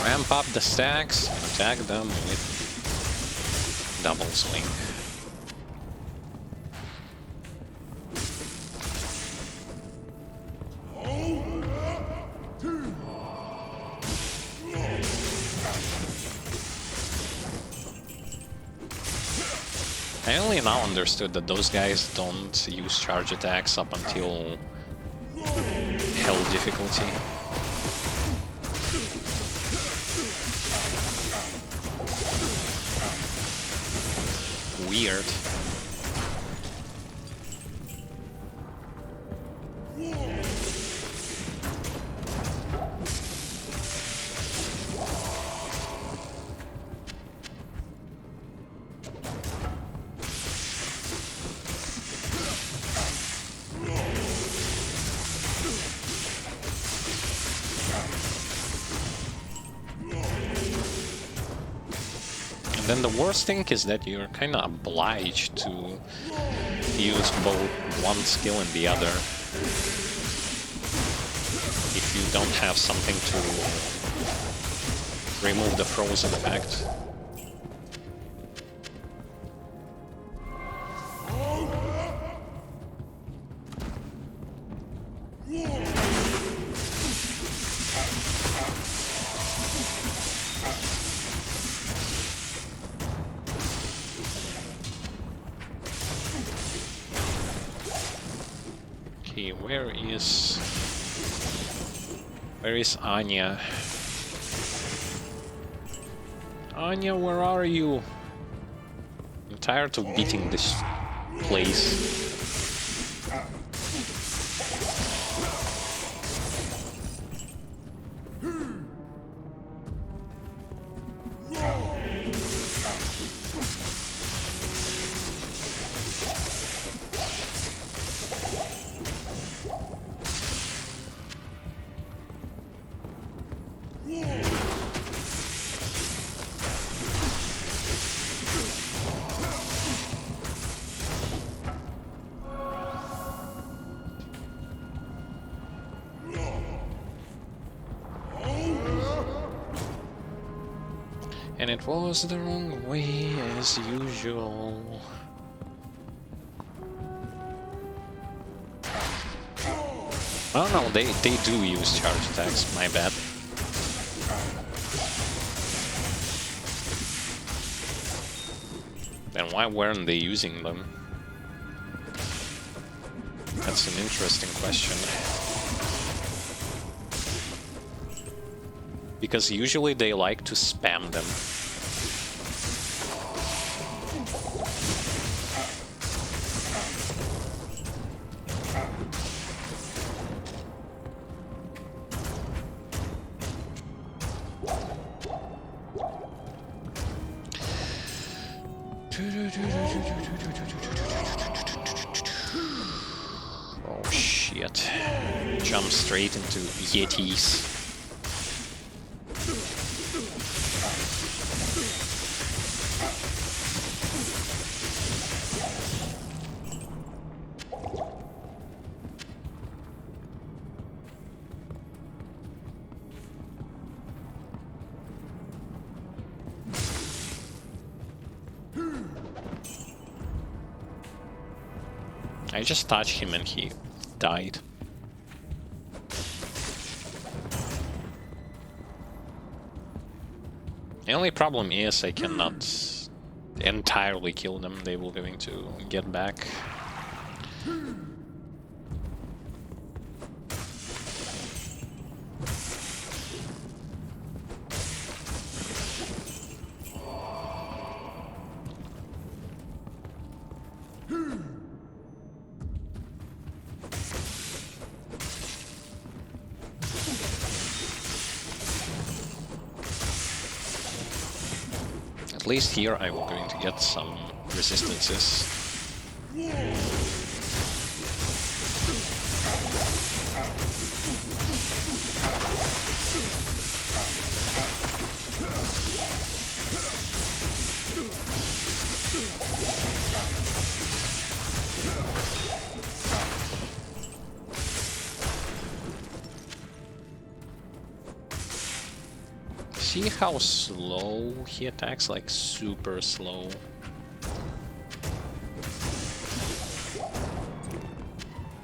Ramp up the stacks, attack them with double swing. I only now understood that those guys don't use charge attacks up until hell difficulty. Weird. Then the worst thing is that you're kind of obliged to use both one skill and the other if you don't have something to remove the frozen effect. Okay, where is Anya? Anya, where are you? I'm tired of beating this place. And it was the wrong way as usual. Oh no, they do use charge attacks, my bad. Then why weren't they using them? That's an interesting question. Because usually they like to spam them. Oh shit. Jump straight into Yetis. I just touched him and he died. The only problem is I cannot entirely kill them. They will going to get back. At least here I'm going to get some resistances. See how slow he attacks? Like super slow.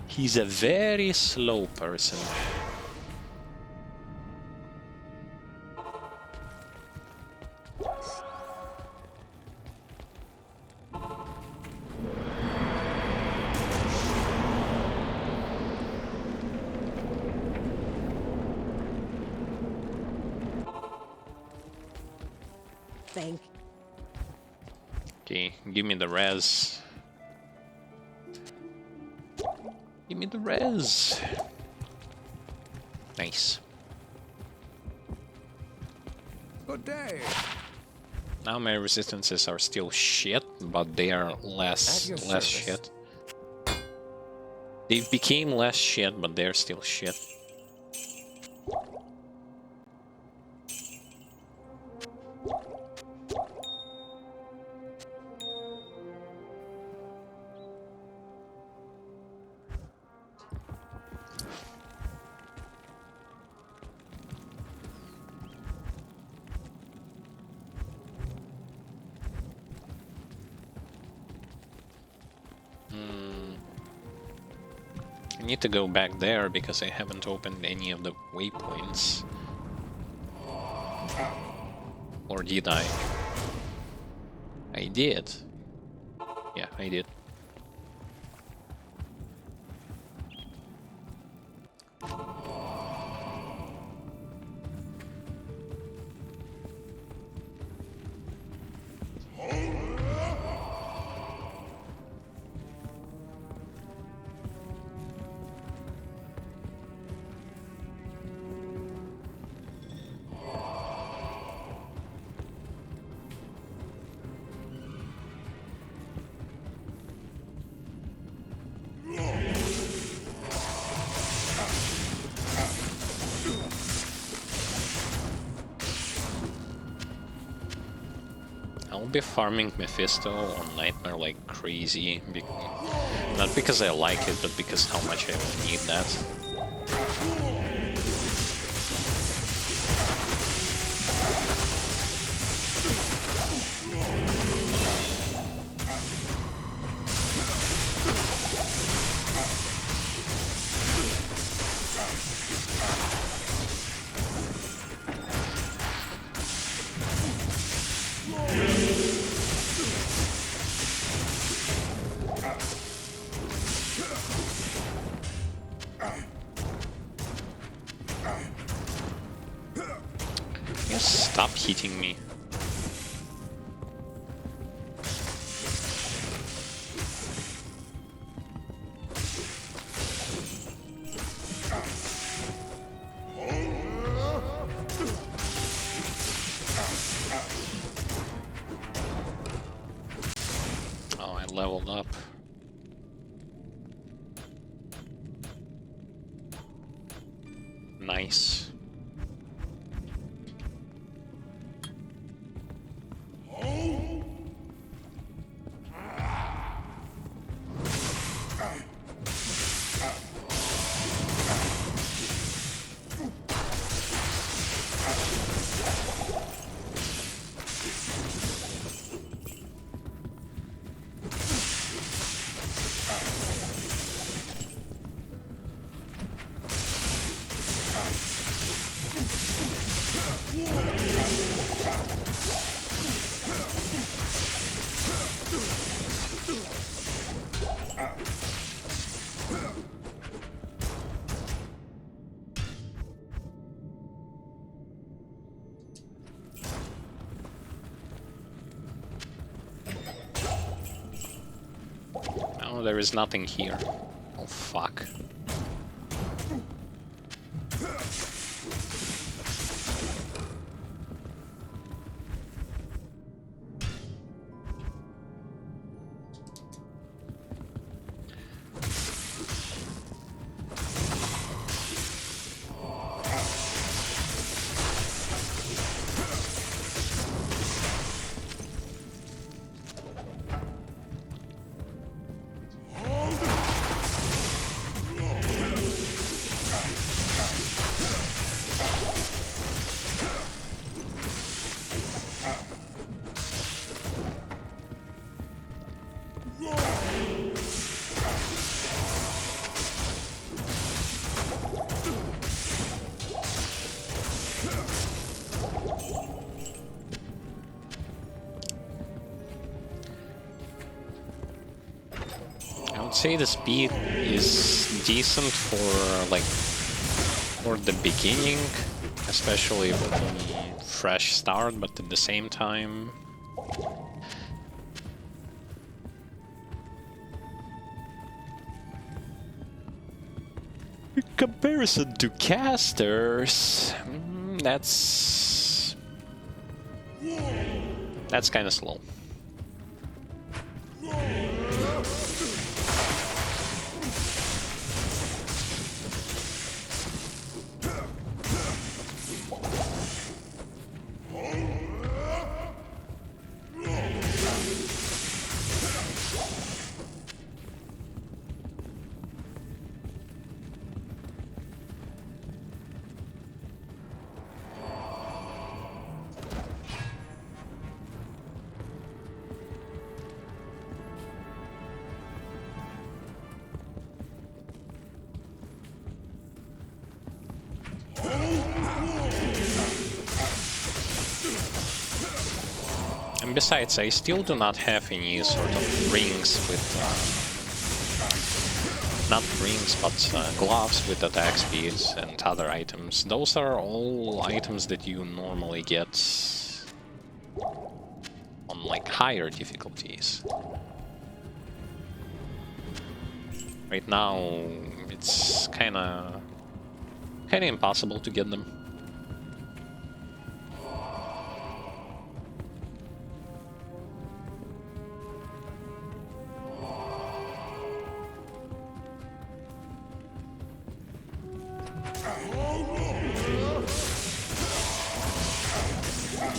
He's a very slow person. Okay, give me the res. Give me the res. Nice. Good day. Now my resistances are still shit, but they are less shit. They became less shit, but they're still shit. I need to go back there because I haven't opened any of the waypoints. Or did I? I did. Yeah, I did. I'll be farming Mephisto on Nightmare like crazy. Not because I like it, but because how much I need that. Stop hitting me. Oh, I leveled up. Nice. Oh, there is nothing here. Oh, fuck. I would say the speed is decent for the beginning, especially with a fresh start, but at the same time in comparison to casters, that's kind of slow. And besides, I still do not have any sort of rings with... not rings, but gloves with attack speeds and other items. Those are all items that you normally get on, like, higher difficulties. Right now, it's kinda impossible to get them.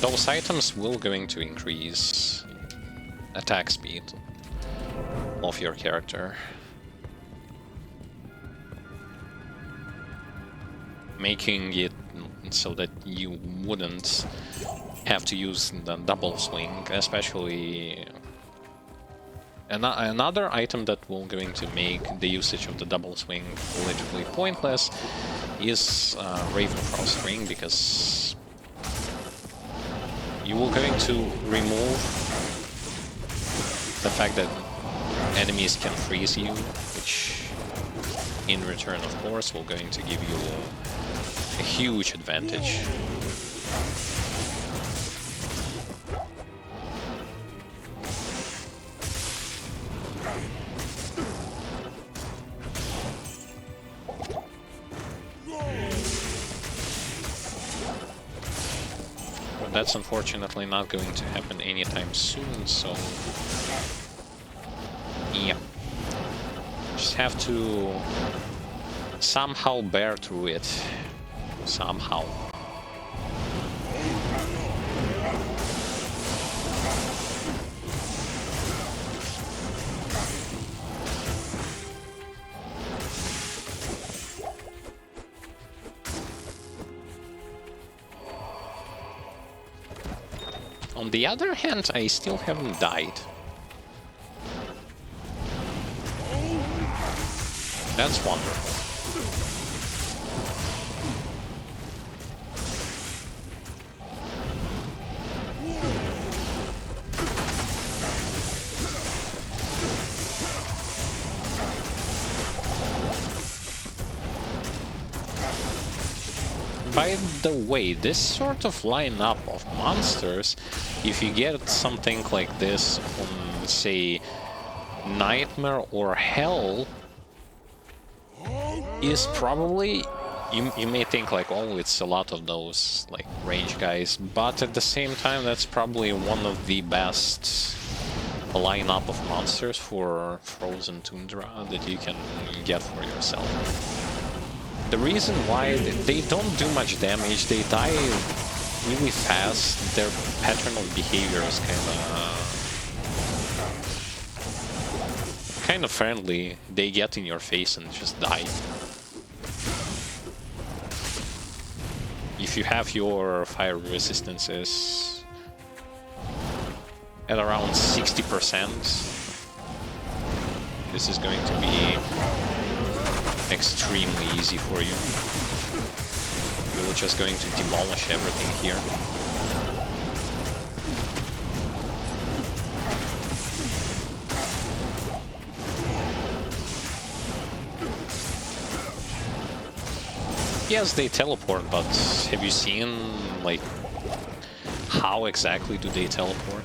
those items will going to increase attack speed of your character, making it so that you wouldn't have to use the double swing, especially. Another item that will going to make the usage of the double swing literally pointless is Ravenfrost Ring, because you will going to remove the fact that enemies can freeze you, which in return, of course, will going to give you a huge advantage. But that's unfortunately not going to happen anytime soon, so yeah. Just have to somehow bear through it. Somehow. On the other hand, I still haven't died. That's wonderful. By the way, this sort of lineup of monsters, if you get something like this on, say, Nightmare or Hell, is probably, you may think like, oh, it's a lot of those like range guys, but at the same time that's probably one of the best lineup of monsters for Frozen Tundra that you can get for yourself. The reason why they don't do much damage, they die really fast, their pattern of behavior is kind of friendly. They get in your face and just die. If you have your fire resistances at around 60%, this is going to be extremely easy for you. You're just going to demolish everything here. Yes, they teleport, but have you seen, like, how exactly do they teleport?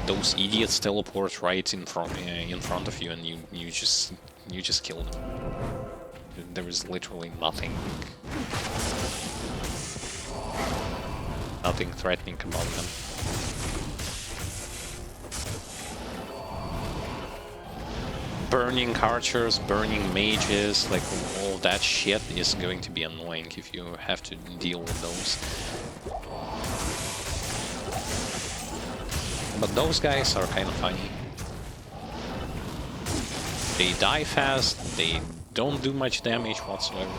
Those idiots teleport right in front of you, and you just kill them. There is literally nothing threatening about them. Burning archers, burning mages, like all that shit is going to be annoying if you have to deal with those. But those guys are kind of funny. They die fast, they don't do much damage whatsoever.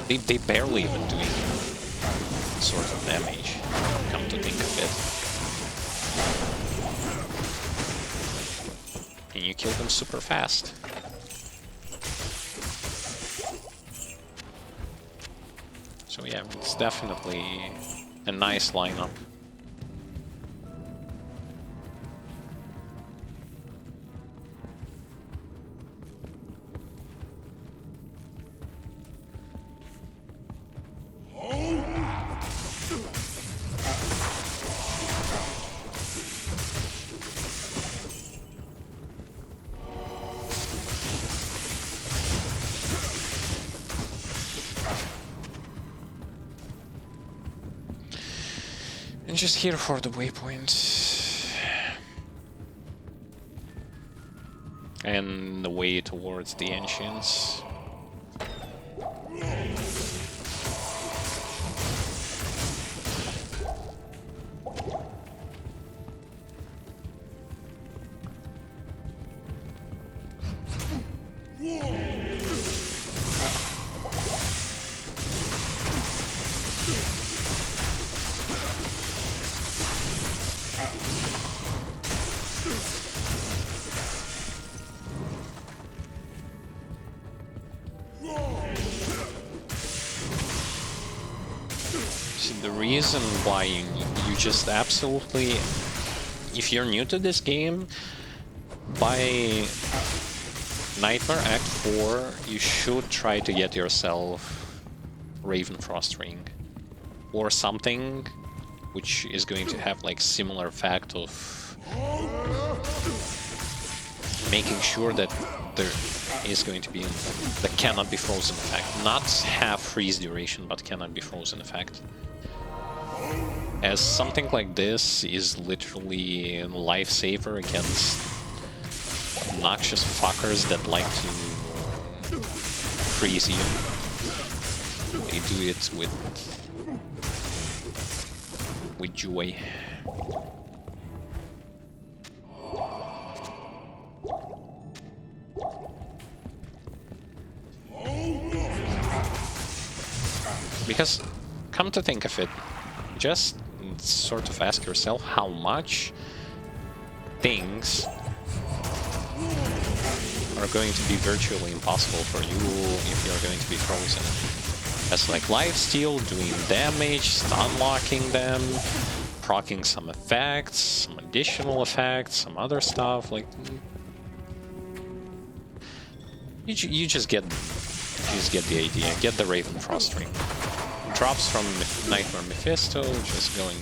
They barely even do any sort of damage, come to think of it. And you kill them super fast. So yeah, it's definitely a nice lineup. Just here for the waypoint and the way towards the ancients. reason why you just absolutely, if you're new to this game, by Nightmare Act 4, you should try to get yourself Ravenfrost Ring or something which is going to have like similar effect of making sure that there is going to be the cannot be frozen effect, not half freeze duration, but cannot be frozen effect. As something like this is literally a lifesaver against obnoxious fuckers that like to freeze you. They do it with joy. Because, come to think of it, just sort of ask yourself how much things are going to be virtually impossible for you if you're going to be frozen. That's like lifesteal, doing damage, stun locking them, proccing some effects, some additional effects, some other stuff. Like you just get the idea. Get the Ravenfrost Ring. Drops from Nightmare Mephisto. Just go and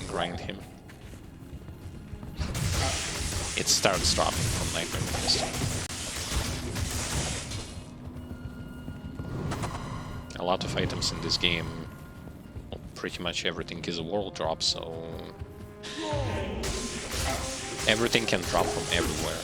grind him. It starts dropping from Nightmare Mephisto. A lot of items in this game, well, pretty much everything is a world drop, so everything can drop from everywhere.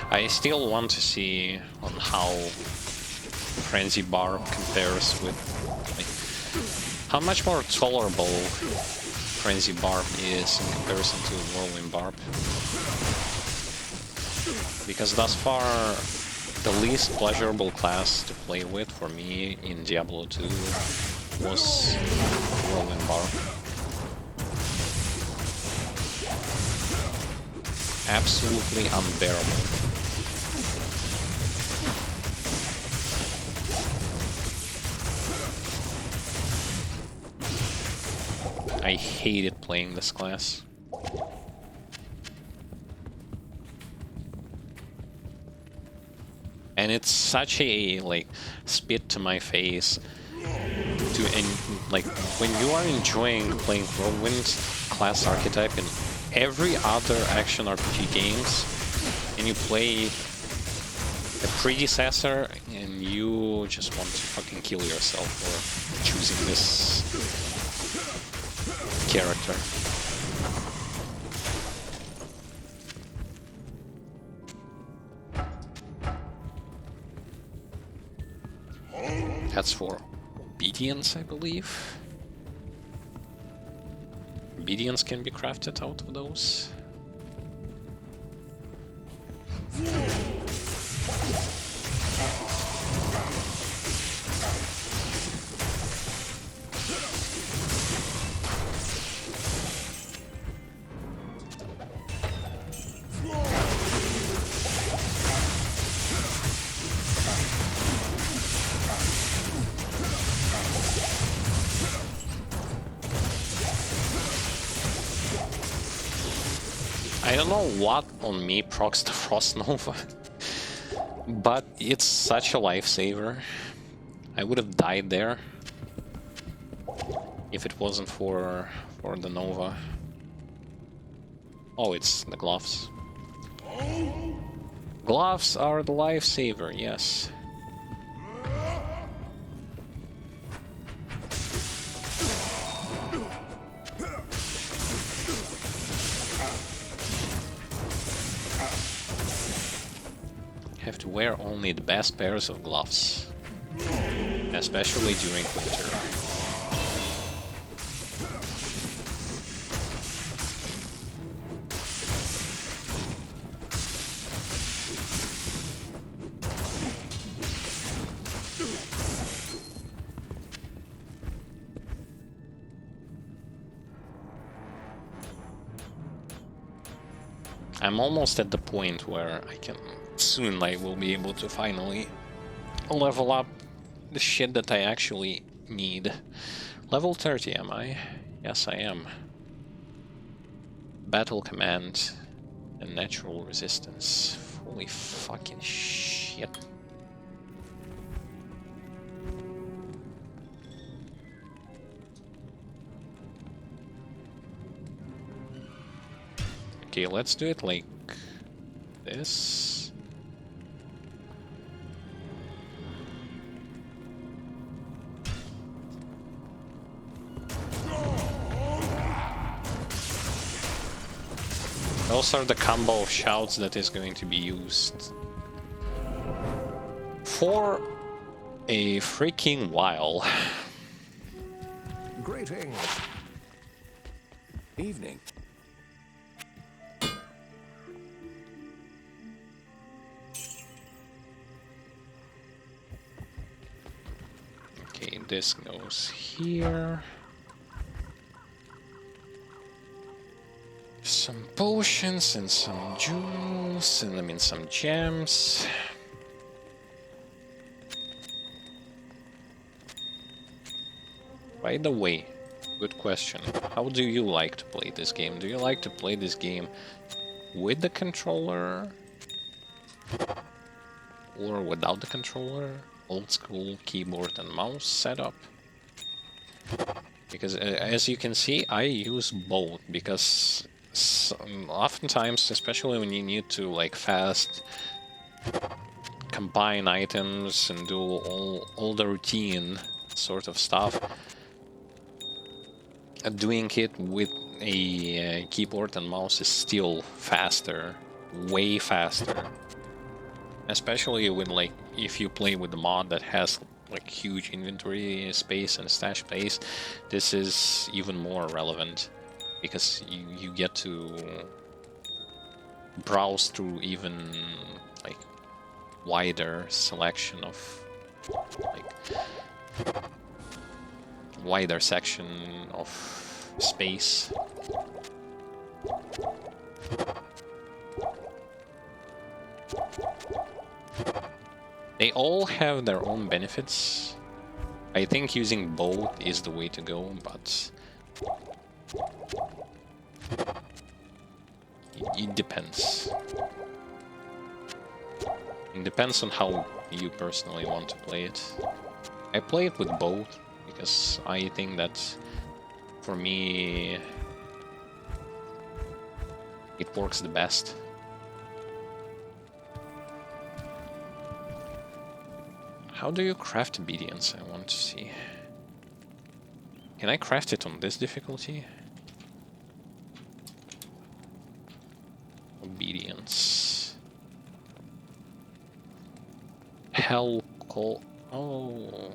I still want to see on how Frenzy Barb compares with, like, how much more tolerable Frenzy Barb is in comparison to Whirlwind Barb. Because thus far, the least pleasurable class to play with for me in Diablo 2 was Whirlwind Barb. Absolutely unbearable. I hated playing this class. And it's such a, like, spit to my face like, when you are enjoying playing Whirlwind class archetype in every other action RPG games, and you play a predecessor and you just want to fucking kill yourself for choosing this character. That's for obedience, I believe. Obedience can be crafted out of those. I don't know what on me procs the Frost Nova, but it's such a lifesaver. I would have died there if it wasn't for the Nova. Oh, it's the gloves. Gloves are the lifesaver, yes. Have to wear only the best pairs of gloves, especially during winter. I'm almost at the point where I can soon I will be able to finally level up the shit that I actually need. Level 30, am I? Yes, I am. Battle command and natural resistance. Holy fucking shit. Okay, let's do it like this. Those are the combo of shouts that is going to be used for a freaking while. Greetings. Evening. Okay, this goes here. Some potions and some juice, and I mean some gems. By the way, good question. How do you like to play this game? Do you like to play this game with the controller? Or without the controller? Old school keyboard and mouse setup? Because as you can see, I use both, because oftentimes, especially when you need to like fast combine items and do all the routine sort of stuff, doing it with a keyboard and mouse is still faster, way faster. Especially with like if you play with the mod that has like huge inventory space and stash space, this is even more relevant because you get to browse through even like wider selection of like wider section of space. They all have their own benefits. I think using both is the way to go, but it depends. It depends on how you personally want to play it. I play it with both because I think that for me it works the best. How do you craft obedience? I want to see. Can I craft it on this difficulty? Obedience. Hell call. Oh.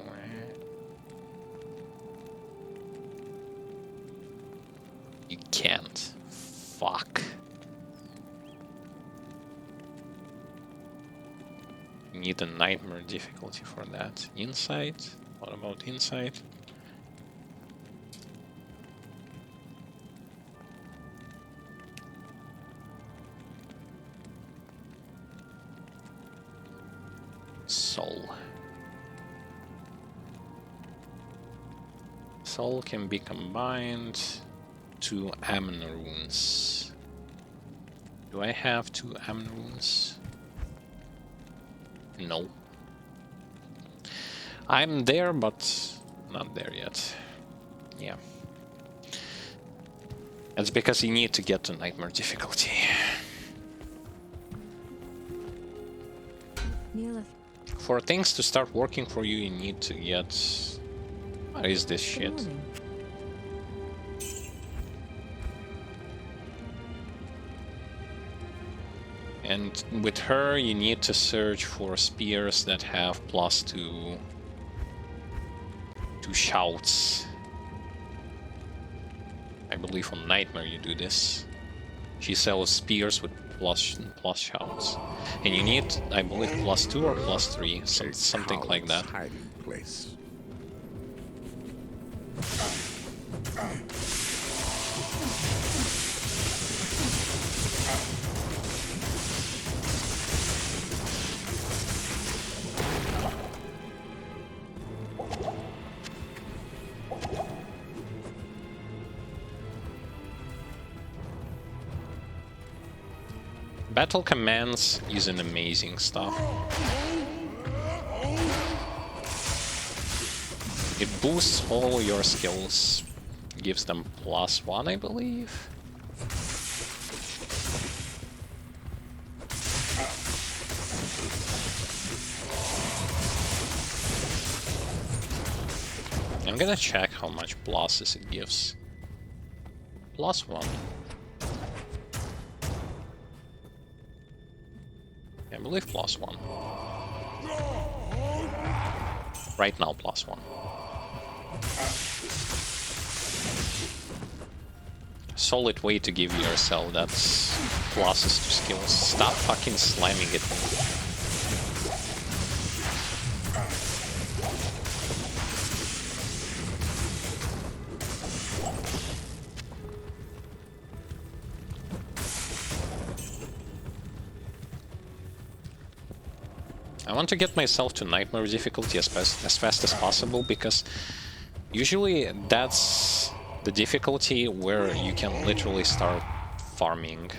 You can't. Fuck. Need a nightmare difficulty for that. Insight? What about insight? Soul. Soul can be combined to Ammon runes. Do I have 2 Ammon runes? No. I'm there, but not there yet. Yeah. That's because you need to get to nightmare difficulty. For things to start working for you, you need to get... What is this Good shit? morning. And with her, you need to search for spears that have +2 to shouts. I believe on Nightmare you do this. She sells spears with plus shouts. And you need, I believe, +2 or +3, something like that. Hiding place. Battle commands is an amazing stuff. It boosts all your skills, gives them +1, I believe. I'm gonna check how much pluses it gives. +1. I believe +1. Right now, +1. Solid way to give yourself that pluses to skills. Stop fucking slamming it. I want to get myself to Nightmare difficulty as fast as possible, because usually that's the difficulty where you can literally start farming.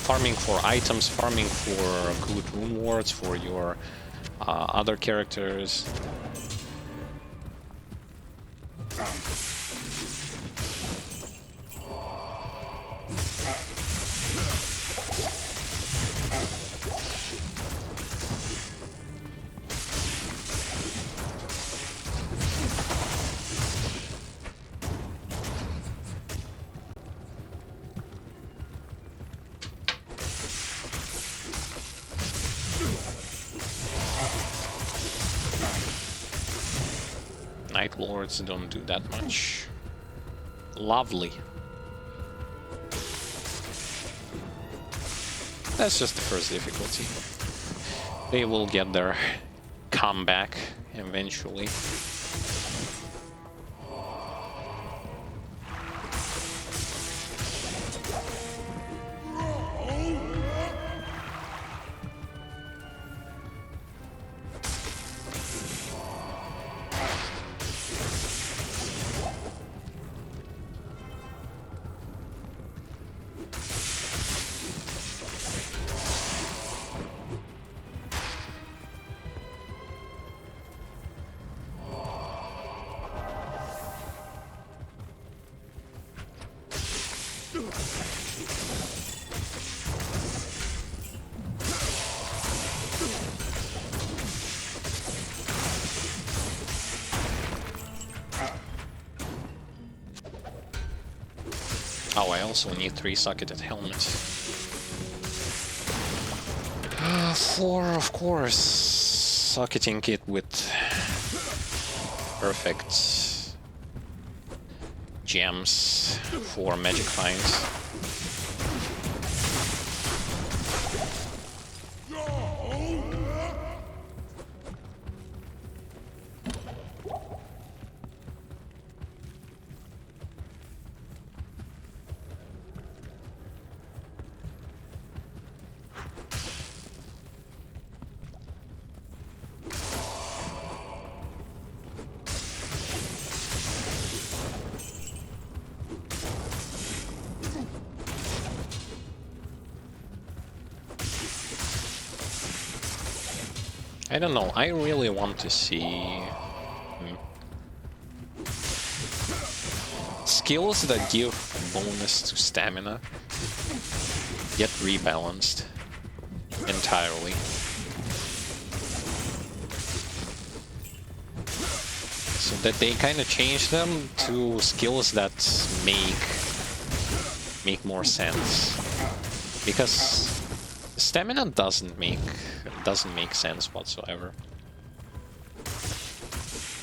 Farming for items, farming for good rune wards, for your other characters. Night Lords don't do that much. Lovely. That's just the first difficulty. They will get their comeback eventually. Oh, I also need 3 socketed helmets. 4, of course. Socketing it with perfect gems for magic finds. I don't know, I really want to see skills that give bonus to stamina get rebalanced. entirely. So that they kind of change them to skills that make more sense. Because stamina doesn't make sense whatsoever.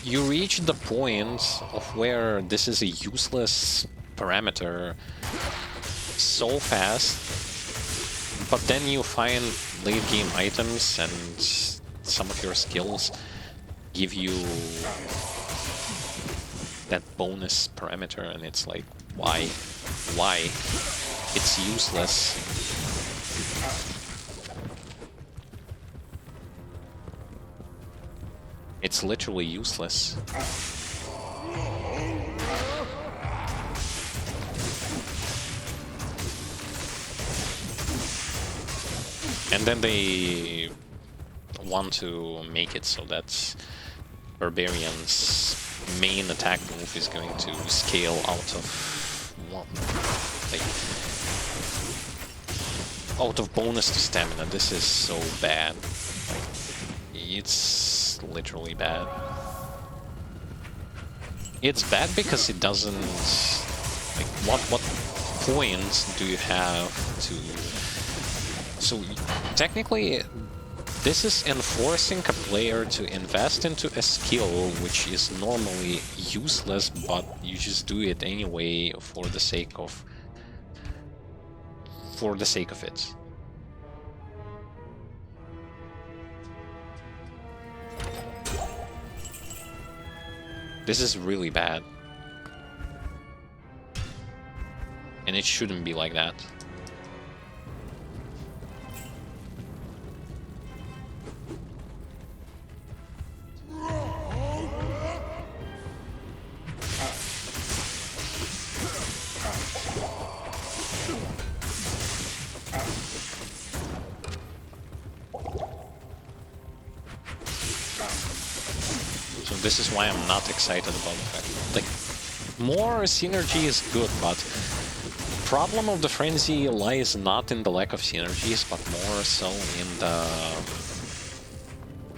You reach the point of where this is a useless parameter so fast, but then you find late game items and some of your skills give you that bonus parameter, and it's like, why? Why? It's useless. It's literally useless. And then they want to make it so that Barbarian's main attack move is going to scale out of out of bonus to stamina. This is so bad. It's literally bad. It's bad because it doesn't, what points do you have to, so technically this is enforcing a player to invest into a skill which is normally useless, but you just do it anyway for the sake of it. This is really bad. And it shouldn't be like that. This is why I'm not excited about the fact. Like, more synergy is good, but problem of the frenzy lies not in the lack of synergies, but more so in the,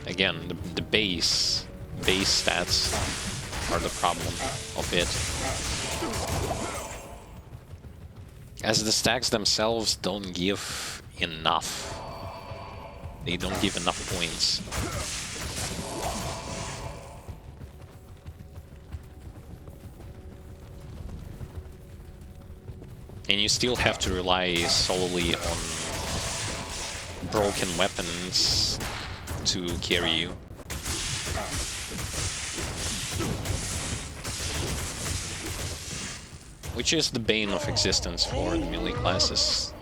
again, the base stats are the problem of it. As the stacks themselves don't give enough. They don't give enough points. And you still have to rely solely on broken weapons to carry you. Which is the bane of existence for the melee classes.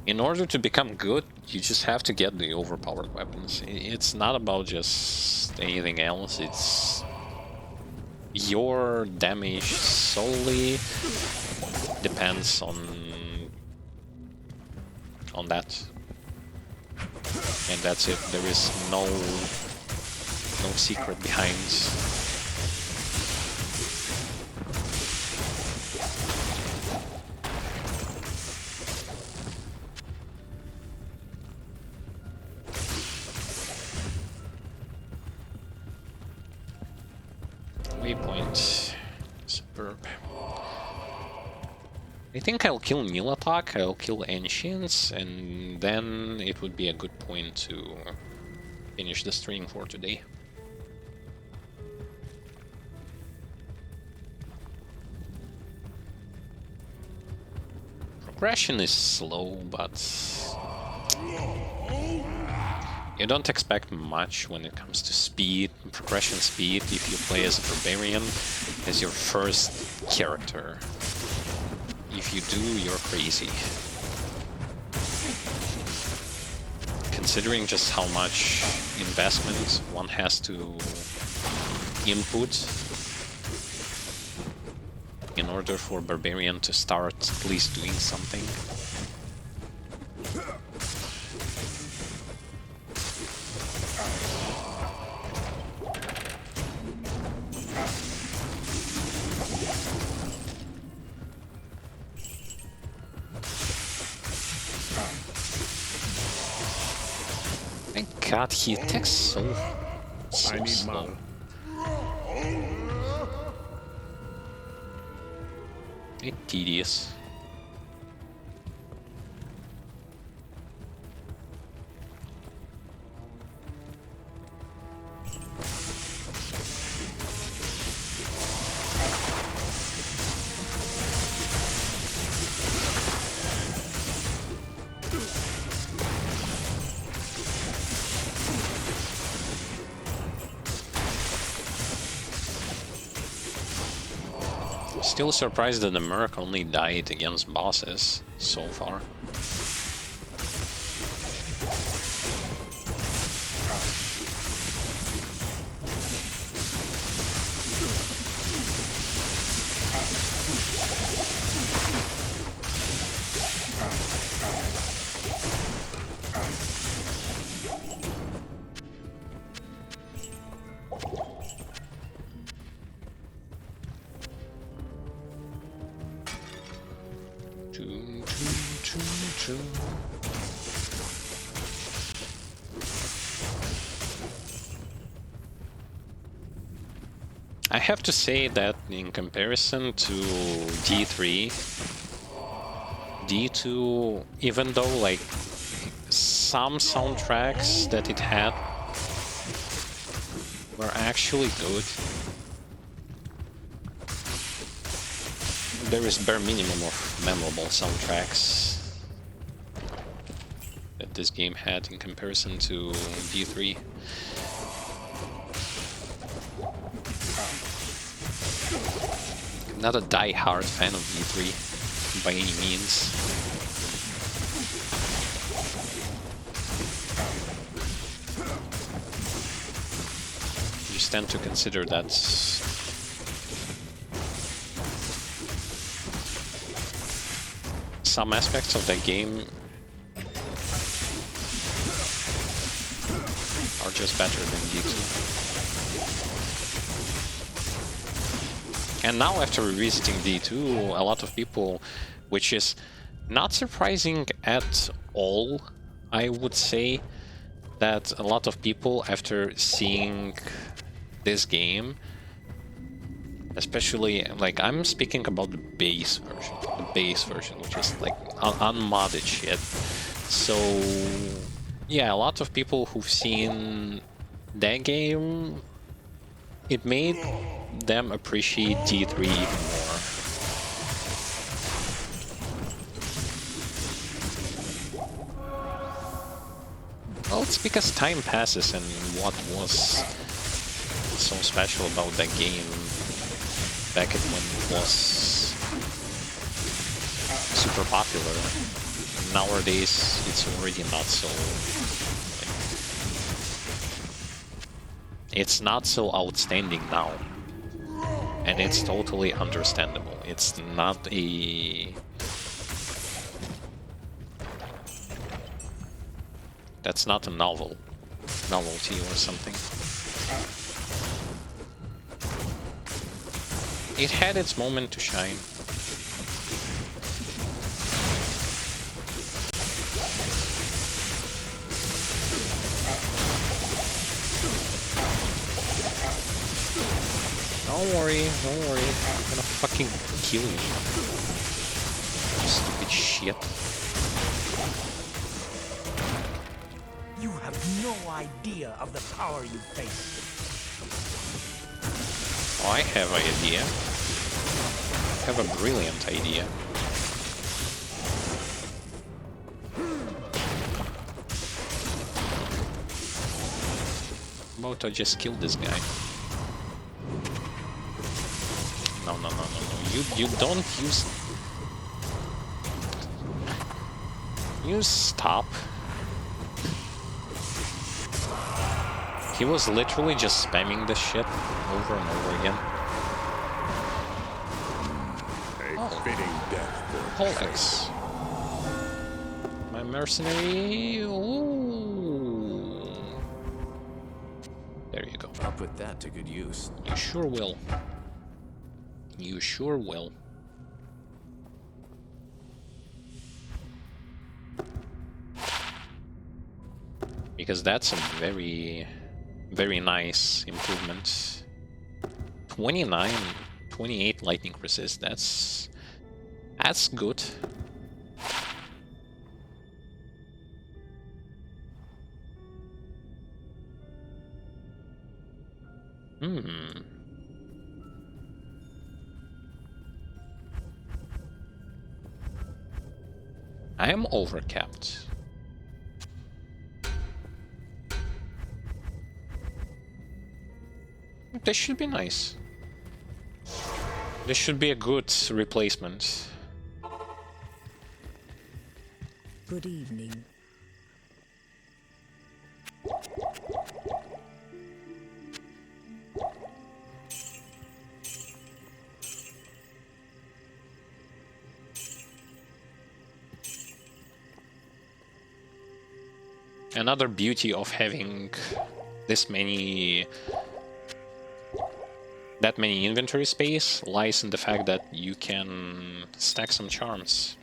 In order to become good, you just have to get the overpowered weapons. It's not about just anything else, it's your damage solely depends on that, and that's it. There is no secret behind. Waypoint. Superb. I think I'll kill Nilatak, I'll kill Ancients, and then it would be a good point to finish the stream for today. Progression is slow, but you don't expect much when it comes to speed, progression speed, if you play as a Barbarian, as your first character. If you do, you're crazy. Considering just how much investment one has to input in order for Barbarian to start at least doing something. God, he attacks so I need slow. mana. It's tedious. Still surprised that the Merc only died against bosses so far. I have to say that in comparison to D3, D2, even though like some soundtracks that it had were actually good, there is bare minimum of memorable soundtracks that this game had in comparison to D3. Not a die-hard fan of D3 by any means. You just tend to consider that some aspects of that game are just better than D2. And now after revisiting D2, a lot of people, which is not surprising at all, I would say, that a lot of people after seeing this game, especially, like, I'm speaking about the base version, which is like unmodded shit. So yeah, a lot of people who've seen that game, it made them appreciate D3 even more. Well, it's because time passes, and what was so special about that game back when it was super popular, nowadays it's already not so... It's not so outstanding now. And it's totally understandable. It's not a... That's not a novelty or something. It had its moment to shine. Don't worry, I'm gonna fucking kill you. Stupid shit. You have no idea of the power you face. Oh, I have an idea. I have a brilliant idea. How about I just kill this guy? No. You don't use... You stop. He was literally just spamming this shit over and over again. A fitting death for Polex. My mercenary... Ooh. There you go. I'll put that to good use. You sure will. You sure will. because that's a very, very nice improvement. 29, 28 lightning resist, that's good. I am overcapped. This should be nice. This should be a good replacement. Good evening. Another beauty of having that many inventory space lies in the fact that you can stack some charms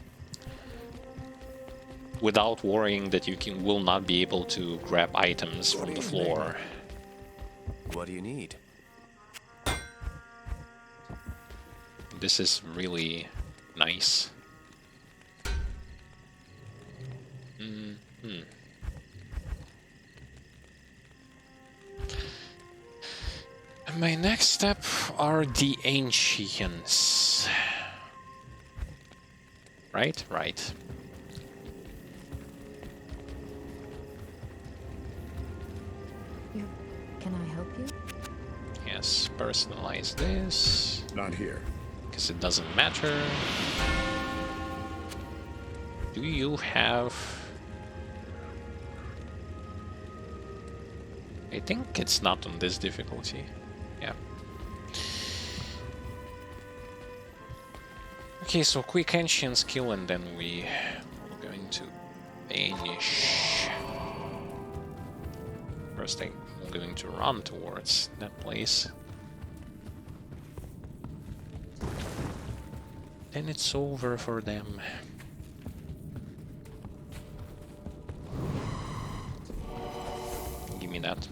without worrying that you will not be able to grab items from the floor. What do you need? This is really nice. My next step are the ancients. Right? Right. Can I help you? Yes, personalize this. Not here. Because it doesn't matter. Do you have... I think it's not on this difficulty. Yeah. Okay, so quick ancient skill and then we are going to banish. First I'm going to run towards that place. Then it's over for them. Give me that.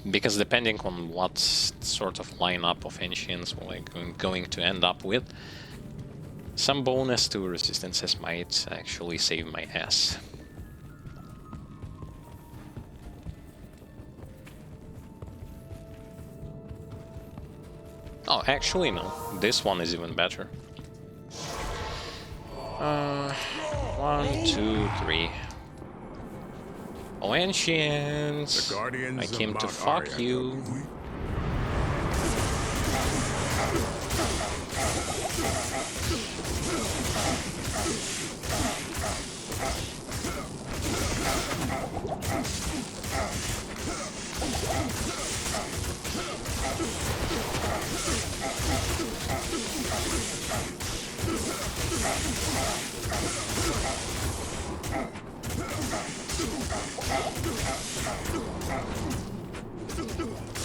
Because depending on what sort of lineup of ancients we're going to end up with, some bonus to resistances might actually save my ass. Oh, actually no. This one is even better. 1, 2, 3. Oh, ancients! The guardians I came of to Mount fuck Arya. you.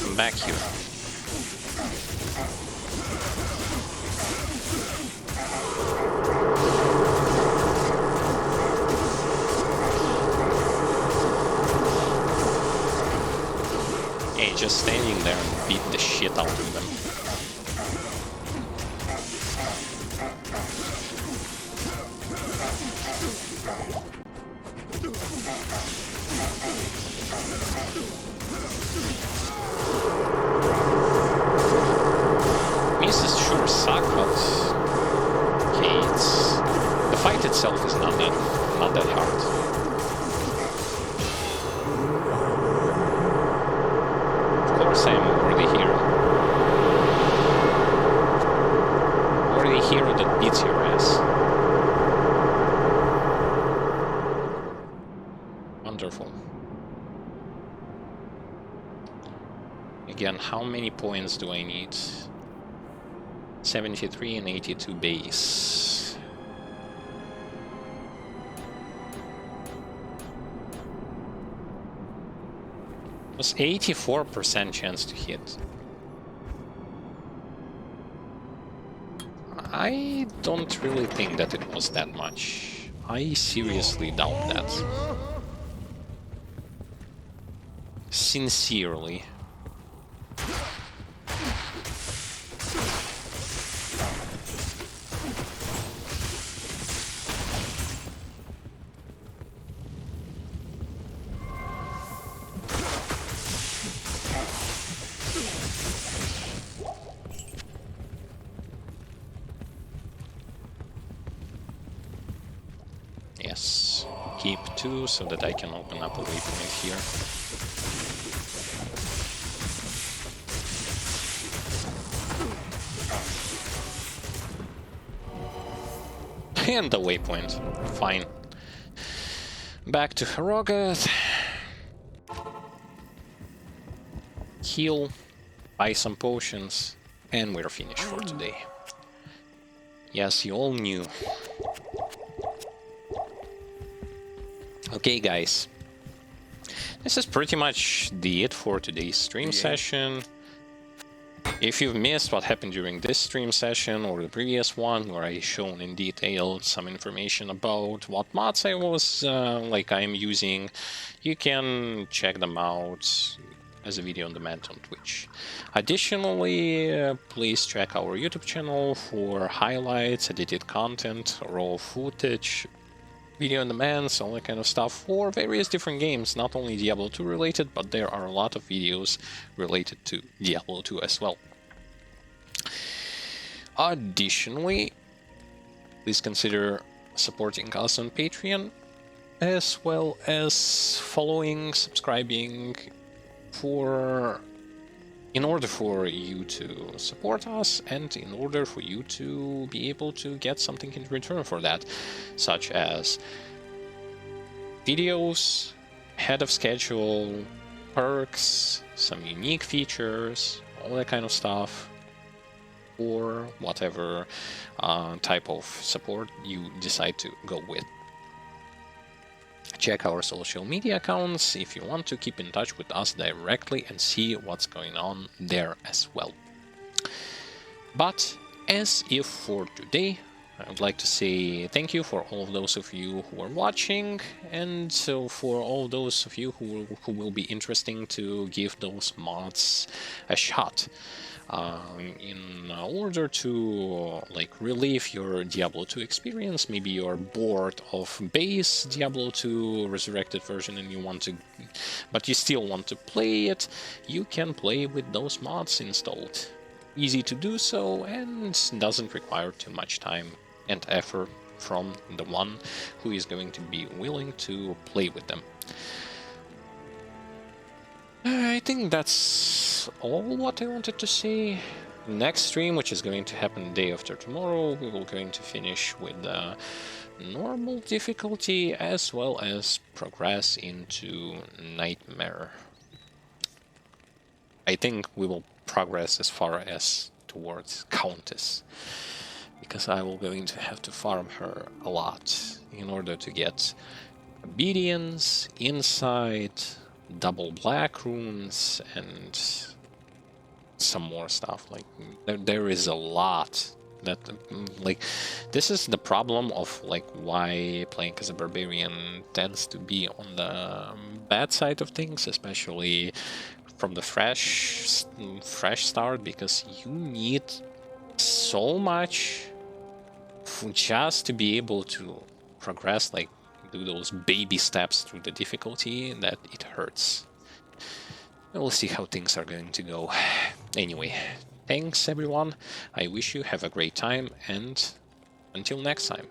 Come back here. Hey, just standing there and beat the shit out of them. Misses sure suck, but okay, the fight itself is not that hard. Of course, I'm already hero. Already hero that beats your ass. Wonderful. Again, how many points do I need? 73 and 82 base. It was 84% chance to hit. I don't really think that it was that much. I seriously doubt that. Sincerely. Yes, keep 2 so that I can open up a waypoint here. And the waypoint. Fine. Back to Harogath. Heal, buy some potions, and we're finished for today. Yes, you all knew. Okay, guys. This is pretty much it for today's stream session. If you've missed what happened during this stream session or the previous one, where I shown in detail some information about what mods I was I'm using, you can check them out as a video on demand on Twitch. Additionally, please check our YouTube channel for highlights, edited content, raw footage, video on demand, all that kind of stuff for various different games, not only Diablo 2 related, but there are a lot of videos related to Diablo 2 as well. Additionally, please consider supporting us on Patreon, as well as following, subscribing, in order for you to support us and in order for you to be able to get something in return for that, such as videos, ahead of schedule, perks, some unique features, all that kind of stuff, or whatever type of support you decide to go with. Check our social media accounts if you want to keep in touch with us directly and see what's going on there as well. But as if for today, I would like to say thank you for all of those of you who are watching, and so for all those of you who will be interesting to give those mods a shot. In order to relive your Diablo 2 experience, maybe you're bored of base Diablo 2 resurrected version and but you still want to play it, you can play with those mods installed. Easy to do so and doesn't require too much time and effort from the one who is going to be willing to play with them. I think that's all what I wanted to say. Next stream, which is going to happen the day after tomorrow, we will going to finish with the normal difficulty as well as progress into Nightmare. I think we will progress as far as towards Countess, because I will going to have to farm her a lot in order to get obedience, insight, double black runes, and some more stuff. There is a lot that this is the problem of why playing as a barbarian tends to be on the bad side of things, especially from the fresh start, because you need so much just to be able to progress, do those baby steps through the difficulty, that it hurts. We'll see how things are going to go. Anyway, thanks everyone. I wish you have a great time, and until next time.